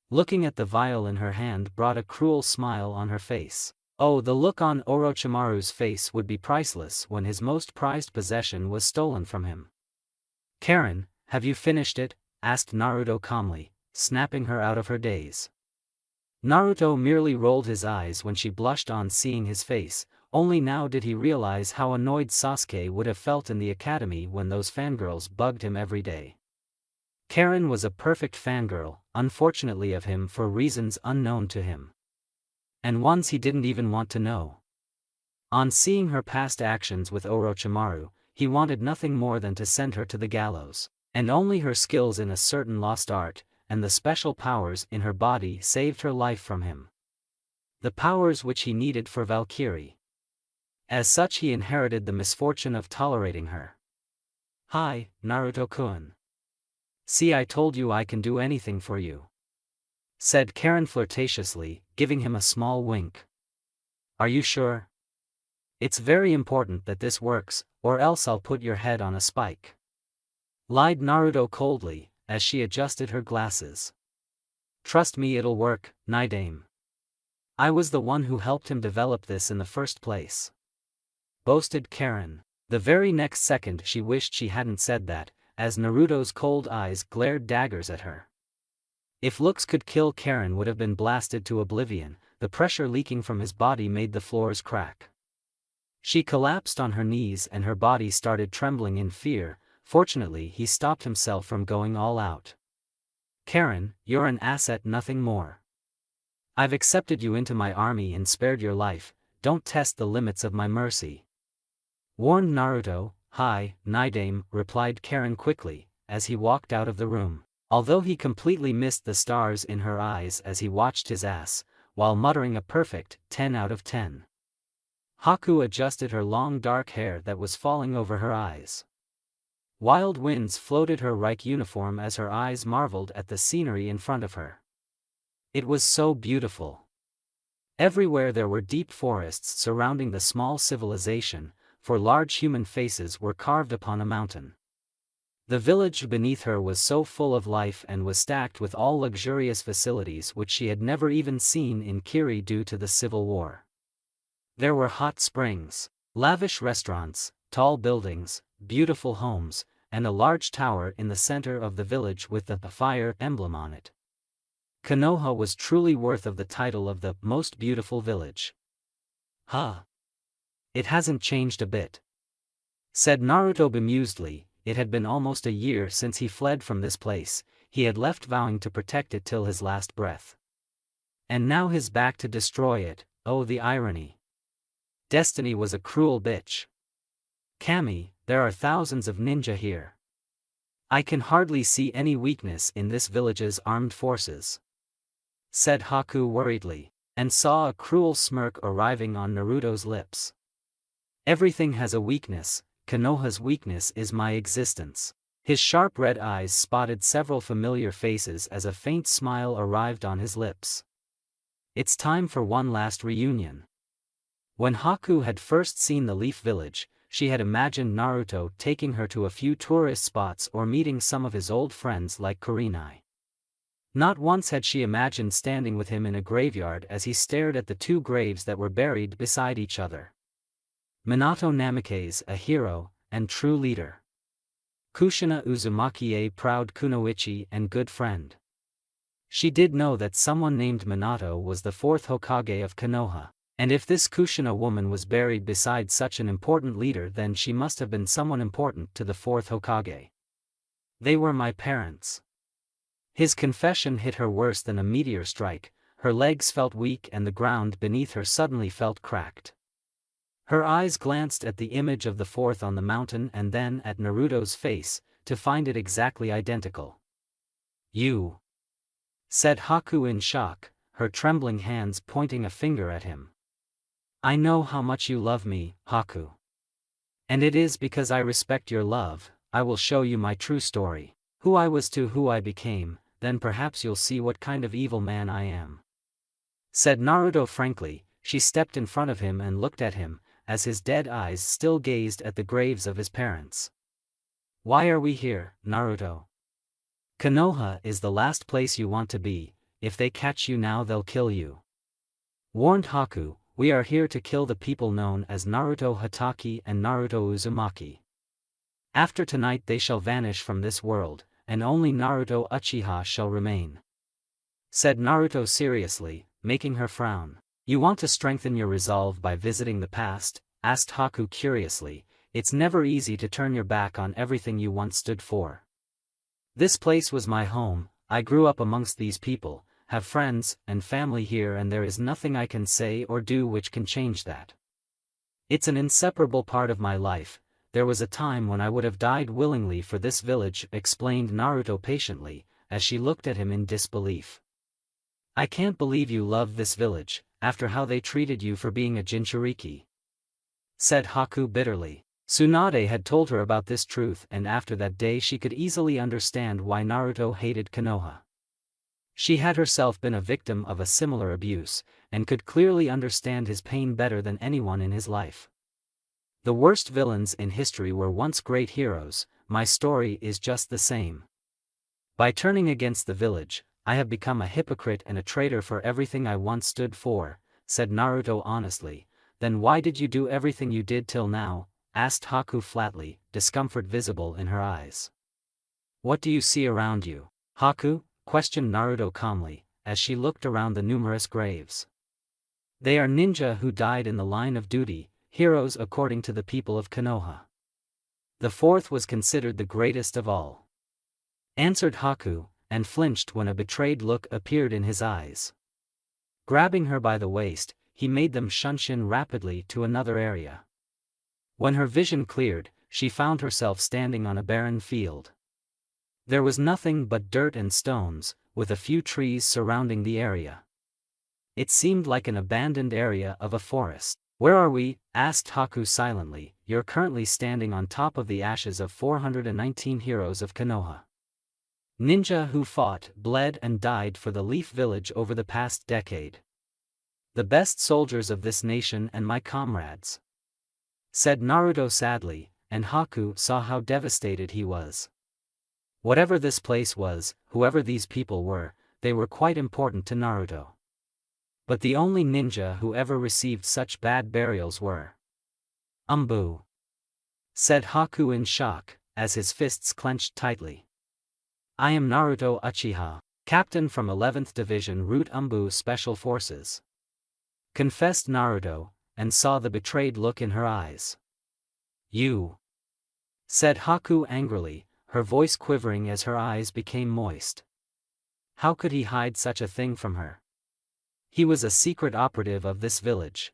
Looking at the vial in her hand brought a cruel smile on her face. Oh, the look on Orochimaru's face would be priceless when his most prized possession was stolen from him. Karen, have you finished it? Asked Naruto calmly, snapping her out of her daze. Naruto merely rolled his eyes when she blushed on seeing his face. Only now did he realize how annoyed Sasuke would have felt in the academy when those fangirls bugged him every day. Karen was a perfect fangirl, unfortunately of him for reasons unknown to him. And ones he didn't even want to know. On seeing her past actions with Orochimaru, he wanted nothing more than to send her to the gallows, and only her skills in a certain lost art, and the special powers in her body saved her life from him. The powers which he needed for Valkyrie. As such he inherited the misfortune of tolerating her. "Hi, Naruto-kun. See, I told you I can do anything for you," said Karen flirtatiously, giving him a small wink. "Are you sure? It's very important that this works, or else I'll put your head on a spike," lied Naruto coldly, as she adjusted her glasses. "Trust me, it'll work, Naidame. I was the one who helped him develop this in the first place," boasted Karen. The very next second she wished she hadn't said that, as Naruto's cold eyes glared daggers at her. If looks could kill, Karen would have been blasted to oblivion. The pressure leaking from his body made the floors crack. She collapsed on her knees and her body started trembling in fear. Fortunately, he stopped himself from going all out. "Karen, you're an asset, nothing more. I've accepted you into my army and spared your life. Don't test the limits of my mercy," warned Naruto. "Hi, Naidame," replied Karen quickly, as he walked out of the room, although he completely missed the stars in her eyes as he watched his ass, while muttering a perfect 10 out of 10. Haku adjusted her long dark hair that was falling over her eyes. Wild winds floated her Reich uniform as her eyes marveled at the scenery in front of her. It was so beautiful. Everywhere there were deep forests surrounding the small civilization, for large human faces were carved upon a mountain. The village beneath her was so full of life and was stacked with all luxurious facilities which she had never even seen in Kiri due to the civil war. There were hot springs, lavish restaurants, tall buildings, beautiful homes, and a large tower in the center of the village with the fire emblem on it. Konoha was truly worth of the title of the most beautiful village. "Huh. It hasn't changed a bit," said Naruto bemusedly. It had been almost a year since he fled from this place. He had left vowing to protect it till his last breath. And now he's back to destroy it. Oh, the irony. Destiny was a cruel bitch. "Kami, there are thousands of ninja here. I can hardly see any weakness in this village's armed forces," said Haku worriedly, and saw a cruel smirk arriving on Naruto's lips. "Everything has a weakness. Konoha's weakness is my existence." His sharp red eyes spotted several familiar faces as a faint smile arrived on his lips. It's time for one last reunion. When Haku had first seen the Leaf Village, she had imagined Naruto taking her to a few tourist spots or meeting some of his old friends like Kurenai. Not once had she imagined standing with him in a graveyard as he stared at the two graves that were buried beside each other. Minato Namikaze, a hero, and true leader. Kushina Uzumaki, a proud kunoichi and good friend. She did know that someone named Minato was the fourth Hokage of Konoha, and if this Kushina woman was buried beside such an important leader, then she must have been someone important to the fourth Hokage. "They were my parents." His confession hit her worse than a meteor strike. Her legs felt weak and the ground beneath her suddenly felt cracked. Her eyes glanced at the image of the fourth on the mountain and then at Naruto's face, to find it exactly identical. "You," said Haku in shock, her trembling hands pointing a finger at him. "I know how much you love me, Haku. And it is because I respect your love. I will show you my true story, who I was to who I became, then perhaps you'll see what kind of evil man I am," said Naruto frankly. She stepped in front of him and looked at him, as his dead eyes still gazed at the graves of his parents. "Why are we here, Naruto? Konoha is the last place you want to be. If they catch you now, they'll kill you," warned Haku. "We are here to kill the people known as Naruto Hatake and Naruto Uzumaki. After tonight they shall vanish from this world, and only Naruto Uchiha shall remain," said Naruto seriously, making her frown. "You want to strengthen your resolve by visiting the past?" asked Haku curiously. "It's never easy to turn your back on everything you once stood for. This place was my home. I grew up amongst these people, have friends and family here, and there is nothing I can say or do which can change that." It's an inseparable part of my life. There was a time when I would have died willingly for this village, explained Naruto patiently, as she looked at him in disbelief. I can't believe you love this village, after how they treated you for being a Jinchuriki, said Haku bitterly. Tsunade had told her about this truth, and after that day she could easily understand why Naruto hated Konoha. She had herself been a victim of a similar abuse, and could clearly understand his pain better than anyone in his life. The worst villains in history were once great heroes. My story is just the same. By turning against the village, I have become a hypocrite and a traitor for everything I once stood for, said Naruto honestly. Then why did you do everything you did till now? Asked Haku flatly, discomfort visible in her eyes. What do you see around you, Haku? Questioned Naruto calmly, as she looked around the numerous graves. They are ninja who died in the line of duty, heroes according to the people of Konoha. The fourth was considered the greatest of all, answered Haku, and flinched when a betrayed look appeared in his eyes. Grabbing her by the waist, he made them shunshin rapidly to another area. When her vision cleared, she found herself standing on a barren field. There was nothing but dirt and stones, with a few trees surrounding the area. It seemed like an abandoned area of a forest. Where are we? Asked Haku silently. You're currently standing on top of the ashes of 419 heroes of Konoha. Ninja who fought, bled and died for the Leaf Village over the past decade. The best soldiers of this nation and my comrades, said Naruto sadly, and Haku saw how devastated he was. Whatever this place was, whoever these people were, they were quite important to Naruto. But the only ninja who ever received such bad burials were ANBU, said Haku in shock, as his fists clenched tightly. I am Naruto Uchiha, captain from 11th Division Route ANBU Special Forces, confessed Naruto, and saw the betrayed look in her eyes. You, said Haku angrily, her voice quivering as her eyes became moist. How could he hide such a thing from her? He was a secret operative of this village.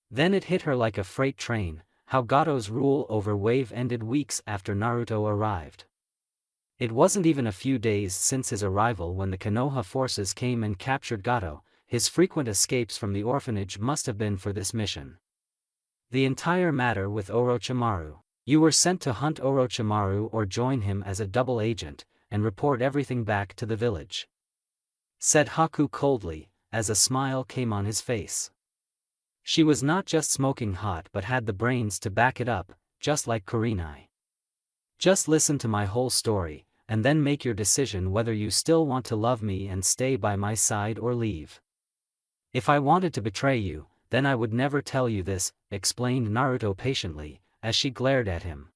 Then it hit her like a freight train, how Gato's rule over Wave ended weeks after Naruto arrived. It wasn't even a few days since his arrival when the Konoha forces came and captured Gato. His frequent escapes from the orphanage must have been for this mission. The entire matter with Orochimaru. You were sent to hunt Orochimaru or join him as a double agent, and report everything back to the village, said Haku coldly, as a smile came on his face. She was not just smoking hot but had the brains to back it up, just like Kurenai. Just listen to my whole story, and then make your decision whether you still want to love me and stay by my side or leave. If I wanted to betray you, then I would never tell you this, explained Naruto patiently, as she glared at him.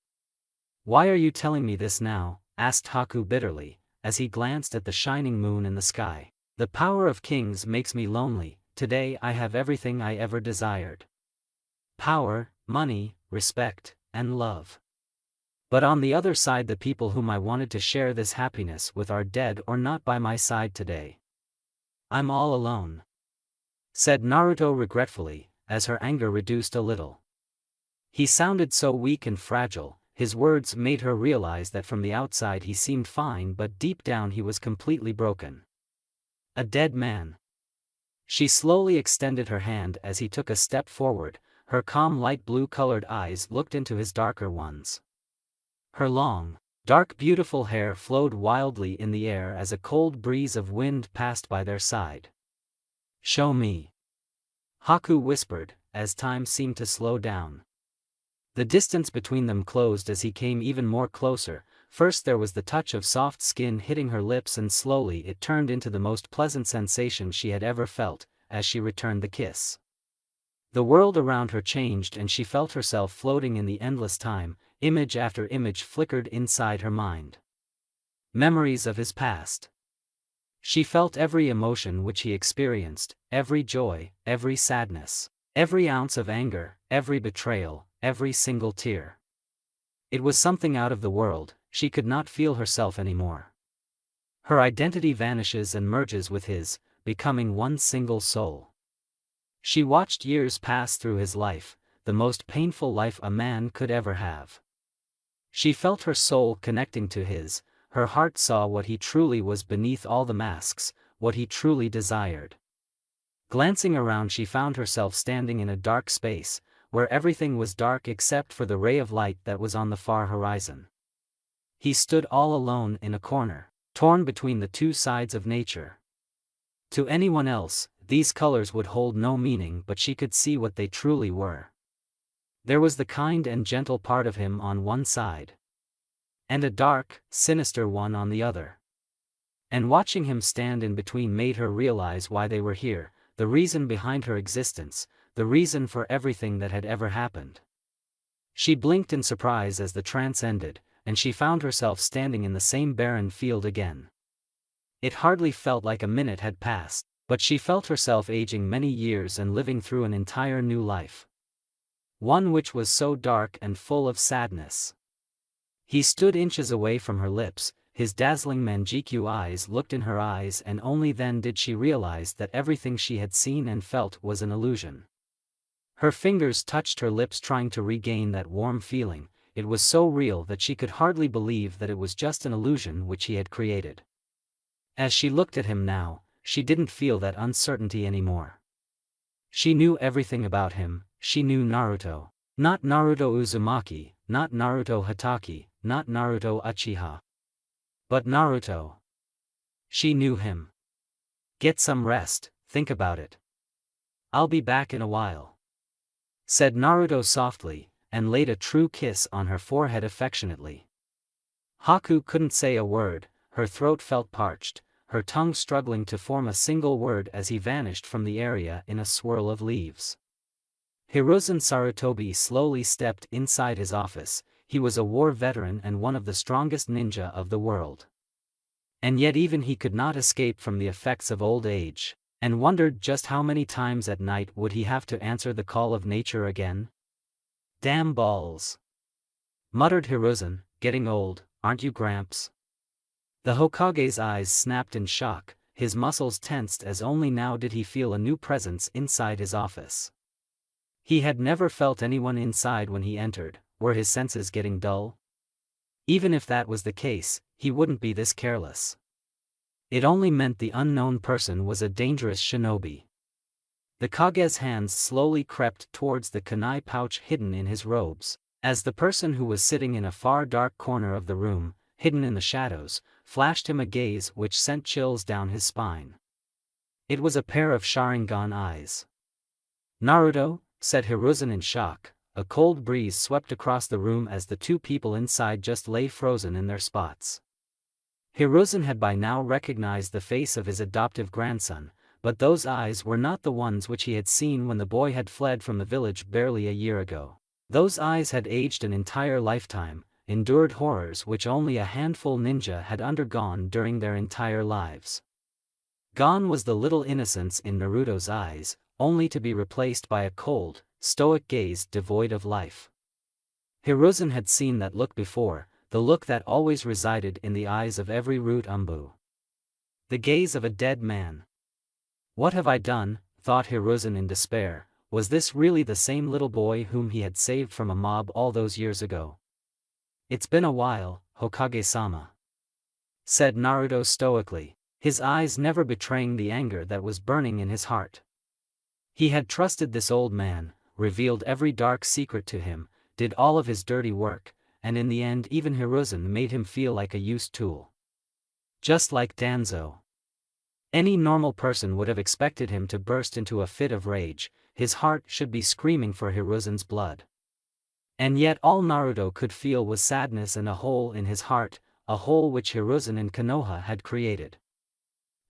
Why are you telling me this now? Asked Haku bitterly, as he glanced at the shining moon in the sky. The power of kings makes me lonely. Today I have everything I ever desired. Power, money, respect, and love. But on the other side, the people whom I wanted to share this happiness with are dead or not by my side today. I'm all alone, said Naruto regretfully, as her anger reduced a little. He sounded so weak and fragile. His words made her realize that from the outside he seemed fine, but deep down he was completely broken. A dead man. She slowly extended her hand as he took a step forward. Her calm light blue-colored eyes looked into his darker ones. Her long, dark beautiful hair flowed wildly in the air as a cold breeze of wind passed by their side. Show me, Haku whispered, as time seemed to slow down. The distance between them closed as he came even more closer. First there was the touch of soft skin hitting her lips, and slowly it turned into the most pleasant sensation she had ever felt, as she returned the kiss. The world around her changed and she felt herself floating in the endless time. Image after image flickered inside her mind. Memories of his past. She felt every emotion which he experienced, every joy, every sadness, every ounce of anger, every betrayal, every single tear. It was something out of the world. She could not feel herself anymore. Her identity vanishes and merges with his, becoming one single soul. She watched years pass through his life, the most painful life a man could ever have. She felt her soul connecting to his, her heart saw what he truly was beneath all the masks, what he truly desired. Glancing around, she found herself standing in a dark space, where everything was dark except for the ray of light that was on the far horizon. He stood all alone in a corner, torn between the two sides of nature. To anyone else, these colors would hold no meaning, but she could see what they truly were. There was the kind and gentle part of him on one side, and a dark, sinister one on the other. And watching him stand in between made her realize why they were here, the reason behind her existence, the reason for everything that had ever happened. She blinked in surprise as the trance ended, and she found herself standing in the same barren field again. It hardly felt like a minute had passed, but she felt herself aging many years and living through an entire new life. One which was so dark and full of sadness. He stood inches away from her lips, his dazzling Manjiku eyes looked in her eyes, and only then did she realize that everything she had seen and felt was an illusion. Her fingers touched her lips trying to regain that warm feeling. It was so real that she could hardly believe that it was just an illusion which he had created. As she looked at him now, she didn't feel that uncertainty anymore. She knew everything about him. She knew Naruto. Not Naruto Uzumaki, not Naruto Hatake, not Naruto Uchiha. But Naruto. She knew him. Get some rest, think about it. I'll be back in a while, said Naruto softly, and laid a true kiss on her forehead affectionately. Haku couldn't say a word, her throat felt parched, her tongue struggling to form a single word as he vanished from the area in a swirl of leaves. Hiruzen Sarutobi slowly stepped inside his office. He was a war veteran and one of the strongest ninja of the world. And yet even he could not escape from the effects of old age, and wondered just how many times at night would he have to answer the call of nature again? Damn balls, muttered Hiruzen, getting old, aren't you, Gramps? The Hokage's eyes snapped in shock, his muscles tensed as only now did he feel a new presence inside his office. He had never felt anyone inside when he entered. Were his senses getting dull? Even if that was the case, he wouldn't be this careless. It only meant the unknown person was a dangerous shinobi. The Kage's hands slowly crept towards the kunai pouch hidden in his robes, as the person who was sitting in a far dark corner of the room, hidden in the shadows, flashed him a gaze which sent chills down his spine. It was a pair of Sharingan eyes. Naruto, said Hiruzen in shock. A cold breeze swept across the room as the two people inside just lay frozen in their spots. Hiruzen had by now recognized the face of his adoptive grandson, but those eyes were not the ones which he had seen when the boy had fled from the village barely a year ago. Those eyes had aged an entire lifetime, endured horrors which only a handful ninja had undergone during their entire lives. Gone was the little innocence in Naruto's eyes, only to be replaced by a cold, stoic gaze devoid of life. Hiruzen had seen that look before, the look that always resided in the eyes of every root ANBU. The gaze of a dead man. What have I done, thought Hiruzen in despair. Was this really the same little boy whom he had saved from a mob all those years ago? It's been a while, Hokage-sama, said Naruto stoically, his eyes never betraying the anger that was burning in his heart. He had trusted this old man, revealed every dark secret to him, did all of his dirty work, and in the end even Hiruzen made him feel like a used tool. Just like Danzo. Any normal person would have expected him to burst into a fit of rage, his heart should be screaming for Hiruzen's blood. And yet all Naruto could feel was sadness and a hole in his heart, a hole which Hiruzen and Konoha had created.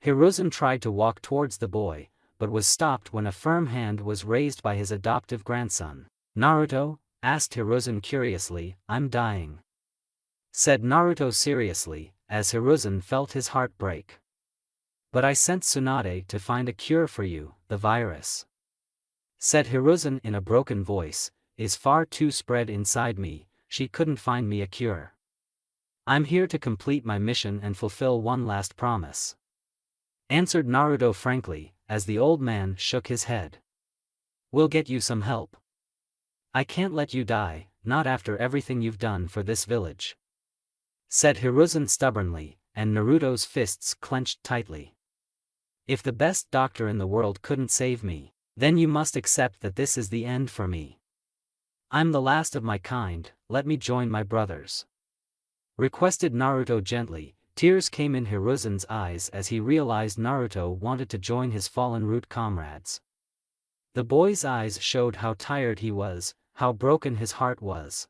Hiruzen tried to walk towards the boy, but was stopped when a firm hand was raised by his adoptive grandson. Naruto, asked Hiruzen curiously. I'm dying, said Naruto seriously, as Hiruzen felt his heart break. But I sent Tsunade to find a cure for you. The virus, said Hiruzen in a broken voice, is far too spread inside me. She couldn't find me a cure. I'm here to complete my mission and fulfill one last promise, answered Naruto frankly, as the old man shook his head. We'll get you some help. I can't let you die, not after everything you've done for this village," said Hiruzen stubbornly, and Naruto's fists clenched tightly. "If the best doctor in the world couldn't save me, then you must accept that this is the end for me. I'm the last of my kind, let me join my brothers," requested Naruto gently. Tears came in Hiruzen's eyes as he realized Naruto wanted to join his fallen root comrades. The boy's eyes showed how tired he was, how broken his heart was.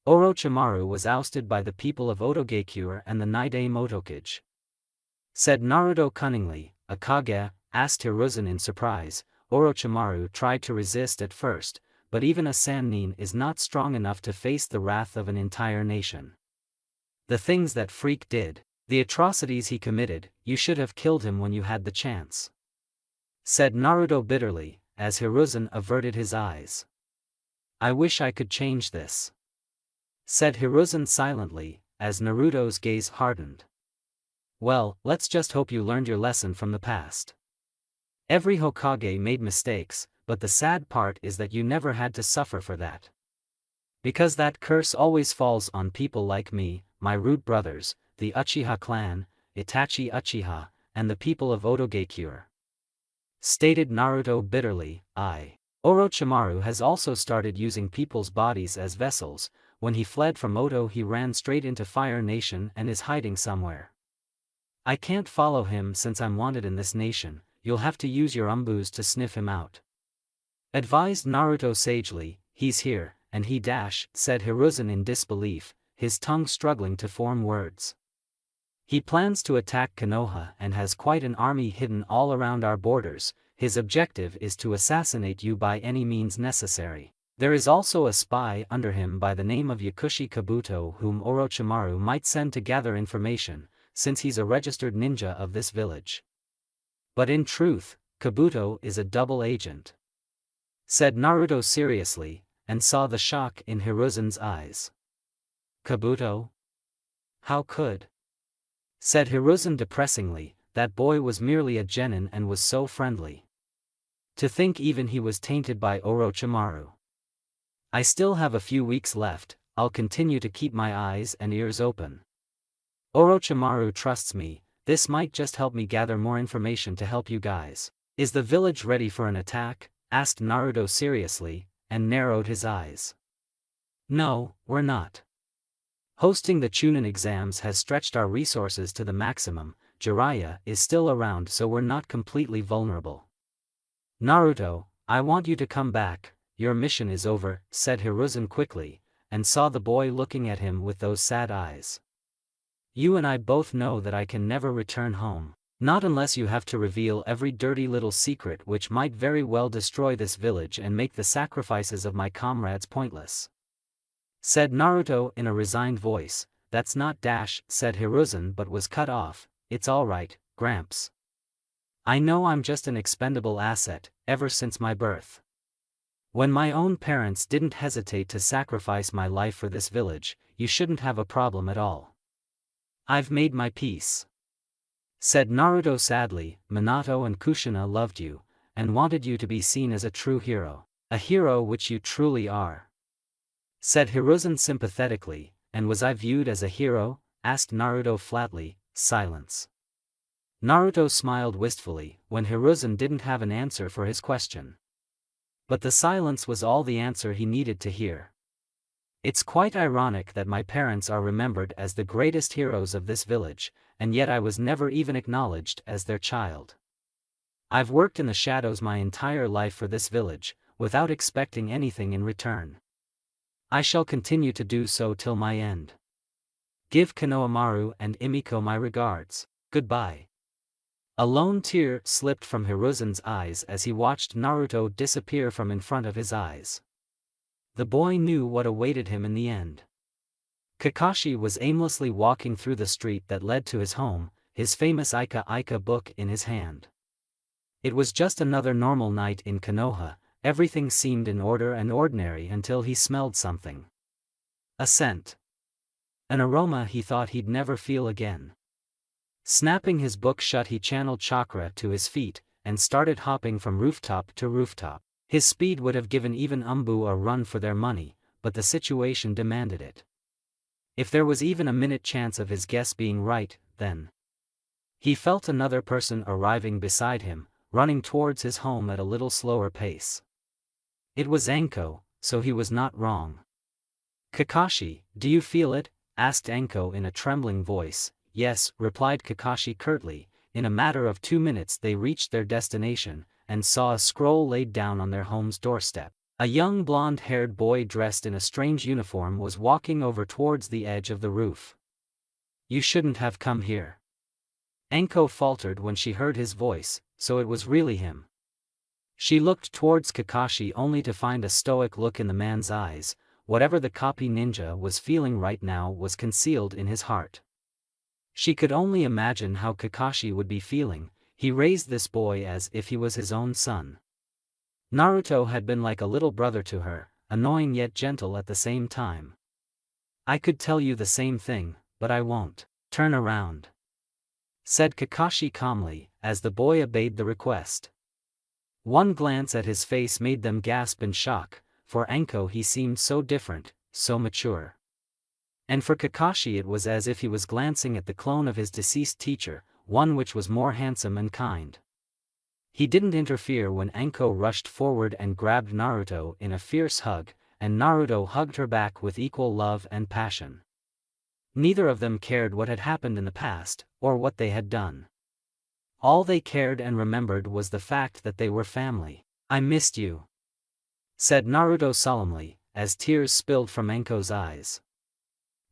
"Orochimaru was ousted by the people of Otogakure and the Nidai Motokage," said Naruto cunningly. "Akage?" asked Hiruzen in surprise. "Orochimaru tried to resist at first, but even a Sannin is not strong enough to face the wrath of an entire nation. The things that freak did, the atrocities he committed, you should have killed him when you had the chance," said Naruto bitterly, as Hiruzen averted his eyes. "I wish I could change this," said Hiruzen silently, as Naruto's gaze hardened. "Well, let's just hope you learned your lesson from the past. Every Hokage made mistakes, but the sad part is that you never had to suffer for that. Because that curse always falls on people like me, my root brothers, the Uchiha clan, Itachi Uchiha, and the people of Otogakure," stated Naruto bitterly. Orochimaru has also started using people's bodies as vessels. When he fled from Oto, he ran straight into Fire Nation and is hiding somewhere. I can't follow him since I'm wanted in this nation. You'll have to use your ANBUs to sniff him out," advised Naruto sagely. "He's here, and he said Hiruzen in disbelief, his tongue struggling to form words. "He plans to attack Konoha and has quite an army hidden all around our borders. His objective is to assassinate you by any means necessary. There is also a spy under him by the name of Yakushi Kabuto whom Orochimaru might send to gather information, since he's a registered ninja of this village. But in truth, Kabuto is a double agent," said Naruto seriously, and saw the shock in Hiruzen's eyes. "Kabuto? How could?" said Hiruzen depressingly. "That boy was merely a genin and was so friendly. To think even he was tainted by Orochimaru. I still have a few weeks left, I'll continue to keep my eyes and ears open. Orochimaru trusts me, this might just help me gather more information to help you guys." "Is the village ready for an attack?" asked Naruto seriously, and narrowed his eyes. "No, we're not. Hosting the Chunin exams has stretched our resources to the maximum. Jiraiya is still around, so we're not completely vulnerable." "Naruto, I want you to come back, your mission is over," said Hiruzen quickly, and saw the boy looking at him with those sad eyes. "You and I both know that I can never return home. Not unless you have to reveal every dirty little secret which might very well destroy this village and make the sacrifices of my comrades pointless," said Naruto in a resigned voice. "That's not said Hiruzen, but was cut off. "It's alright, Gramps. I know I'm just an expendable asset, ever since my birth. When my own parents didn't hesitate to sacrifice my life for this village, you shouldn't have a problem at all. I've made my peace," said Naruto sadly. "Minato and Kushina loved you, and wanted you to be seen as a true hero. A hero which you truly are," said Hiruzen sympathetically. "And was I viewed as a hero?" asked Naruto flatly. Silence. Naruto smiled wistfully when Hiruzen didn't have an answer for his question. But the silence was all the answer he needed to hear. "It's quite ironic that my parents are remembered as the greatest heroes of this village, and yet I was never even acknowledged as their child. I've worked in the shadows my entire life for this village, without expecting anything in return. I shall continue to do so till my end. Give Konohamaru and Emiko my regards. Goodbye." A lone tear slipped from Hiruzen's eyes as he watched Naruto disappear from in front of his eyes. The boy knew what awaited him in the end. Kakashi was aimlessly walking through the street that led to his home, his famous Ika Ika book in his hand. It was just another normal night in Konoha. Everything seemed in order and ordinary until he smelled something. A scent. An aroma he thought he'd never feel again. Snapping his book shut, he channeled chakra to his feet, and started hopping from rooftop to rooftop. His speed would have given even ANBU a run for their money, but the situation demanded it. If there was even a minute chance of his guess being right, then he felt another person arriving beside him, running towards his home at a little slower pace. It was Anko, so he was not wrong. "Kakashi, do you feel it?" asked Anko in a trembling voice. "Yes," replied Kakashi curtly. In a matter of 2 minutes they reached their destination, and saw a scroll laid down on their home's doorstep. A young blonde-haired boy dressed in a strange uniform was walking over towards the edge of the roof. "You shouldn't have come here." Anko faltered when she heard his voice, so it was really him. She looked towards Kakashi only to find a stoic look in the man's eyes. Whatever the copy ninja was feeling right now was concealed in his heart. She could only imagine how Kakashi would be feeling. He raised this boy as if he was his own son. Naruto had been like a little brother to her, annoying yet gentle at the same time. "I could tell you the same thing, but I won't." "Turn around," said Kakashi calmly, as the boy obeyed the request. One glance at his face made them gasp in shock. For Anko he seemed so different, so mature. And for Kakashi it was as if he was glancing at the clone of his deceased teacher, one which was more handsome and kind. He didn't interfere when Anko rushed forward and grabbed Naruto in a fierce hug, and Naruto hugged her back with equal love and passion. Neither of them cared what had happened in the past, or what they had done. All they cared and remembered was the fact that they were family. "I missed you," said Naruto solemnly, as tears spilled from Anko's eyes.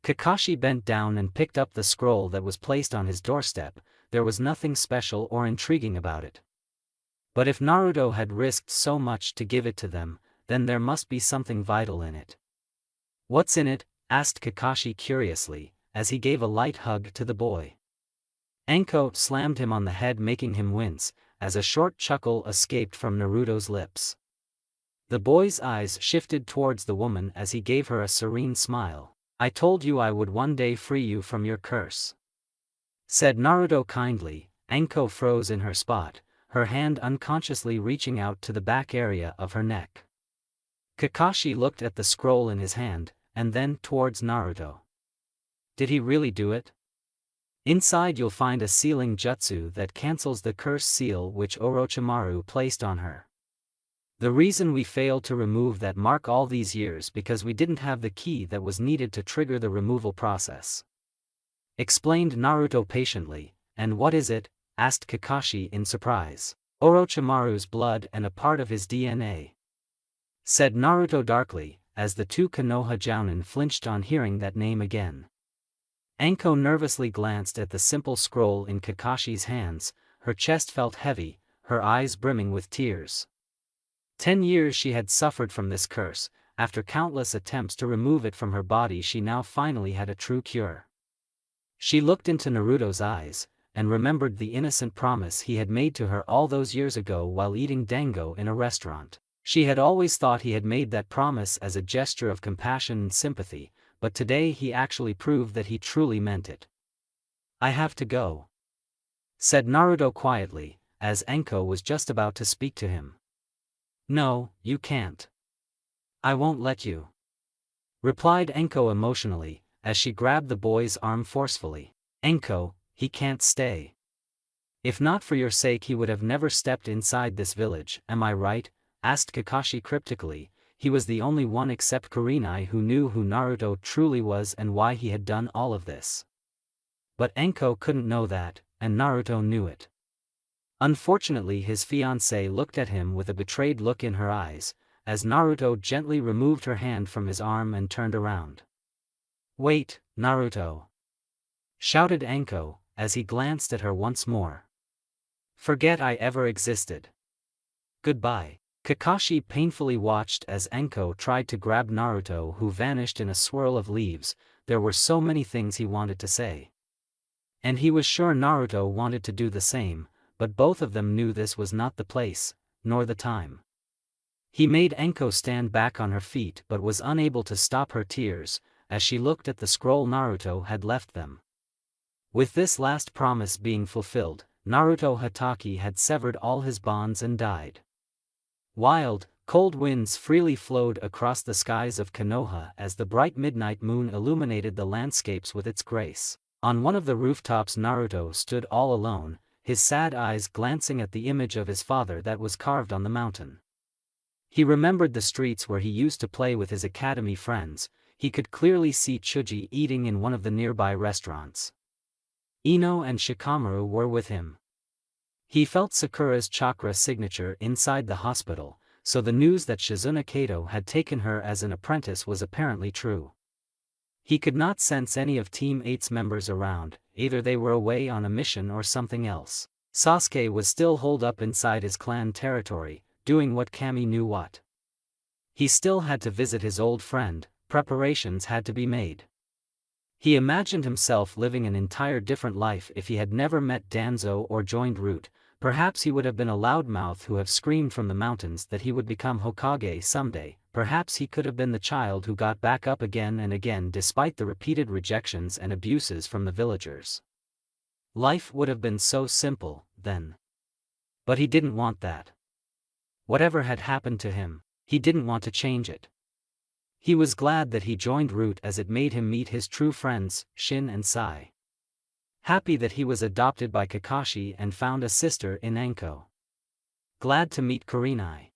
Kakashi bent down and picked up the scroll that was placed on his doorstep. There was nothing special or intriguing about it. But if Naruto had risked so much to give it to them, then there must be something vital in it. "What's in it?" asked Kakashi curiously, as he gave a light hug to the boy. Anko slammed him on the head, making him wince, as a short chuckle escaped from Naruto's lips. The boy's eyes shifted towards the woman as he gave her a serene smile. "I told you I would one day free you from your curse," said Naruto kindly. Anko froze in her spot, her hand unconsciously reaching out to the back area of her neck. Kakashi looked at the scroll in his hand, and then towards Naruto. "Did he really do it? Inside you'll find a sealing jutsu that cancels the curse seal which Orochimaru placed on her. The reason we failed to remove that mark all these years because we didn't have the key that was needed to trigger the removal process," explained Naruto patiently. "And what is it?" asked Kakashi in surprise. "Orochimaru's blood and a part of his DNA," said Naruto darkly, as the two Konoha Jounin flinched on hearing that name again. Anko nervously glanced at the simple scroll in Kakashi's hands. Her chest felt heavy, her eyes brimming with tears. 10 years she had suffered from this curse. After countless attempts to remove it from her body, she now finally had a true cure. She looked into Naruto's eyes, and remembered the innocent promise he had made to her all those years ago while eating dango in a restaurant. She had always thought he had made that promise as a gesture of compassion and sympathy, but today he actually proved that he truly meant it. "I have to go," said Naruto quietly, as Anko was just about to speak to him. "No, you can't. I won't let you," replied Anko emotionally, as she grabbed the boy's arm forcefully. "Anko, he can't stay. If not for your sake he would have never stepped inside this village, am I right?" asked Kakashi cryptically. He was the only one except Kurenai who knew who Naruto truly was and why he had done all of this. But Anko couldn't know that, and Naruto knew it. Unfortunately his fiancée looked at him with a betrayed look in her eyes, as Naruto gently removed her hand from his arm and turned around. "Wait, Naruto!" shouted Anko, as he glanced at her once more. "Forget I ever existed. Goodbye." Kakashi painfully watched as Anko tried to grab Naruto, who vanished in a swirl of leaves. There were so many things he wanted to say. And he was sure Naruto wanted to do the same, but both of them knew this was not the place, nor the time. He made Anko stand back on her feet but was unable to stop her tears, as she looked at the scroll Naruto had left them. With this last promise being fulfilled, Naruto Hatake had severed all his bonds and died. Wild, Cold winds freely flowed across the skies of Konoha as the bright midnight moon illuminated the landscapes with its grace. On one of the rooftops Naruto stood all alone, his sad eyes glancing at the image of his father that was carved on the mountain. He remembered the streets where he used to play with his academy friends. He could clearly see Chuji eating in one of the nearby restaurants. Ino and Shikamaru were with him. He felt Sakura's chakra signature inside the hospital, so the news that Shizuna Kato had taken her as an apprentice was apparently true. He could not sense any of Team 8's members around, either they were away on a mission or something else. Sasuke was still holed up inside his clan territory, doing what Kami knew what. He still had to visit his old friend, preparations had to be made. He imagined himself living an entire different life if he had never met Danzo or joined Root. Perhaps he would have been a loudmouth who have screamed from the mountains that he would become Hokage someday. Perhaps he could have been the child who got back up again and again despite the repeated rejections and abuses from the villagers. Life would have been so simple, then. But he didn't want that. Whatever had happened to him, he didn't want to change it. He was glad that he joined Root as it made him meet his true friends, Shin and Sai. Happy that he was adopted by Kakashi and found a sister in Anko. Glad to meet Kurenai.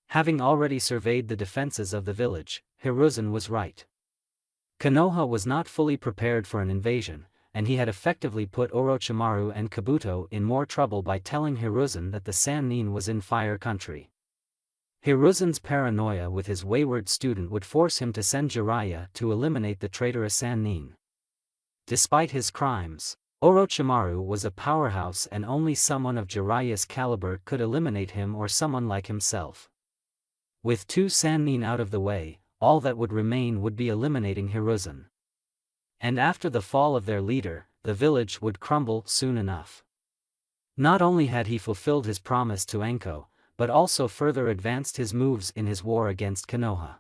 Having already surveyed the defenses of the village, Hiruzen was right. Konoha was not fully prepared for an invasion, and he had effectively put Orochimaru and Kabuto in more trouble by telling Hiruzen that the Sannin was in Fire Country. Hiruzen's paranoia with his wayward student would force him to send Jiraiya to eliminate the traitorous Sannin. Despite his crimes, Orochimaru was a powerhouse and only someone of Jiraiya's caliber could eliminate him or someone like himself. With two Sannin out of the way, all that would remain would be eliminating Hiruzen. And after the fall of their leader, the village would crumble soon enough. Not only had he fulfilled his promise to Anko, but also further advanced his moves in his war against Konoha.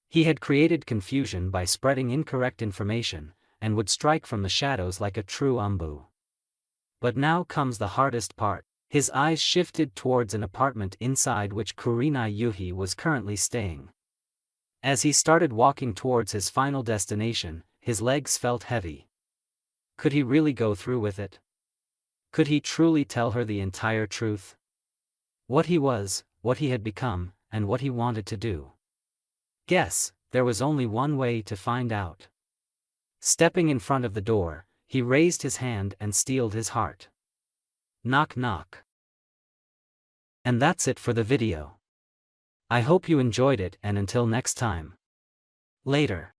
He had created confusion by spreading incorrect information, and would strike from the shadows like a true ANBU. But now comes the hardest part. His eyes shifted towards an apartment inside which Kurenai Yuhi was currently staying. As he started walking towards his final destination, his legs felt heavy. Could he really go through with it? Could he truly tell her the entire truth? What he was, what he had become, and what he wanted to do. Guess, there was only one way to find out. Stepping in front of the door, he raised his hand and steeled his heart. Knock knock. And that's it for the video. I hope you enjoyed it and until next time. Later.